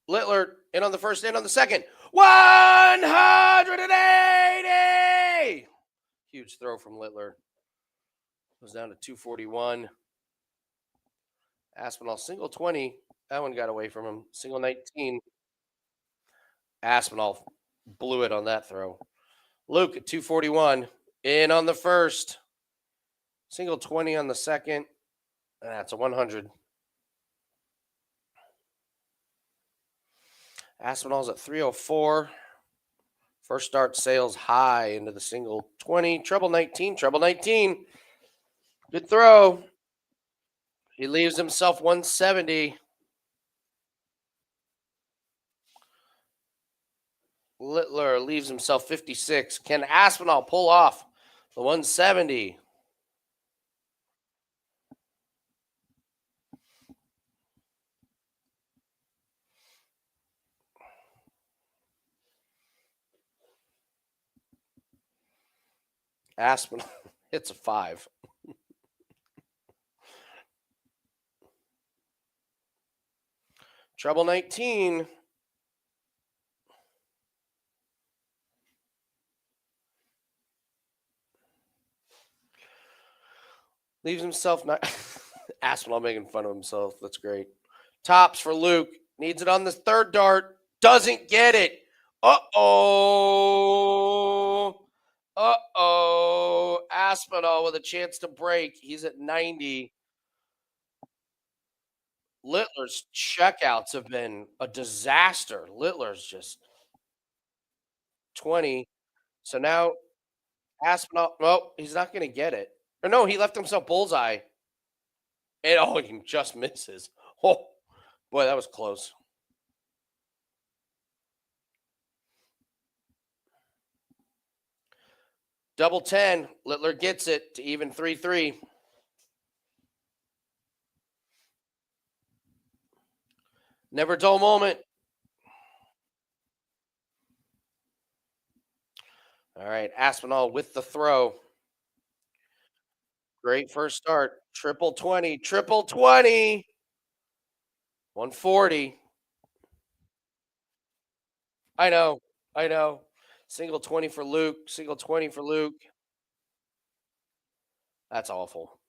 A: Littler in on the first, in on the second. 180. Huge throw from Littler. Goes down to 241. Aspinall single 20. That one got away from him. Single 19. Aspinall blew it on that throw. Luke at 241. In on the first. Single 20 on the second. That's a 100. Aspinall's at 304. First start sales high into the single 20. Treble 19. Treble 19. Good throw. He leaves himself 170. Littler leaves himself 56. Can Aspinall pull off the 170? Aspinall hits a 5. Treble 19. Leaves himself not. Aspinall making fun of himself. That's great. Tops for Luke. Needs it on the third dart. Doesn't get it. Uh-oh. Uh-oh. Aspinall with a chance to break. He's at 90. Littler's checkouts have been a disaster. Littler's just 20. So now Aspinall, well, he's not going to get it. Or no, he left himself bullseye. And oh, he just misses. Oh, boy, that was close. Double 10. Littler gets it to even 3-3. Never dull moment. All right, Aspinall with the throw. Great first start. Triple 20. Triple 20. 140. I know. I know. Single 20 for Luke. Single 20 for Luke. That's awful.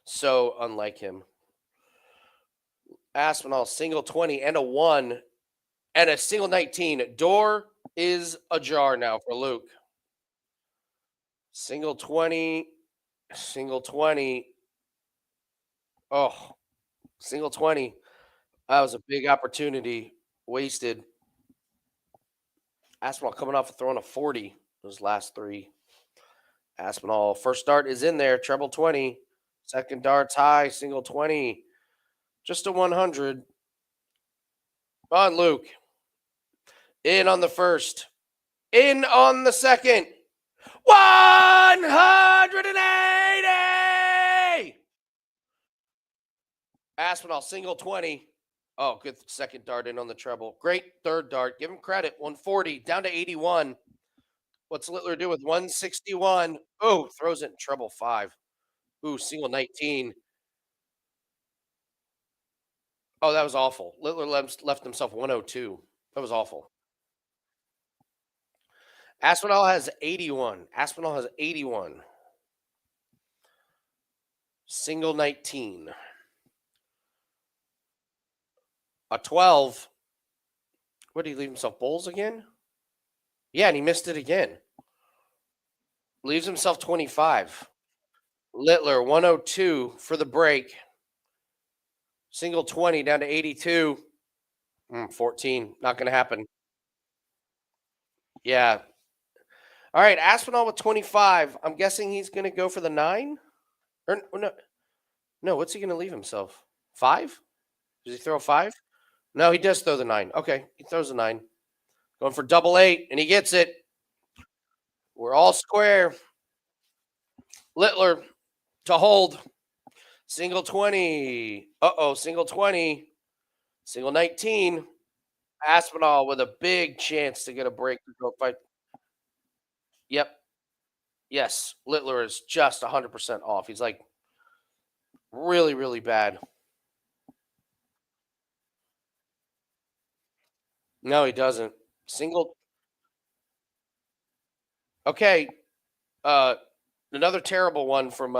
A: So unlike him. Aspinall, single 20 and a 1 and a single 19. Door is ajar now for Luke. Single 20. Single 20. Oh, single 20. That was a big opportunity wasted. Aspinall coming off of throwing a 40 those last 3. Aspinall, first dart is in there, treble 20. Second dart's high, single 20. Just a 100. On Luke. In on the first. In on the second. 180! Aspinall, single 20. Oh, good second dart in on the treble. Great third dart. Give him credit. 140 down to 81. What's Littler do with 161? Oh, throws it in treble 5. Ooh, single 19. Oh, that was awful. Littler left himself 102. That was awful. Aspinall has 81. Aspinall has 81. Single 19. A 12. What did he leave himself? Bowls again? Yeah, and he missed it again. Leaves himself 25. Littler 102 for the break. Single 20 down to 82. 14. Not going to happen. Yeah. All right. Aspinall with 25. I'm guessing he's going to go for the nine. Or no, no. What's he going to leave himself? Five? Does he throw five? No, he does throw the nine. Okay. He throws the nine. Going for double eight, and he gets it. We're all square. Littler to hold. Single 20. Single 20. Single 19. Aspinall with a big chance to get a break to go fight. Yep. Yes. Littler is just 100% off. He's like really, really bad. No, he doesn't. Single. Okay. Uh, Another terrible one from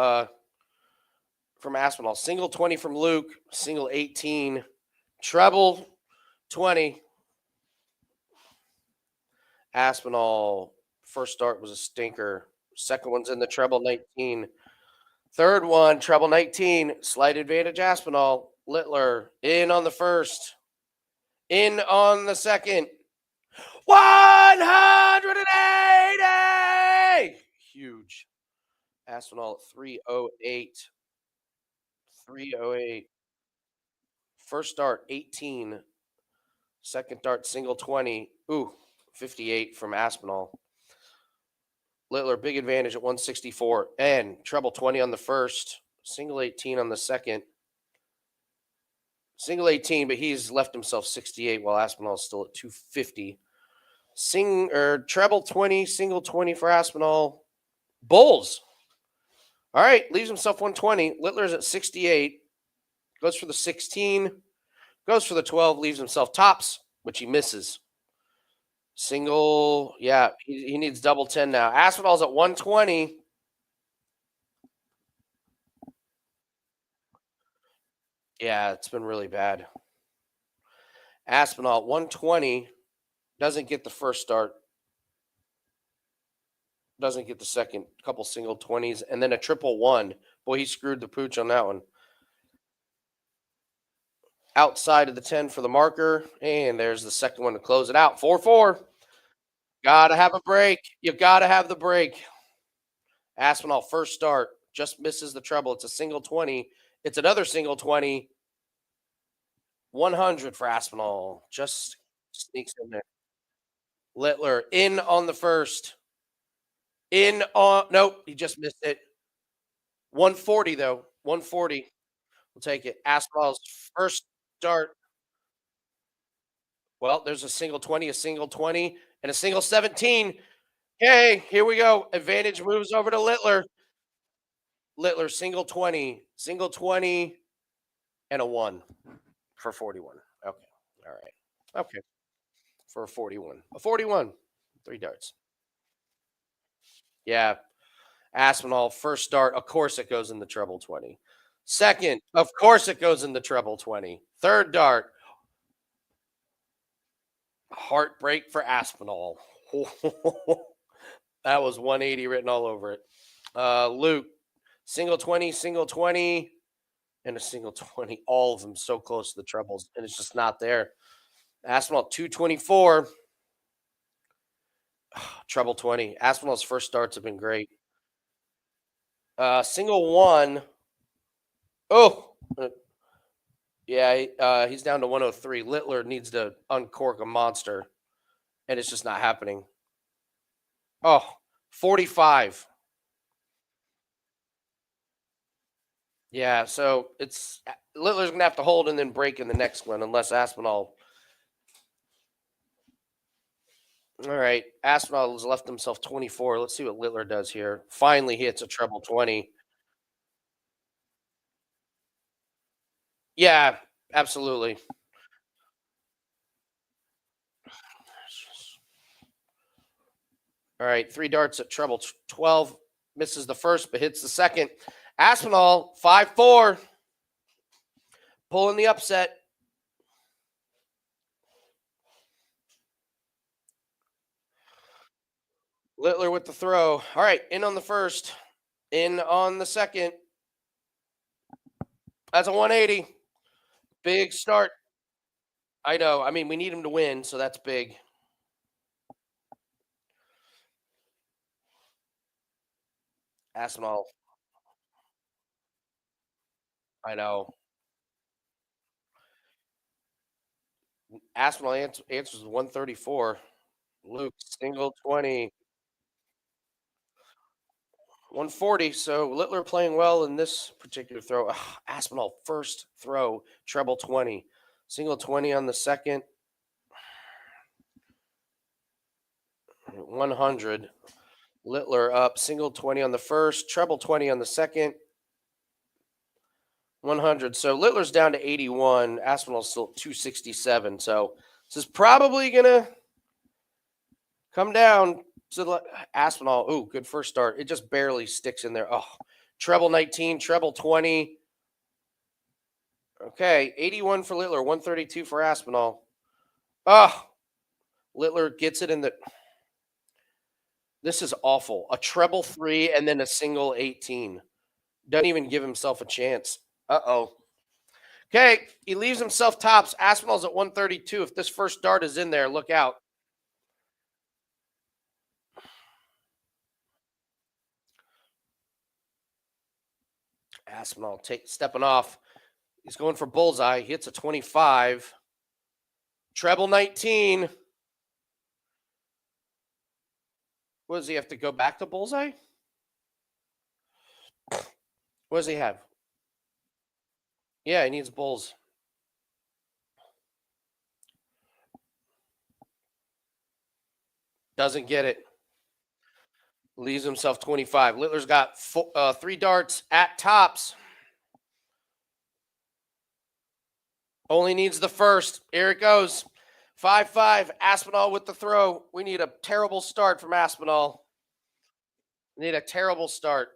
A: Aspinall. Single 20 from Luke. Single 18. Treble 20. Aspinall. First start was a stinker. Second one's in the treble 19. Third one, treble 19. Slight advantage Aspinall. Littler in on the first. In on the second. 180! Huge. Aspinall at 308. 308. First start, 18. Second dart, single 20. Ooh, 58 from Aspinall. Littler, big advantage at 164. And treble 20 on the first. Single 18 on the second. Single 18, but he's left himself 68 while Aspinall is still at 250. Treble 20, single 20 for Aspinall. Bulls. All right, leaves himself 120. Littler's at 68. Goes for the 16. Goes for the 12. Leaves himself tops, which he misses. Single. Yeah, he needs double 10 now. Aspinall's at 120. Yeah, it's been really bad. Aspinall 120. Doesn't get the first start. Doesn't get the second. Couple single 20s. And then a triple one. Boy, he screwed the pooch on that one. Outside of the 10 for the marker. And there's the second one to close it out. 4-4. Gotta have a break. You gotta have the break. Aspinall, first start. Just misses the treble. It's a single 20. It's another single 20. 100 for Aspinall. Just sneaks in there. Littler in on the first. In on. Nope. He just missed it. 140, though. 140. We'll take it. Aspinall's first start. Well, there's a single 20, a single 20, and a single 17. Okay, here we go. Advantage moves over to Littler. Littler, single 20, and a 1 for 41. Okay. All right. Okay. For a 41. A 41. Three darts. Yeah. Aspinall, first start. Of course it goes in the treble 20. Second, of course it goes in the treble 20. Third dart. Heartbreak for Aspinall. That was 180 written all over it. Luke, single 20, and a single 20. All of them so close to the trebles, and it's just not there. Aspinall 224. Treble 20. Aspinall's first starts have been great. Single one. Oh, yeah. He's down to 103. Littler needs to uncork a monster, and it's just not happening. Oh, 45. Yeah, so it's Littler's gonna have to hold and then break in the next one unless Aspinall. All right, Aspinall has left himself 24. Let's see what Littler does here. Finally hits a treble 20. Yeah, absolutely. All right, three darts at treble 12. Misses the first, but hits the second. Aspinall, 5-4. Pulling the upset. Littler with the throw. All right, in on the first. In on the second. That's a 180. Big start. I know. I mean, we need him to win, so that's big. Aspinall. I know. Aspinall answers 134. Luke single 20. 140. So Littler playing well in this particular throw. Ugh, Aspinall first throw, treble 20. Single 20 on the second. 100. Littler up, single 20 on the first, treble 20 on the second. 100. So Littler's down to 81. Aspinall's still at 267. So this is probably going to come down to Aspinall. Ooh, good first start. It just barely sticks in there. Oh, treble 19, treble 20. Okay, 81 for Littler, 132 for Aspinall. Oh, Littler gets it in the. This is awful. A treble 3 and then a single 18. Doesn't even give himself a chance. Uh-oh. Okay, he leaves himself tops. Aspinall's at 132. If this first dart is in there, look out. Aspinall stepping off. He's going for bullseye. He hits a 25. Treble 19. What does he have to go back to bullseye? What does he have? Yeah, he needs bulls. Doesn't get it. Leaves himself 25. Littler's got 3 darts at tops. Only needs the first. Here it goes. 5-5. Aspinall with the throw. We need a terrible start from Aspinall. We need a terrible start.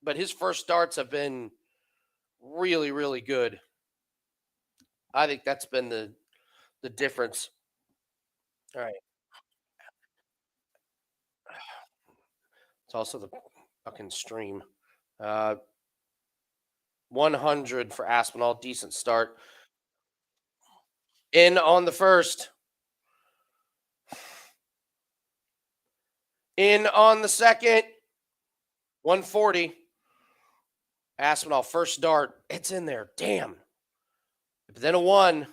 A: But his first darts have been really, really good. I think that's been the difference. All right. It's also the fucking stream. 100 for Aspinall. Decent start. In on the first. In on the second. 140. Aspinall, first dart. It's in there. Damn. But then a 1.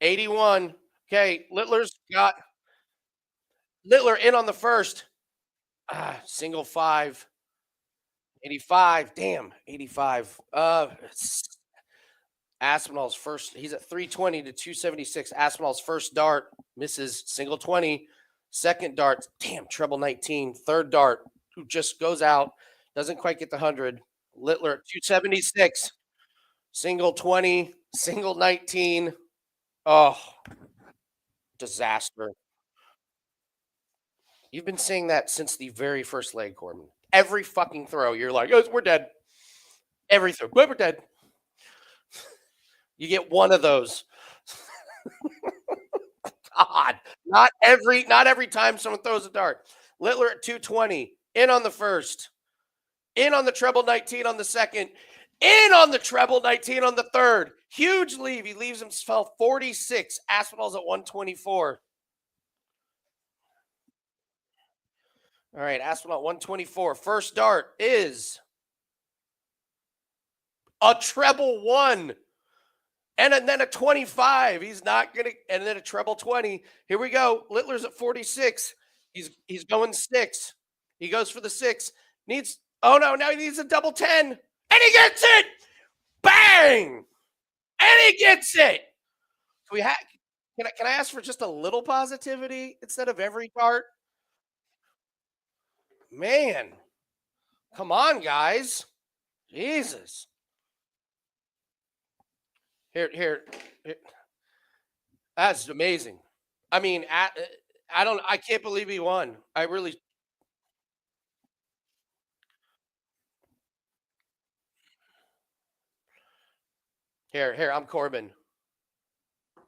A: 81. Okay, Littler's got Littler in on the first. Single 5. 85. Damn. 85. Aspinall's first. He's at 320 to 276. Aspinall's first dart misses, single 20. Second dart, damn, treble 19. Third dart, who just goes out, doesn't quite get the 100. Littler at 276. Single 20, single 19. Oh, disaster. You've been saying that since the very first leg, Corbin. Every fucking throw, you're like, oh, we're dead. Every throw, we're dead. You get one of those. God, not every time someone throws a dart. Littler at 220, in on the first, in on the treble 19 on the second, in on the treble 19 on the third. Huge leave. He leaves himself 46. Aspinall's at 124. All right, Aspinall 124. First dart is a treble 1. And then a 25. He's not gonna, and then a treble 20. Here we go. Littler's at 46. He's going 6. He goes for the 6. Needs, oh no, now he needs a double 10. And he gets it! Bang! And he gets it. We have, can I ask for just a little positivity instead of every dart? Man, come on, guys. Jesus. Here. That's amazing. I mean, I can't believe he won. I really. Here, I'm Corbin.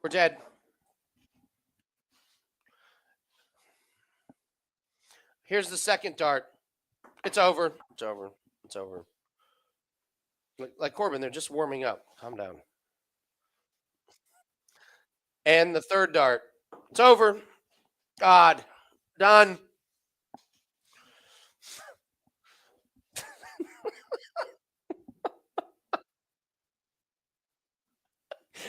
A: We're dead. Here's the second dart. It's over. It's over. It's over. Like Corbin, they're just warming up. Calm down. And the third dart. It's over. God. Done.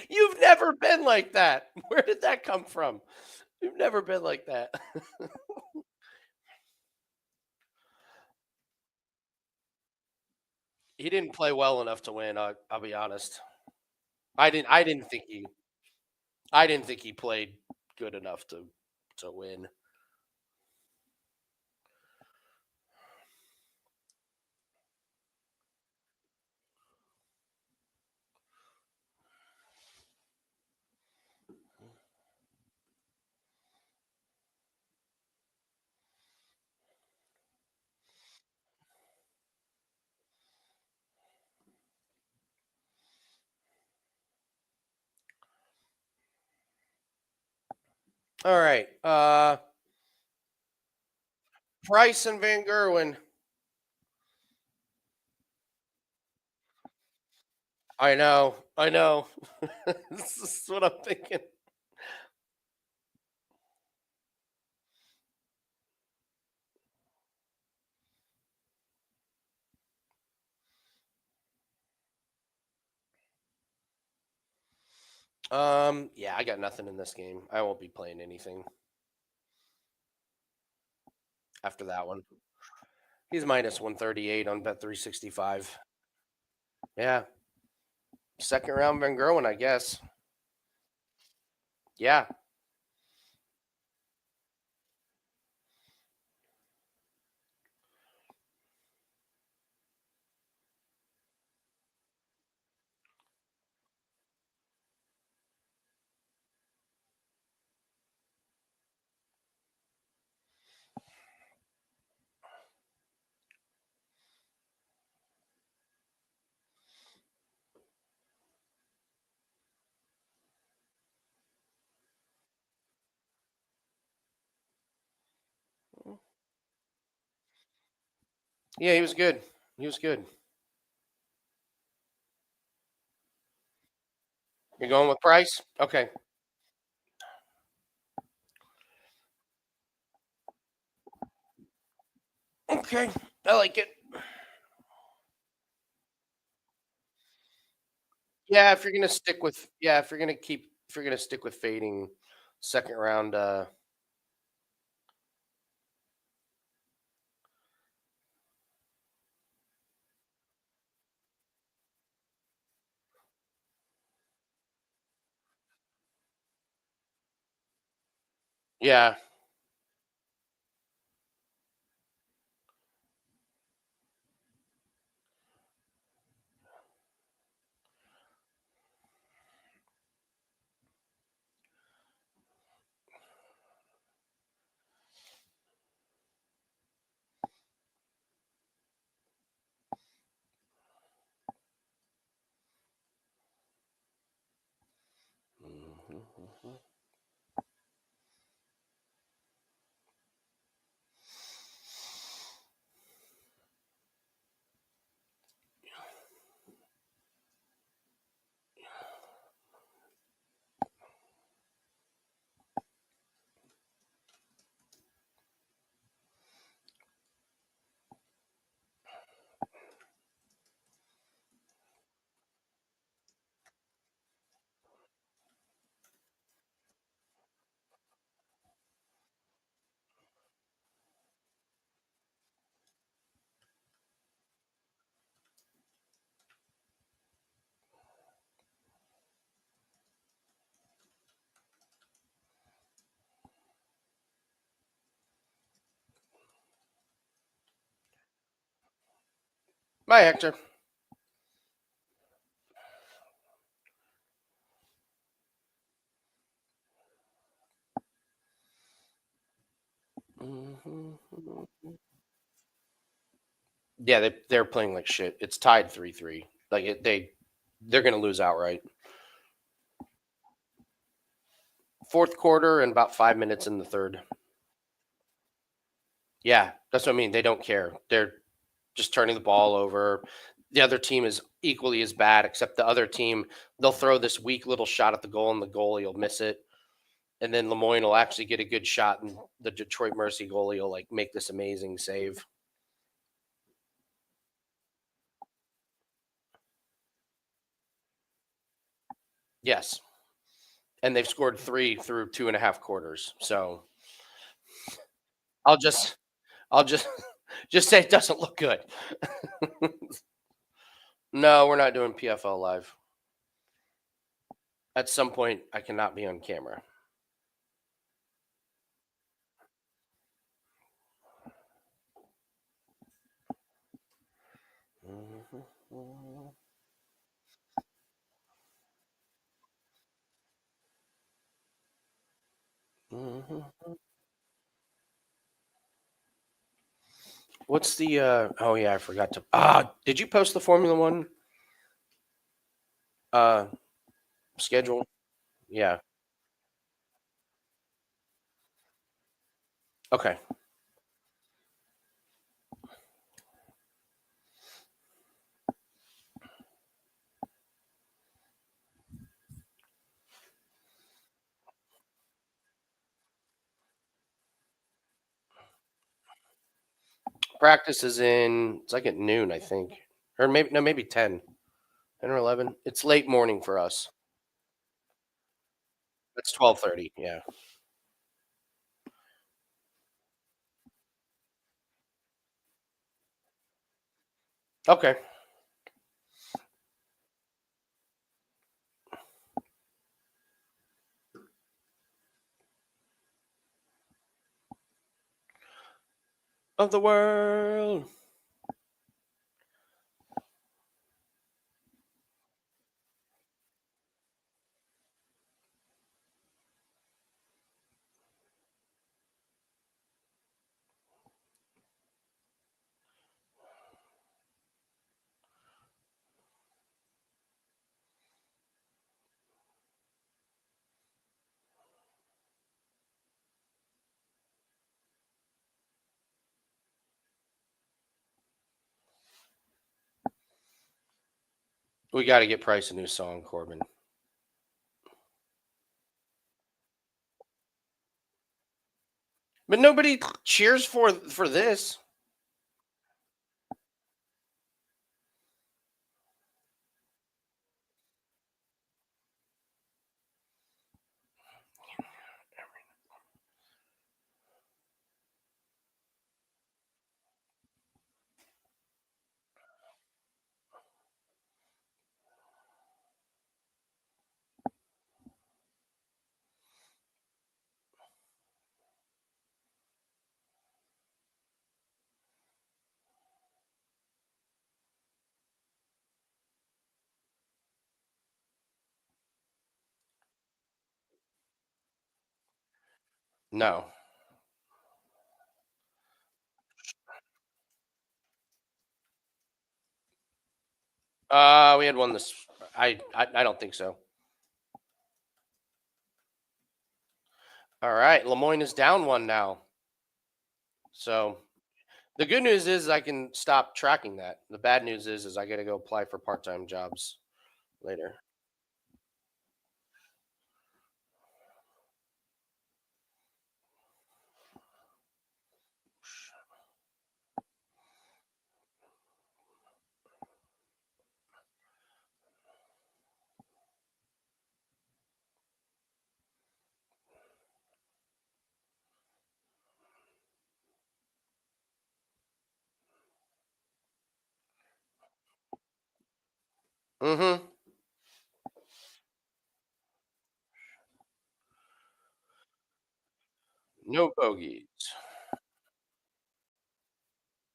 A: You've never been like that. Where did that come from? You've never been like that. He didn't play well enough to win. I'll be honest. I didn't think he. I didn't think he played good enough to win. All right. Price and Van Gerwen. I know. I know. This is what I'm thinking. Yeah, I got nothing in this game. I won't be playing anything after that one. He's minus 138 on Bet 365. Yeah. Second round Van Gerwen, I guess. Yeah. Yeah, he was good. He was good. You're going with Price? Okay. Okay. I like it. Yeah, if you're gonna stick with if you're gonna stick with fading second round, yeah. Mhm. Bye, Hector. Mhm. Yeah, they're playing like shit. It's tied 3-3. Like they're gonna lose outright. Fourth quarter and about 5 minutes in the third. Yeah, that's what I mean. They don't care. They're just turning the ball over. the other team is equally as bad, except the other team, they'll throw this weak little shot at the goal and the goalie will miss it. And then Lemoyne will actually get a good shot and the Detroit Mercy goalie will like make this amazing save. Yes. And they've scored 3 through 2.5 quarters. So I'll just I'll just just say it doesn't look good. No, we're not doing PFL live. At some point I cannot be on camera. What's the oh yeah, I forgot to did you post the Formula 1 uh schedule? Yeah. Okay. Practice is in it's like at noon, I think. Or maybe no, maybe 10. 10 or 11. It's late morning for us. It's 12:30. Yeah. Okay. Of the world. We got to get Price a new song, Corbin. But nobody cheers for this. No. We had one this. I don't think so. All right, Lemoyne is down one now. So the good news is I can stop tracking that. The bad news is I got to go apply for part-time jobs later. Mm-hmm. No bogeys.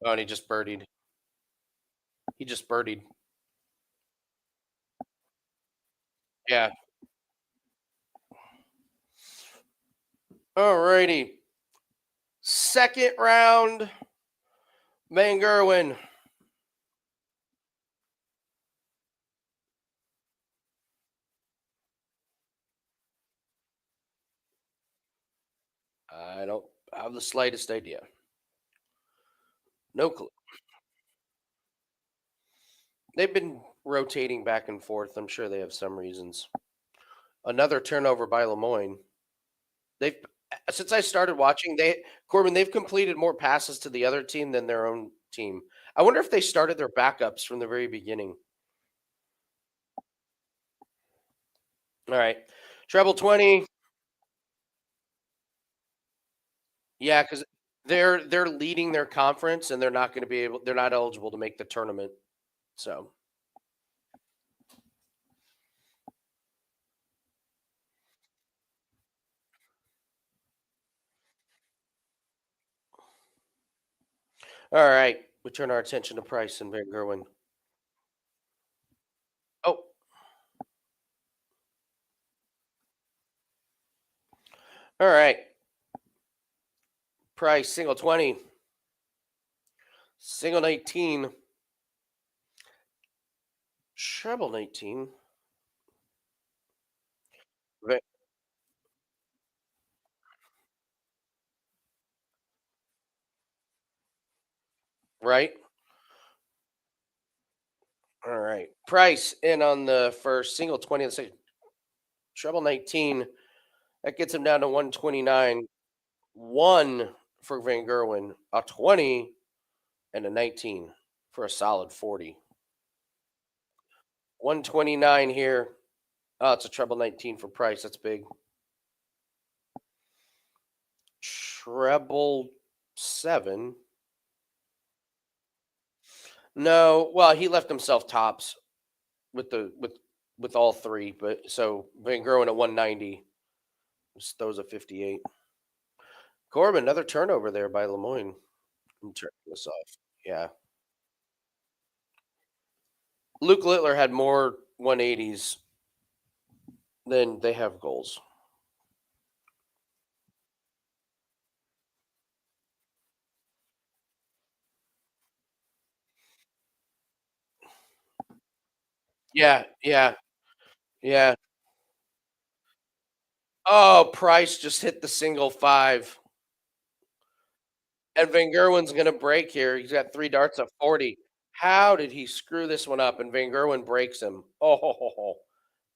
A: Oh, and he just birdied. He just birdied. Yeah. All righty. Second round, Van Gerwen. I don't have the slightest idea. No clue. They've been rotating back and forth. I'm sure they have some reasons. Another turnover by Lemoyne. They've since I started watching, they've completed more passes to the other team than their own team. I wonder if they started their backups from the very beginning. All right. Treble 20. Yeah, because they're leading their conference and they're not eligible to make the tournament. So all right. We turn our attention to Price and Van Gerwen. Oh, all right. Price, single 20, single 19, treble 19. Va- Right? All right. Price in on the first, single 20 on the second, treble 19. That gets him down to 129. One for Van Gerwen, a 20 and a 19 for a solid 40. 129 here. Oh, it's a treble 19 for Price. That's big. Treble 7. No, well, he left himself tops with the with all three, but so Van Gerwen at 190. Just throws a 58. Corbin, another turnover there by Lemoyne. I'm turning this off. Yeah. Luke Littler had more 180s than they have goals. Yeah, yeah, yeah. Oh, Price just hit the single five. And Van Gerwen's gonna break here. He's got 3 darts at 40. How did he screw this one up? And Van Gerwen breaks him. Oh, ho, ho, ho.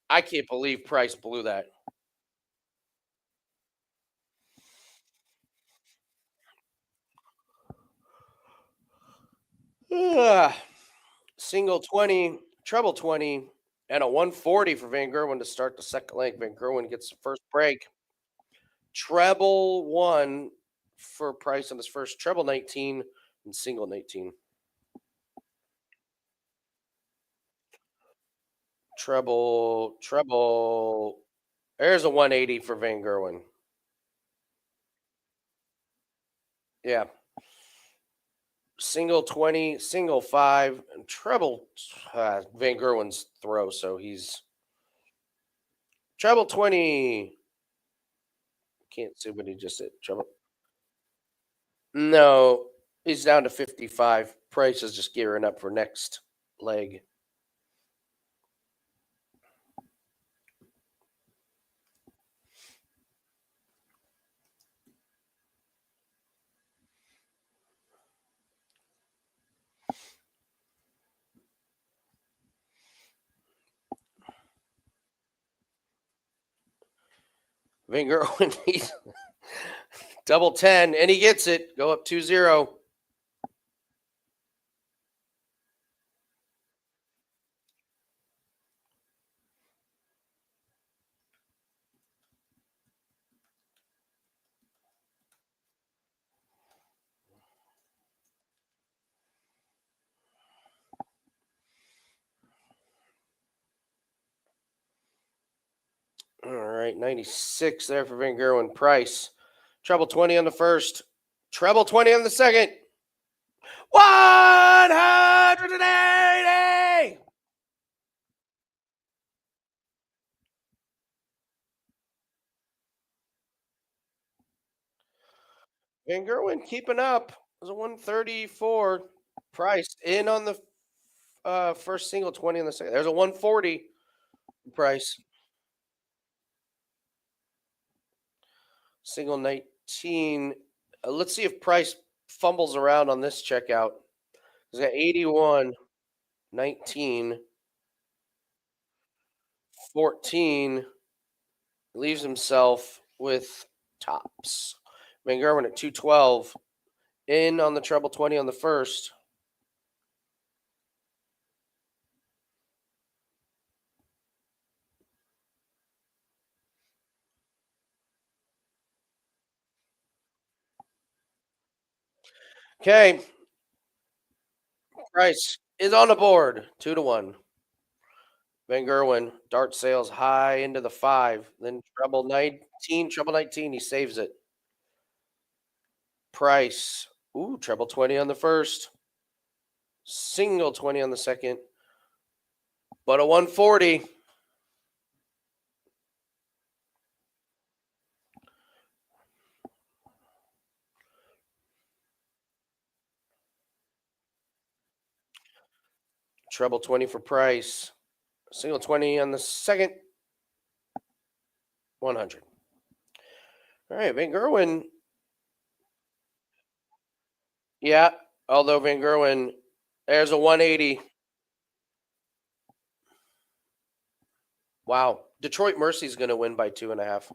A: I can't believe Price blew that. Ugh. Single 20, treble 20, and a 140 for Van Gerwen to start the second leg. Van Gerwen gets the first break. Treble 1 for Price on his first, treble 19 and single 19. Treble. There's a 180 for Van Gerwen. Yeah. Single 20, single 5, and treble Van Gerwen's throw. So he's treble 20. Can't see what he just said. Treble. No, he's down to 55. Price is just gearing up for next leg. Van Gerwen, he's double 10, and he gets it. Go up 2-0. All right, 96 there for Van Gerwen. Price. Treble 20 on the first. Treble 20 on the second. 180. Van Gerwen keeping up. It was a 134. Price in on the first single, 20 on the second. There's a 140. Price. Single 19. Let's see if Price fumbles around on this checkout. He's got 81. 19, 14, leaves himself with tops. Van Gerwen at 212, in on the treble 20 on the first. Okay, Price is on the board, 2-1. Van Gerwen, dart sails high into the five, then treble 19, he saves it. Price, ooh, treble 20 on the first, single 20 on the second, but a 140. Treble 20 for Price, single 20 on the second, 100. All right, Van Gerwen, yeah, although Van Gerwen, there's a 180. Wow. Detroit Mercy's going to win by 2.5.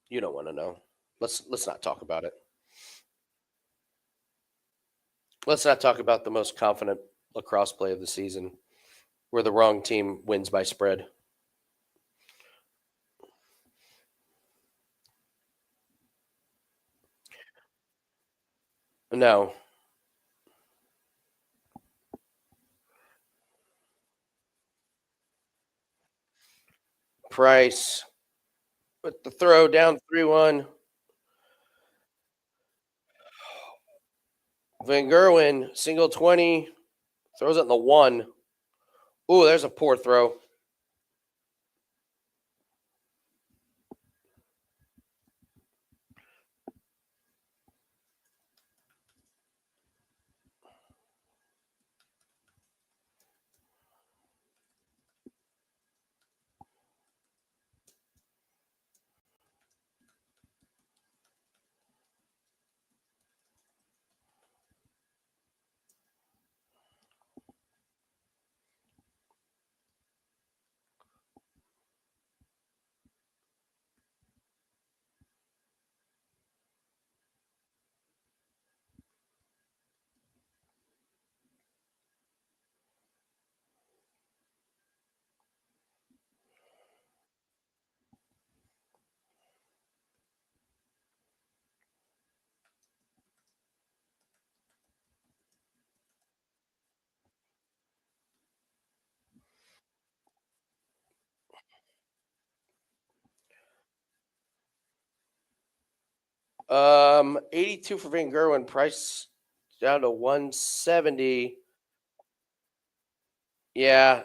A: You don't want to know. Let's not talk about it. Let's not talk about the most confident lacrosse play of the season, where the wrong team wins by spread. No. Price with the throw down 3-1. Van Gerwen, single 20, throws it in the one. Ooh, there's a poor throw. Um, 82 for Van Gerwen. Price down to 170. Yeah,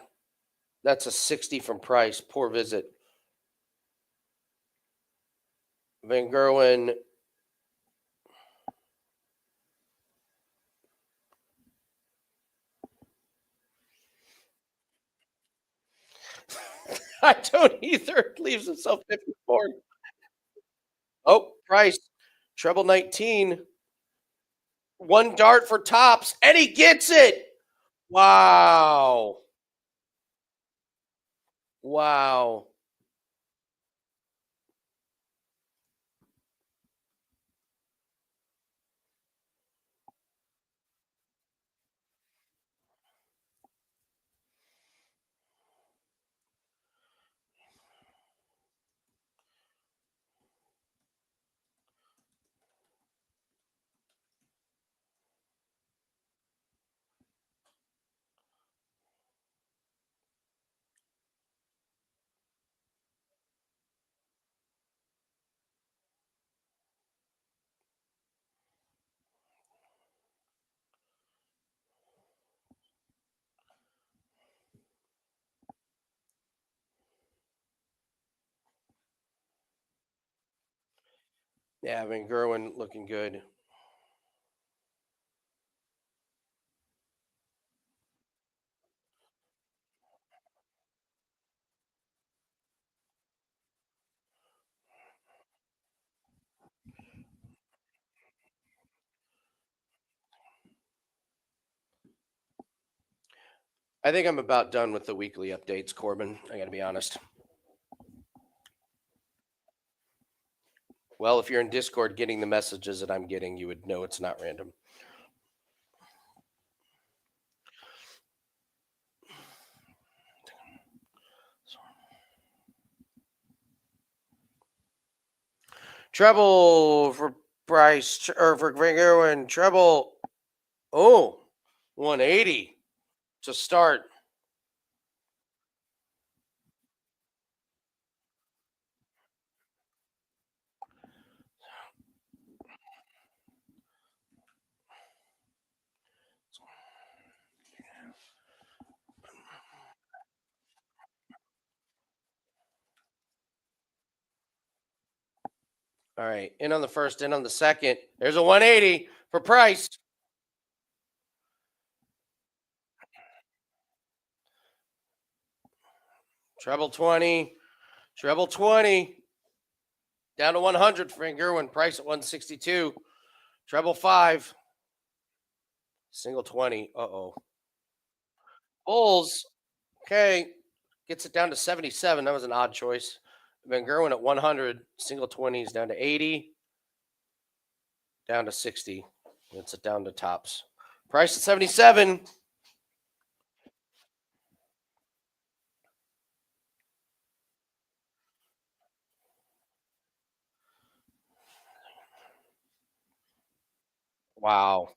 A: that's a 60 from Price. Poor visit. Van Gerwen. I don't either. Leaves himself 54. Oh, Price. Treble 19. One dart for tops, and he gets it. Wow. Wow. Yeah, Van Gerwen looking good. I think I'm about done with the weekly updates, Corbin. I got to be honest. Well, if you're in Discord getting the messages that I'm getting, you would know it's not random. Treble for Bryce or for Van Gerwen. Treble. Oh, 180 to start. All right. In on the first, in on the second. There's a 180 for Price. Treble 20. Treble 20. Down to 100 for Van Gerwen. Price at 162. Treble 5. Single 20. Uh-oh. Bulls. Okay. Gets it down to 77. That was an odd choice. Van Gerwen at 100. Single 20s down to 80. Down to 60. Gets it down to tops. Price at 77. Wow.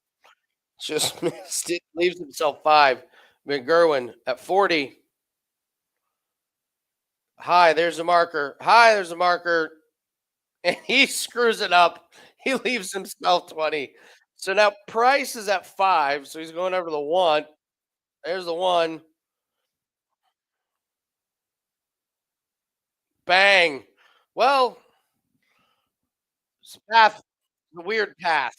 A: Just missed it. Leaves himself 5. Van Gerwen at 40. Hi, there's a marker. Hi, there's a marker. And he screws it up. He leaves himself 20. So now Price is at 5. So he's going over the 1. There's the 1. Bang. Well, it's a path, a weird path.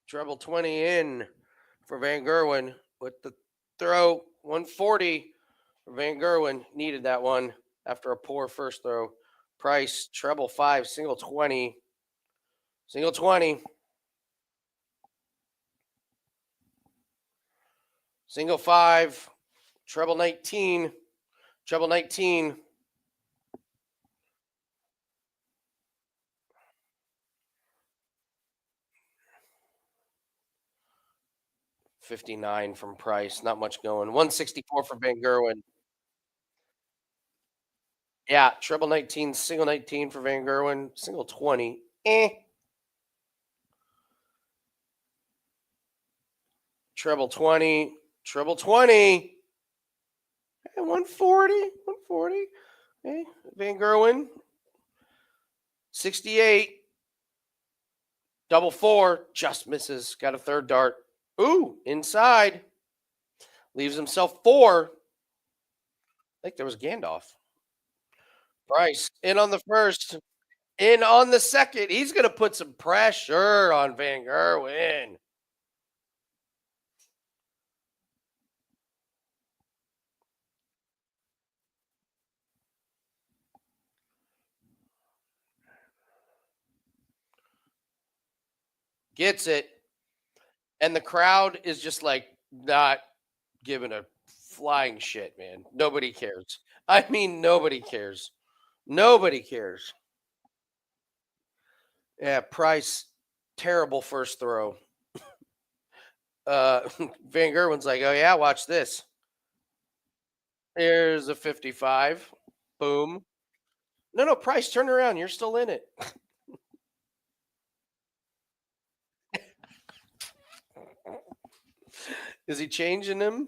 A: Treble 20 in for Van Gerwen with the throw. 140 for Van Gerwen. Needed that one after a poor first throw. Price, treble 5, single 20. Single 20. Single 5. Treble 19. Treble 19. 59 from Price. Not much going. 164 for Van Gerwen. Yeah, treble 19, single 19 for Van Gerwen, single 20. Treble 20, treble 20. 140, 140. Okay. Van Gerwen, 68. Double 4, just misses. Got a third dart. Ooh, inside. Leaves himself 4. I think there was Gandalf. Price in on the first, in on the second. He's going to put some pressure on Van Gerwen. Gets it. And the crowd is just like not giving a flying shit, man. Nobody cares. I mean, nobody cares. Nobody cares. Yeah, Price, terrible first throw. Van Gerwen's like, oh yeah, watch this. Here's a 55. Boom. No, no, Price, turn around. You're still in it. Is he changing him?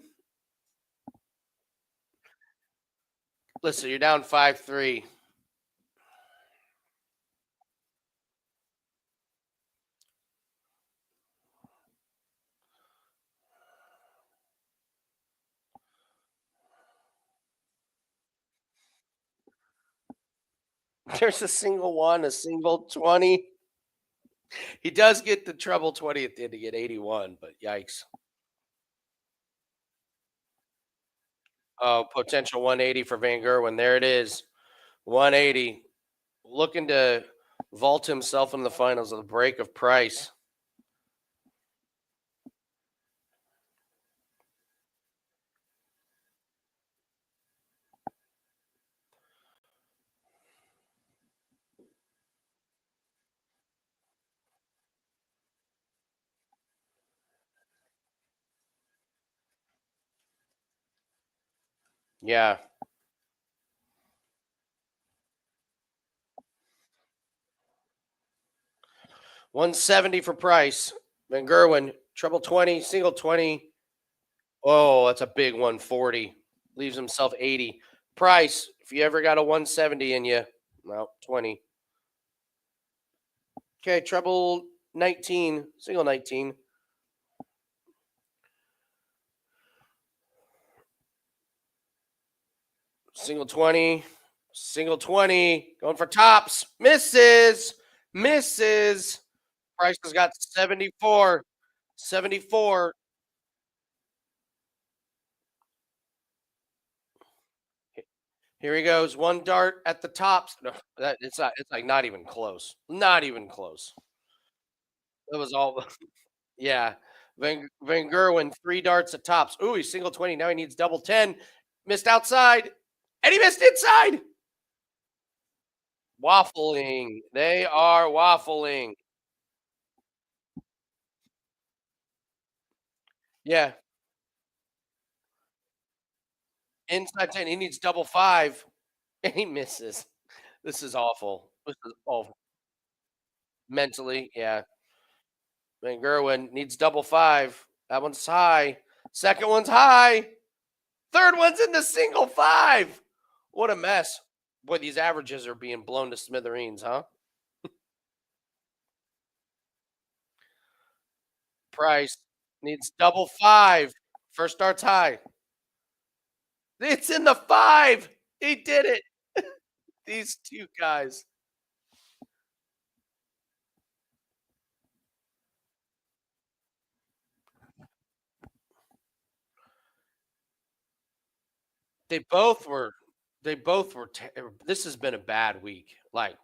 A: Listen, you're down 5-3. There's a single 1, a single 20. He does get the treble 20 at the end to get 81, but yikes. Oh, potential 180 for Van Gerwen. There it is. 180. Looking to vault himself in the finals of the break of Price. Yeah. 170 for Price. Van Gerwen, treble 20, single 20. Oh, that's a big 140. Leaves himself 80. Price, if you ever got a 170 in you, well, 20. Okay, treble 19, single 19. Single 20, single 20, going for tops. Misses, misses. Price has got 74, 74. Here he goes. One dart at the tops. No, that it's not. It's like not even close. Not even close. It was all. Yeah. Van Gerwen, three darts at tops. Ooh, he's single 20. Now he needs double 10. Missed outside. And he missed inside. Waffling. They are waffling. Yeah. Inside 10. He needs double five. And he misses. This is awful. This is awful. Mentally, yeah. Van Gerwen needs double five. That one's high. Second one's high. Third one's in the single five. What a mess. Boy, these averages are being blown to smithereens, huh? Price needs double five. First starts high. It's in the five. He did it. These two guys. They both were. They both were. This has been a bad week. Like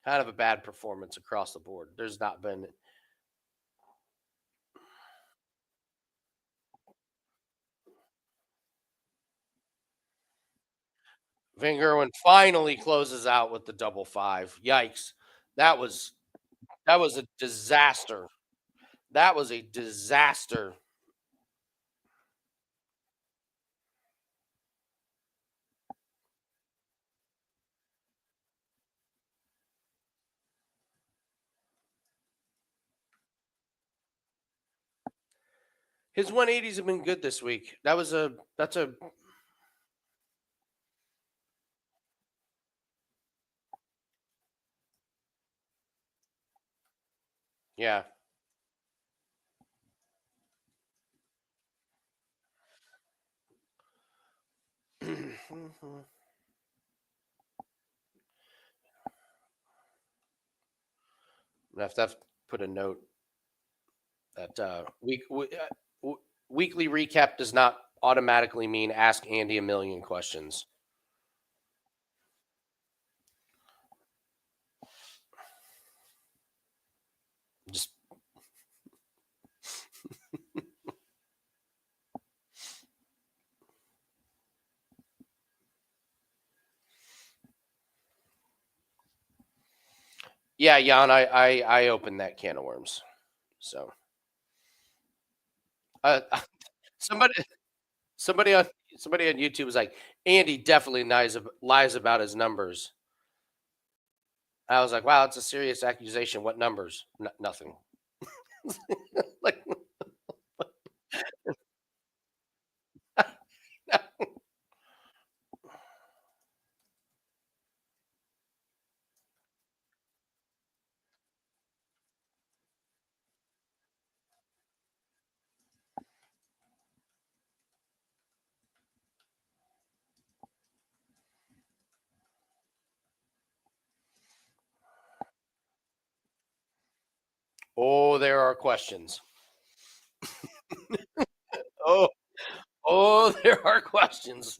A: kind of a bad performance across the board. There's not been. Van Gerwen finally closes out with the double five. Yikes! That was that was a disaster. That was a disaster. His 180s have been good this week. That's a yeah. I have to put a note that weekly recap does not automatically mean ask Andy a million questions. Just yeah, Jan, I opened that can of worms. So uh, somebody somebody on somebody on YouTube was like, Andy definitely lies about his numbers. I was like, wow, it's a serious accusation. What numbers? Nothing. Like Oh, there are questions. Oh, oh, there are questions.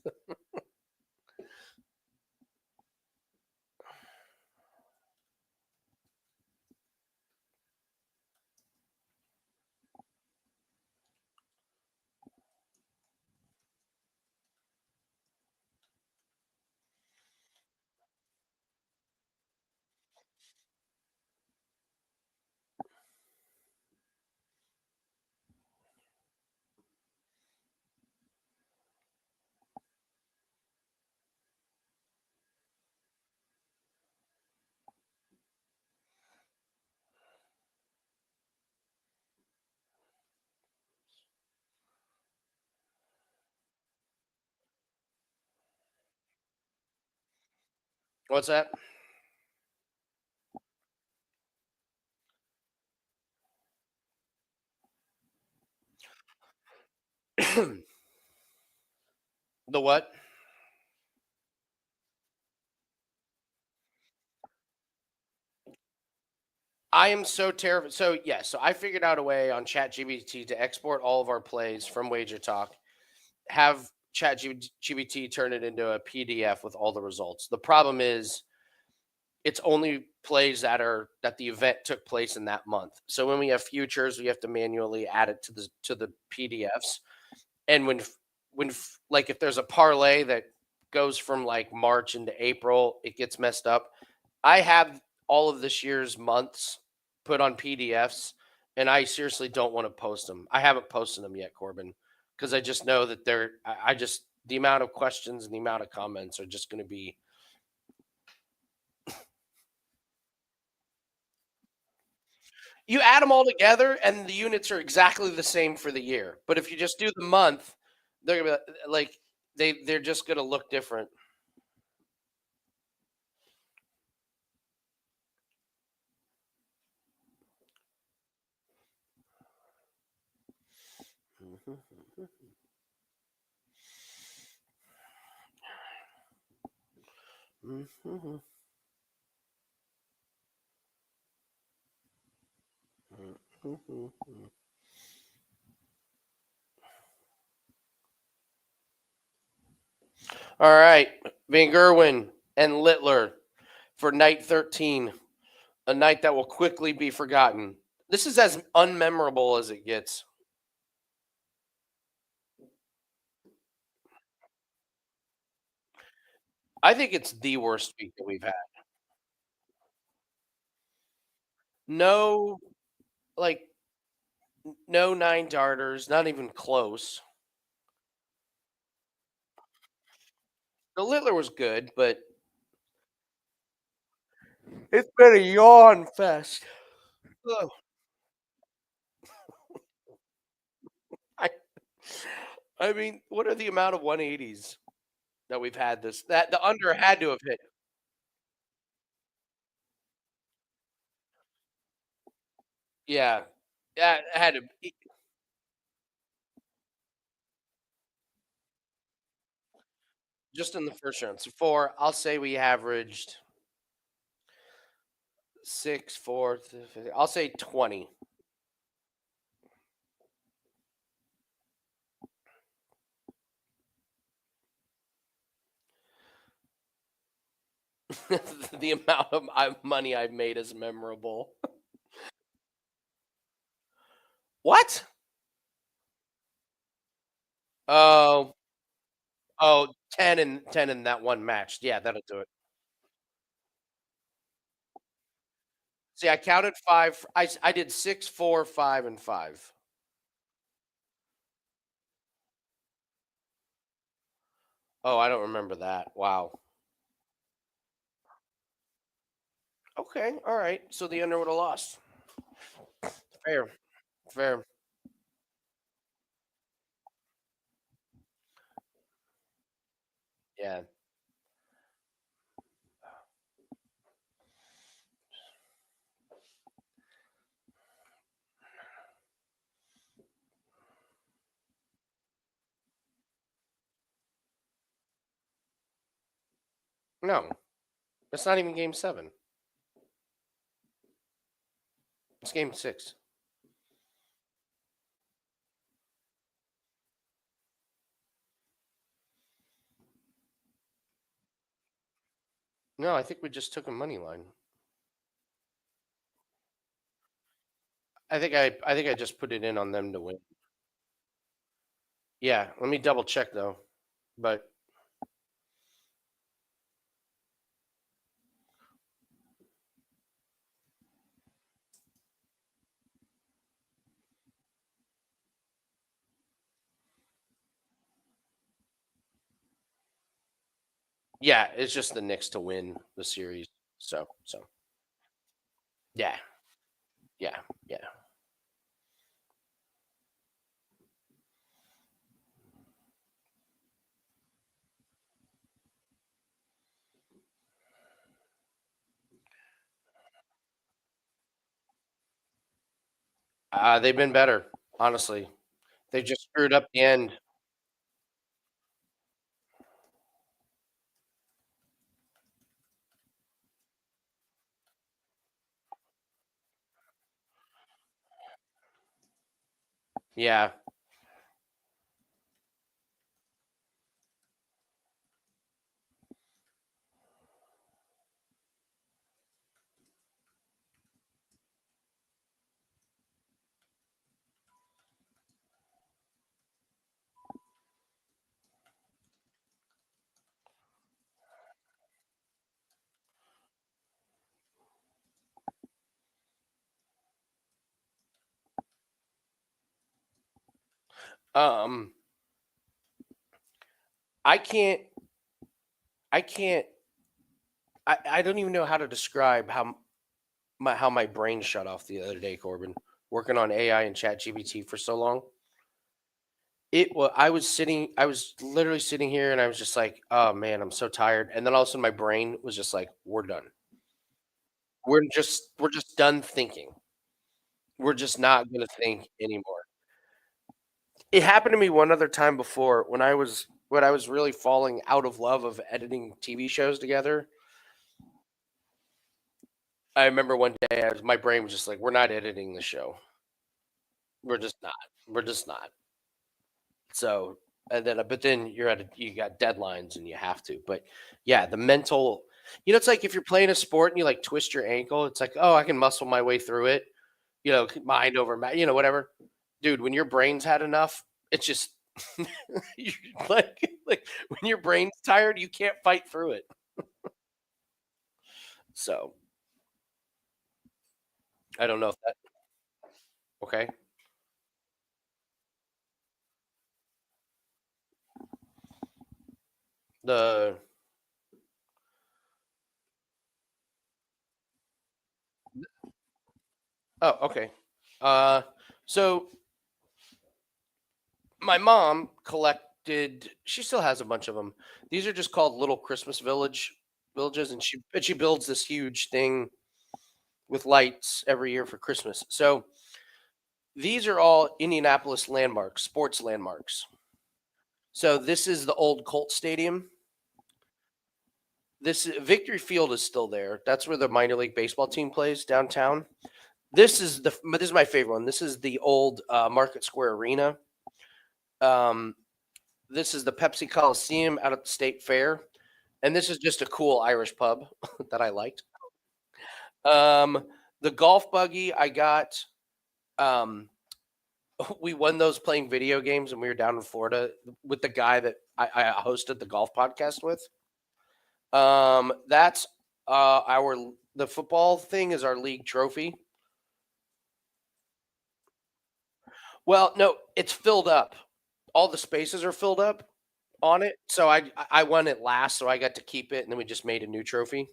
A: What's that? The what? I am so terrified. So yeah, so I figured out a way on ChatGPT to export all of our plays from Wager Talk, have ChatGPT turn it into a PDF with all the results. The problem is it's only plays that the event took place in that month. So when we have futures, we have to manually add it to the PDFs. And like if there's a parlay that goes from like March into April, it gets messed up. I have all of this year's months put on PDFs, and I seriously don't want to post them. I haven't posted them yet, Corbin, because I just know that I just the amount of questions and the amount of comments are just going to be. You add them all together, and the units are exactly the same for the year. But if you just do the month, they're gonna be like they're just gonna look different. All right, Van Gerwen and Littler for night 13, a night that will quickly be forgotten. This is as unmemorable as it gets. I think it's the worst week that we've had. No, like no nine darters, not even close. The Littler was good, but it's been a yawn fest. Ugh. I, I mean, what are the amount of 180s that we've had this that the under had to have hit? Yeah. Yeah, it had to be just in the first round. So four, I'll say we averaged six, four, I'll say 20. The amount of money I've made is memorable. What? Oh, oh, 10 and 10 in that one match. Yeah, that'll do it. See, I counted five. I did six, four, five, and five. Oh, I don't remember that. Wow. Okay. All right. So the under would have lost. Fair. Fair. Yeah. No, that's not even game seven. It's game 6. No, I think we just took a money line. I think I just put it in on them to win. Yeah, let me double check though. But yeah, it's just the Knicks to win the series. So yeah, yeah, yeah. They've been better, honestly. They just screwed up the end. Yeah. Um, I can't. I can't. I don't even know how to describe how my brain shut off the other day, Corbin. Working on AI and Chat GPT for so long. I was literally sitting here and I was just like, oh man, I'm so tired. And then all of a sudden my brain was just like, we're done. We're just done thinking. We're just not gonna think anymore. It happened to me one other time before when I was really falling out of love of editing TV shows together. I remember one day my brain was just like, we're not editing the show. We're just not. We're just not. So, and then but then you got deadlines and you have to. But yeah, the mental, it's like if you're playing a sport and you like twist your ankle, it's like, "Oh, I can muscle my way through it." Mind over whatever. Dude, when your brain's had enough, it's just you like when your brain's tired, you can't fight through it. So, I don't know if that okay. The Oh, okay. Uh so my mom collected she still has a bunch of them. These are just called little Christmas villages, and she builds this huge thing with lights every year for Christmas. So these are all Indianapolis landmarks, sports landmarks. So this is the old Colt Stadium. This Victory Field is still there. That's where the minor league baseball team plays downtown. This is my favorite one. This is the old Market Square Arena. Um, this is the Pepsi Coliseum out at the State Fair, and this is just a cool Irish pub that I liked. Um, the golf buggy I got. Um, we won those playing video games, and we were down in Florida with the guy that I hosted the golf podcast with. That's our the football thing is our league trophy. Well, no, it's filled up. All the spaces are filled up on it. So I won it last, so I got to keep it, and then we just made a new trophy.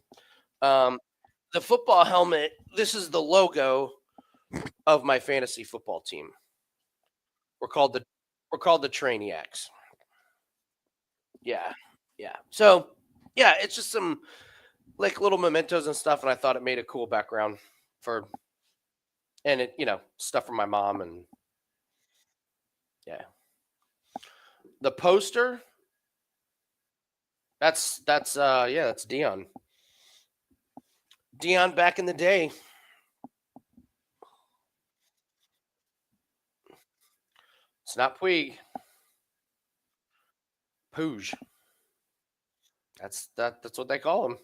A: Um, the football helmet. This is the logo of my fantasy football team. We're called the we're called the Trainiacs. Yeah, yeah. So yeah, it's just some like little mementos and stuff, and I thought it made a cool background for and it stuff from my mom and yeah. The poster that's Dion. Dion back in the day. It's not Puig. Puig. That's what they call him.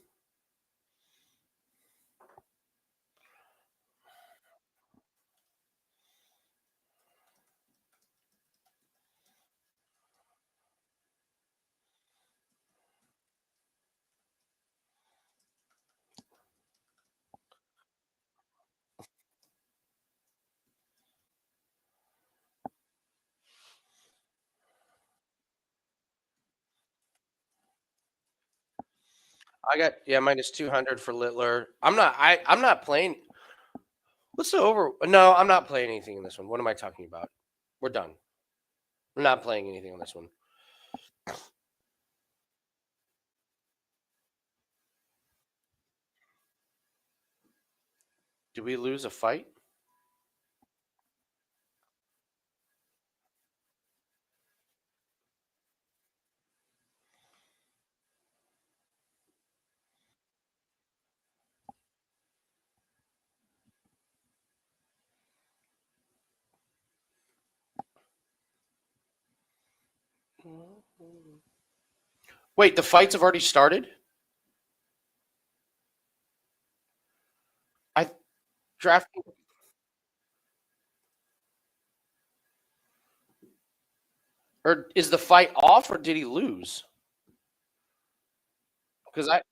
A: I got yeah minus 200 for Littler. I'm not playing. What's the over? No, I'm not playing anything in this one. What am I talking about? We're done. We're not playing anything on this one. Do we lose a fight? Wait, the fights have already started. I drafting or is the fight off or did he lose? Because I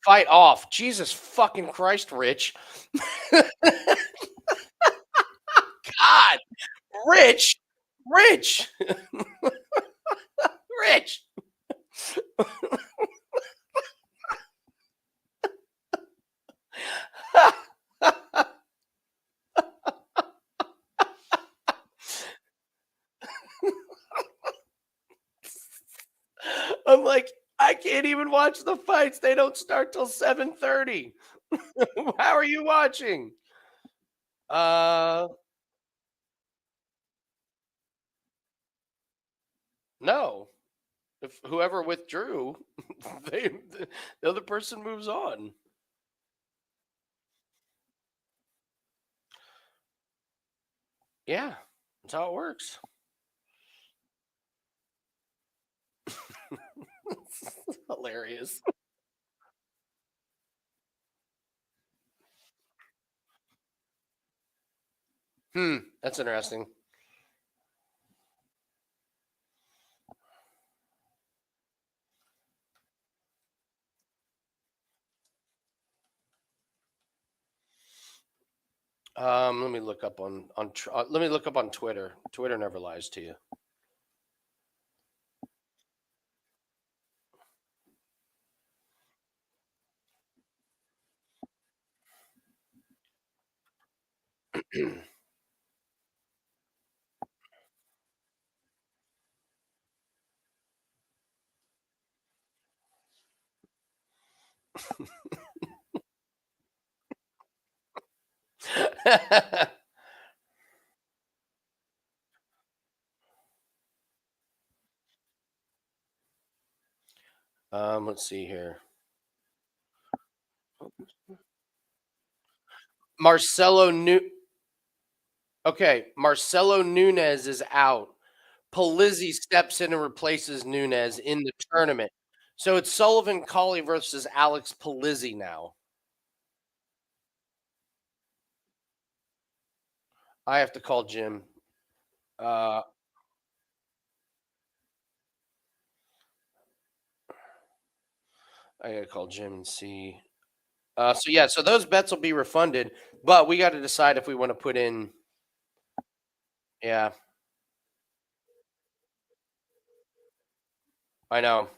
A: fight off. Jesus fucking Christ, Rich. God, Rich, Rich, Rich. I'm like, I can't even watch the fights. They don't start till 7:30. How are you watching? Uh, no. If whoever withdrew, they the other person moves on. Yeah, that's how it works. Hilarious. That's interesting. Let me look up let me look up on Twitter. Twitter never lies to you. Let's see here. Marcelo New. Okay, Marcelo Nunez is out. Polizzi steps in and replaces Nunez in the tournament. So it's Sullivan Cauley versus Alex Polizzi now. I have to call Jim. Uh, I gotta call Jim and see. So yeah, so those bets will be refunded, but we got to decide if we want to put in. Yeah, I know.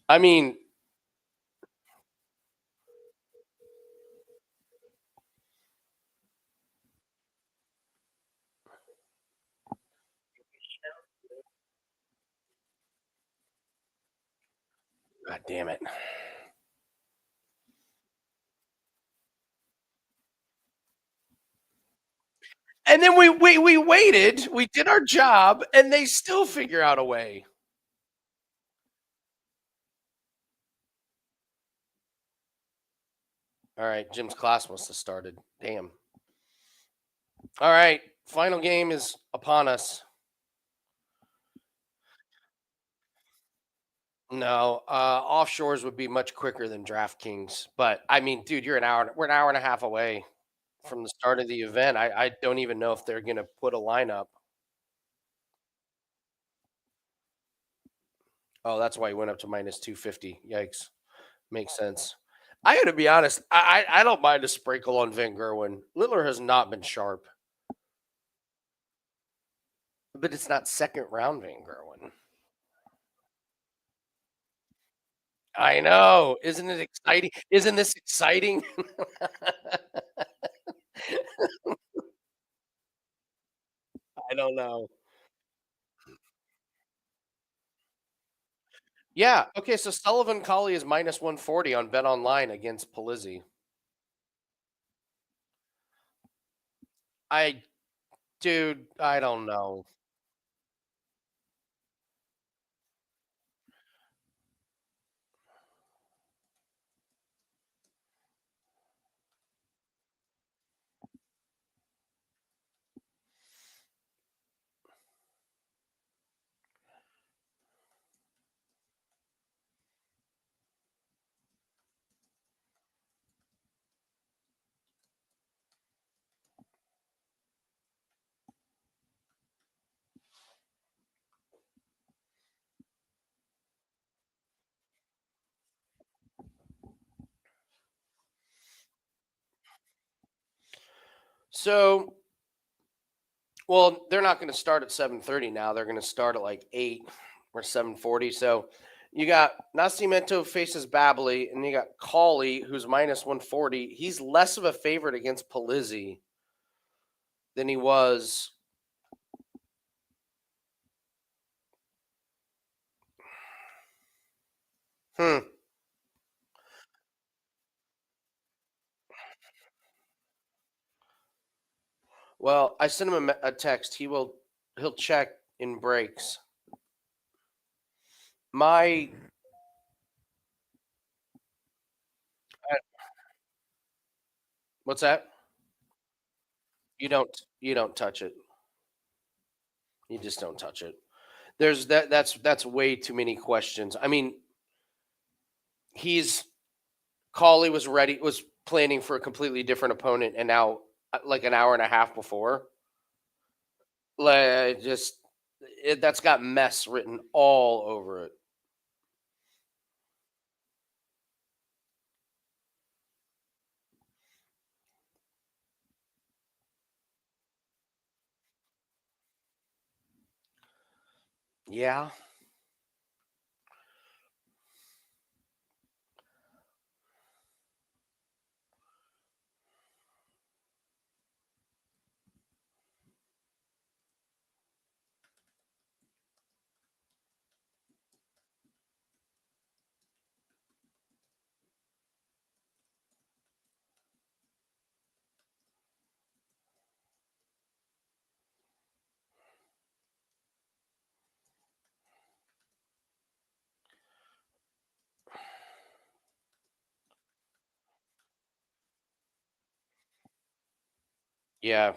A: I mean, God damn it. And then we waited, we did our job, and they still figure out a way. All right, Jim's class must have started. Damn. All right, final game is upon us. No, offshores would be much quicker than DraftKings, but I mean, dude, we're an hour and a half away from the start of the event. I don't even know if they're gonna put a lineup. Oh, that's why he went up to minus 250. Yikes. Makes sense. I gotta be honest, I don't mind a sprinkle on Van Gerwen. Littler has not been sharp, but it's not second round Van Gerwen. I know. Isn't it exciting? Isn't this exciting? I don't know. Yeah. Okay. So Sullivan Collie is minus 140 on Bet Online against Polizzi. I, dude, I don't know. So, well, they're not going to start at 7:30 now. They're going to start at like 8 or 7:40. So, you got Nascimento faces Babley, and you got Collie, who's minus 140. He's less of a favorite against Polizzi than he was. Hmm. Well, I sent him a text. He'll check in breaks. My uh, what's that? You don't touch it. You just don't touch it. That's way too many questions. I mean, he's Cauley was planning for a completely different opponent, and now like an hour and a half before, like that's got mess written all over it. Yeah. Yeah.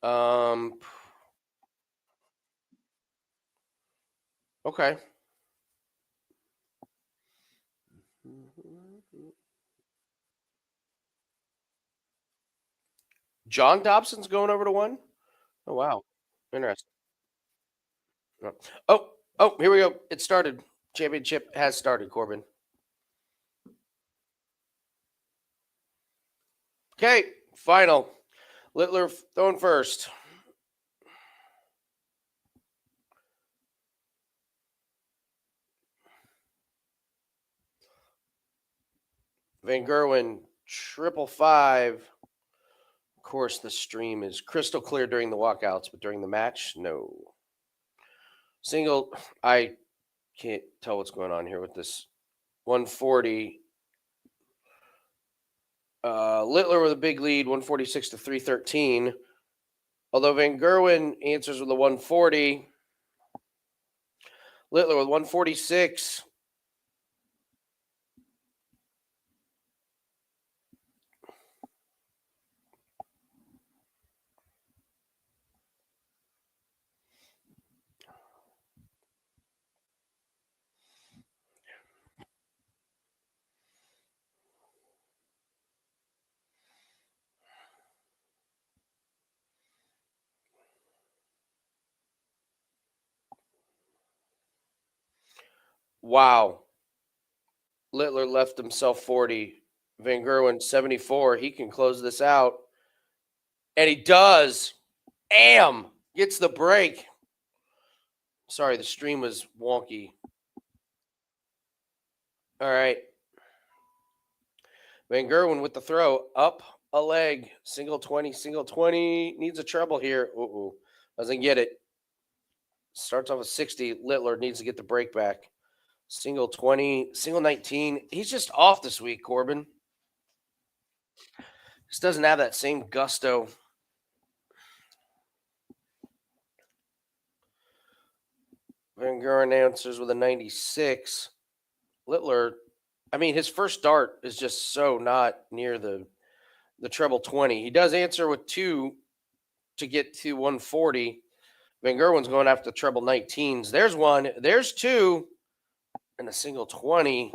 A: Um. Okay. John Dobson's going over to one. Oh wow. Interesting. Oh, oh, here we go. It started. Championship has started, Corbin. Okay, final. Littler throwing first. Van Gerwen, triple five. Of course, the stream is crystal clear during the walkouts, but during the match, no. Single, I can't tell what's going on here with this 140. Littler with a big lead, 146 to 313. Although Van Gerwen answers with a 140. Littler with 146. Wow. Littler left himself 40. Van Gerwen 74. He can close this out. And he does. Am gets the break. Sorry, the stream was wonky. All right. Van Gerwen with the throw. Up a leg. Single 20. Single 20. Needs a treble here. Uh-oh. Doesn't get it. Starts off with 60. Littler needs to get the break back. Single 20. Single 19. He's just off this week, Corbin. Just doesn't have that same gusto. Van Gerwen answers with a 96. Littler, I mean, his first dart is just so not near the treble 20. He does answer with 2 to get to 140. Van Gerwen's going after the treble 19s. There's 1. There's 2. And a single 20.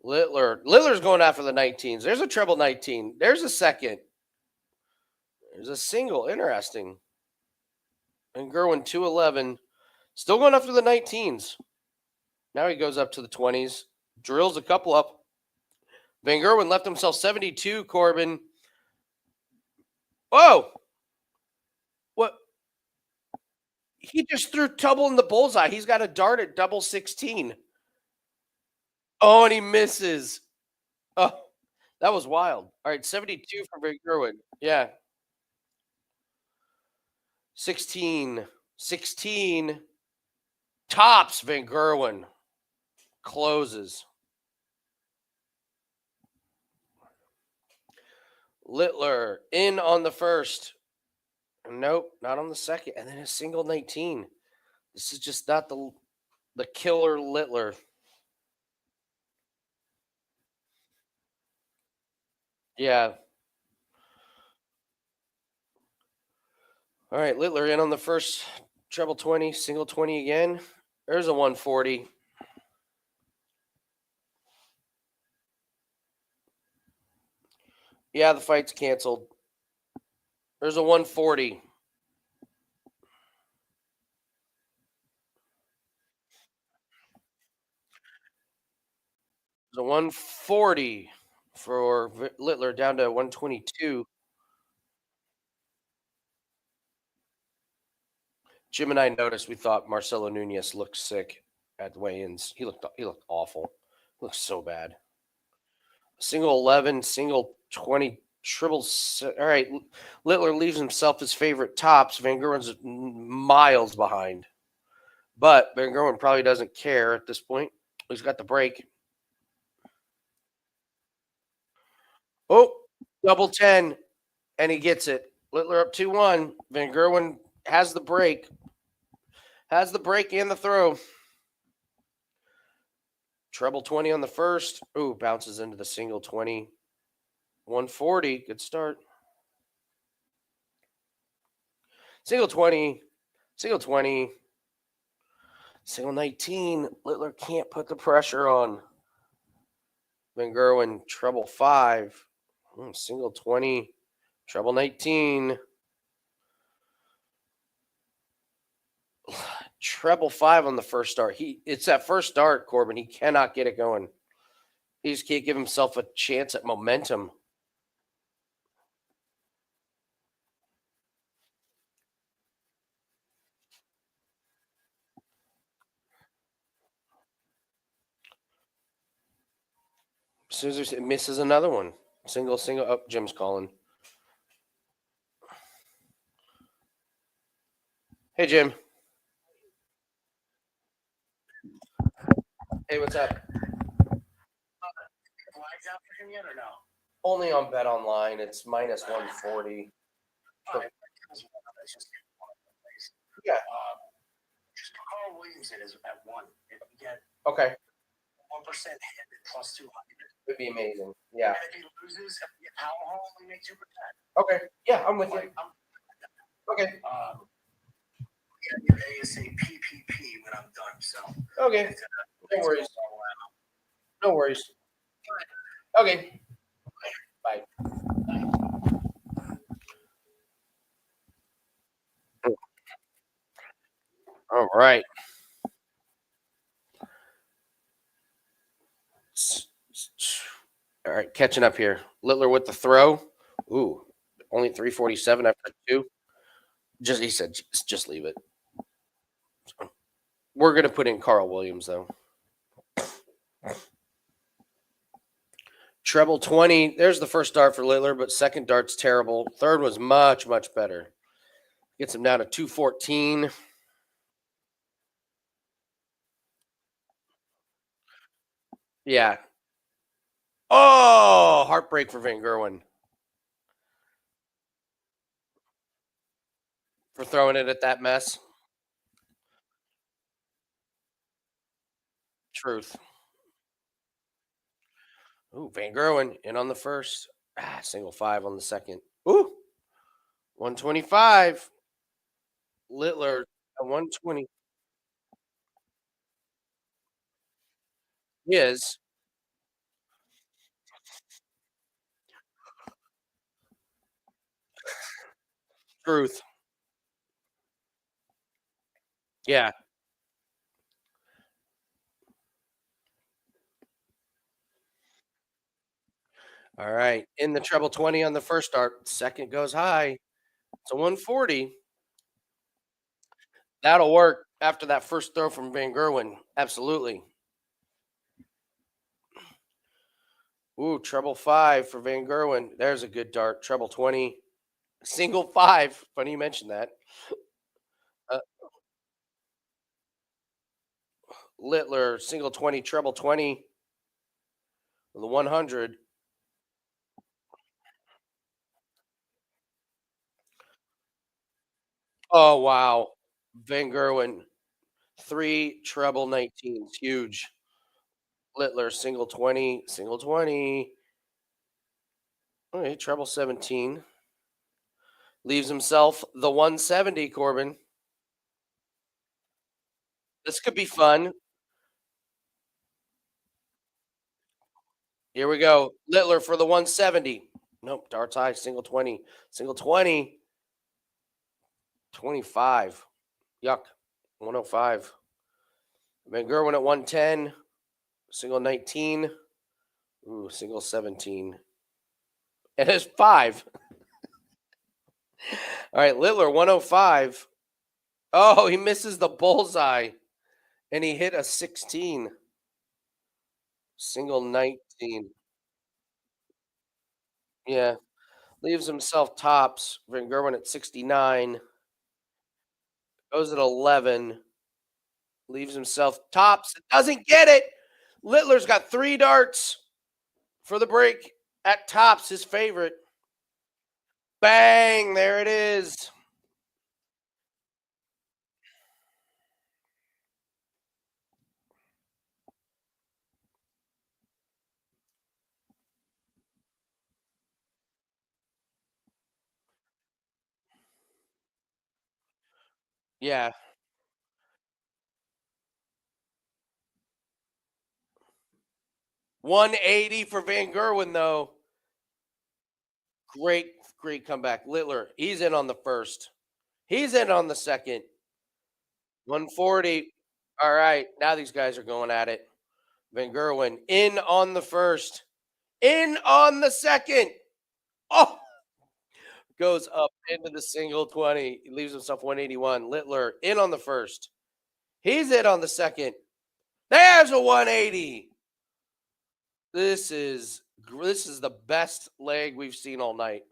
A: Littler's going after the 19s. There's a treble 19. There's a second. There's a single. Interesting. And Gerwen 211. Still going after the 19s. Now he goes up to the 20s. Drills a couple up. Van Gerwen left himself 72, Corbin. Oh! What? He just threw double in the bullseye. He's got a dart at double 16. Oh, and he misses. Oh, that was wild. All right, 72 for Van Gerwen. Yeah. 16. 16. Tops Van Gerwen. Closes. Littler in on the first. Nope, not on the second. And then a single 19. This is just not the killer Littler. Yeah. All right, Littler in on the first treble 20, single 20 again. There's a 140. Yeah, the fight's canceled. There's a 140. There's a 140 for Littler down to 122. Jim and I noticed we thought Marcelo Nunez looked sick at the weigh-ins. He looked awful. He looked so bad. Single 11, single 20, triple. All right, Littler leaves himself his favorite tops. Van Gerwen's miles behind, but Van Gerwen probably doesn't care at this point. He's got the break. Oh, double 10, and he gets it. Littler up 2-1. Van Gerwen has the break. Has the break and the throw. Treble 20 on the first. Ooh, bounces into the single 20. 140. Good start. Single 20. Single 20. Single 19. Littler can't put the pressure on. Van Gerwen, treble 5. Single 20. Treble 19. Treble 5 on the first start. It's that first start, Corbin. He cannot get it going. He just can't give himself a chance at momentum. Scissors, it misses another one. Single, single. Oh, Jim's calling. Hey, Jim. Hey, what's up? Flags out for him yet or no? Only on Bet Online. It's minus 140. So, yeah. Just put Carl Williams in as at one. If you get okay 1% hit plus 200, it'd be amazing. Yeah. And if he loses, if you get power home, we make 2%. Okay. Yeah, I'm with you. Okay. Your ASA PPP when I'm done. So. Okay. No worries. No worries. Okay. Bye. All right. All right, catching up here. Littler with the throw. Ooh, only 347 after two. Just he said, just leave it. We're gonna put in Carl Williams though. Treble 20. There's the first dart for Littler, but second dart's terrible. Third was much, much better. Gets him down to 214. Yeah. Oh, heartbreak for Van Gerwen for throwing it at that mess. Truth. Ooh, Van Gerwen in on the first. Single five on the second. Ooh, 125. Littler at 120. Is truth. Yeah. All right. In the treble 20 on the first dart. Second goes high. It's a 140. That'll work after that first throw from Van Gerwen. Absolutely. Ooh, treble five for Van Gerwen. There's a good dart. Treble 20. Single five. Funny you mentioned that. Uh, Littler, single 20, treble 20 with a 100. Oh, wow. Van Gerwen, three treble 19s. Huge. Littler, single 20, single 20. Okay, treble 17. Leaves himself the 170, Corbin. This could be fun. Here we go. Littler for the 170. Nope, darts high, single 20. Single 20. 25. Yuck. 105. Van Gerwen at 110. Single 19. Ooh, single 17. And it's five. All right, Littler 105. Oh, he misses the bullseye. And he hit a 16. Single 19. Yeah. Leaves himself tops. Van Gerwen at 69. Goes at 11. Leaves himself tops. Doesn't get it. Littler's got three darts for the break at tops, his favorite. Bang! There it is. Yeah. 180 for Van Gerwen, though. Great, great comeback. Littler, he's in on the first. He's in on the second. 140. All right. Now these guys are going at it. Van Gerwen in on the first. In on the second. Oh, goes up into the single 20. He leaves himself 181. Littler in on the first. He's in on the second. There's a 180. This is the best leg we've seen all night.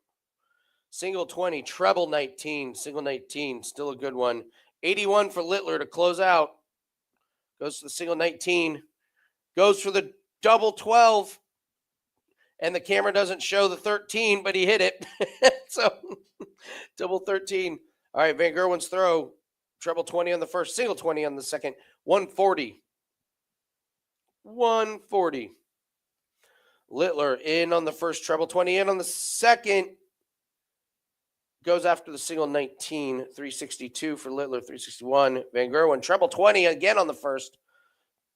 A: Single 20, treble 19, single 19, still a good one. 81 for Littler to close out. Goes to the single 19, goes for the double 12, and the camera doesn't show the 13, but he hit it. So double 13. All right, Van Gerwen's throw. Treble 20 on the first, single 20 on the second. 140. 140. Littler in on the first, treble 20 in on the second. Goes after the single 19, 362 for Littler, 361. Van Gerwen, treble 20 again on the first,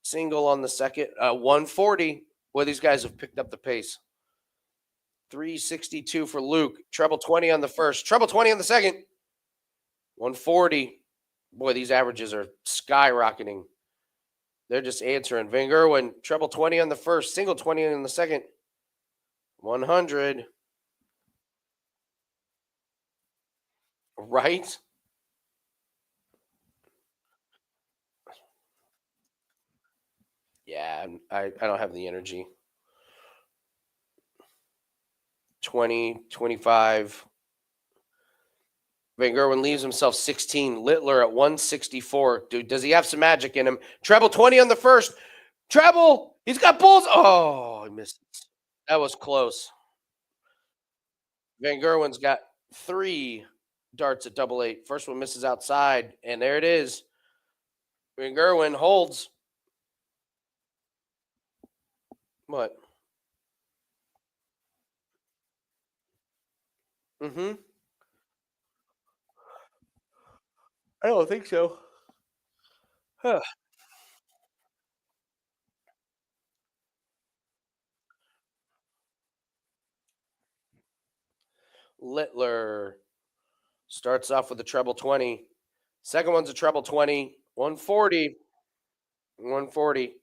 A: single on the second, 140. Boy, these guys have picked up the pace. 362 for Luke, treble 20 on the first, treble 20 on the second, 140. Boy, these averages are skyrocketing. They're just answering. Van Gerwen, treble 20 on the first, single 20 on the second, 100. Right? Yeah, I don't have the energy. 20, 25. Van Gerwen leaves himself 16. Littler at 164. Dude, does he have some magic in him? Treble 20 on the first. Treble! He's got bulls. Oh, he missed. That was close. Van Gerwen's got 3 darts at double eight. First one misses outside, and there it is. Van Gerwen holds. What? Mm-hmm. I don't think so. Huh. Littler starts off with a treble 20. Second one's a treble 20. 140. 140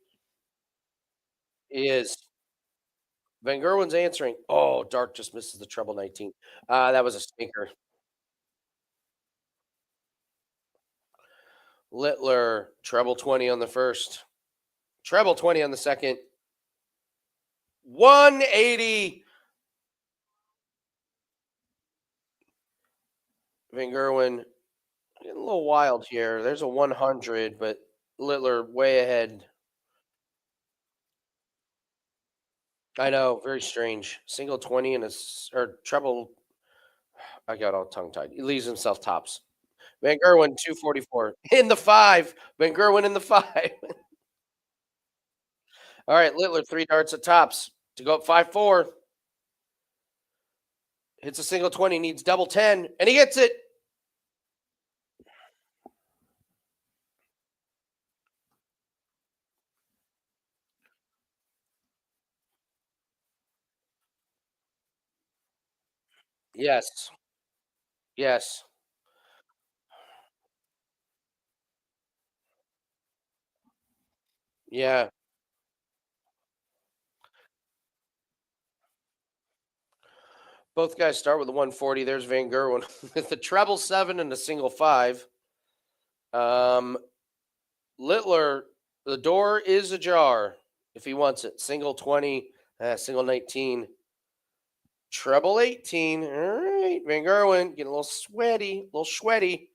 A: is Van Gerwen's answering. Oh, Dart just misses the treble 19. That was a stinker. Littler, treble 20 on the first, treble 20 on the second. 180. Van Gerwen getting a little wild here. There's a 100, but Littler way ahead. I know, very strange. Single 20 and or treble. I got all tongue tied. He leaves himself tops. Van Gerwen 244 in the five. Van Gerwen in the five. All right, Littler 3 darts at tops to go up 5-4. Hits a single 20, needs double 10, and he gets it. Yes. Yes. Yeah. Both guys start with a 140. There's Van Gerwen with the treble 7 and a single 5. Um, Littler, the door is ajar if he wants it. Single 20, single 19, treble 18. All right. Van Gerwen getting a little sweaty, a little sweaty.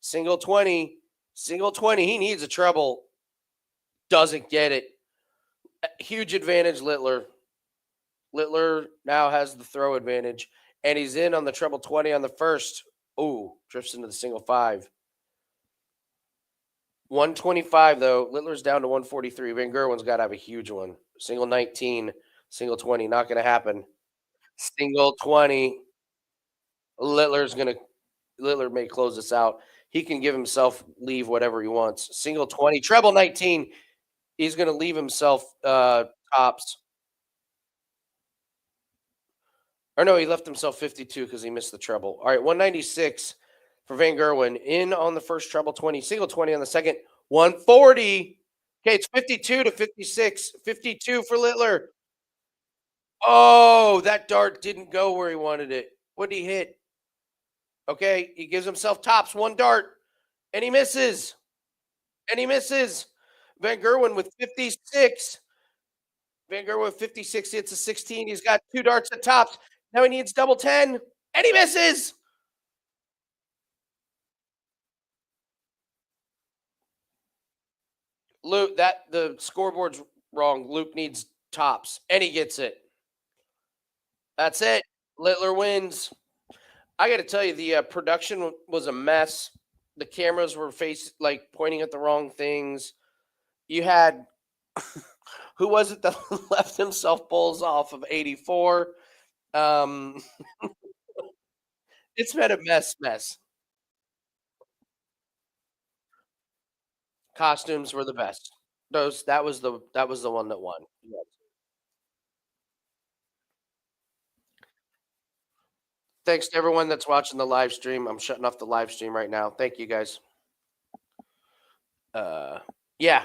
A: Single 20, single 20. He needs a treble. Doesn't get it. Huge advantage, Littler. Littler now has the throw advantage, and he's in on the treble 20 on the first. Ooh, drifts into the single 5. 125, though. Littler's down to 143. Van Gerwen's got to have a huge one. Single 19, single 20. Not going to happen. Single 20. Littler's going to, Littler may close this out. He can give himself leave whatever he wants. Single 20, treble 19. He's going to leave himself tops. Or no, he left himself 52 because he missed the treble. All right, 196 for Van Gerwen. In on the first treble 20, single 20 on the second, 140. Okay, it's 52 to 56. 52 for Littler. Oh, that dart didn't go where he wanted it. What did he hit? Okay, he gives himself tops, 1 dart, and he misses. And he misses. Van Gerwen with 56. Finger with 50-60, it's a 16. He's got 2 darts at tops. Now he needs double 10, and he misses. Luke, that the scoreboard's wrong. Luke needs tops, and he gets it. That's it. Littler wins. I got to tell you, the production was a mess. The cameras were pointing at the wrong things. You had who was it that left himself bowls off of 84? Um, it's been a mess. Costumes were the best. Those that was the one that won. Yes. Thanks to everyone that's watching the live stream. I'm shutting off the live stream right now. Thank you guys. Uh, yeah.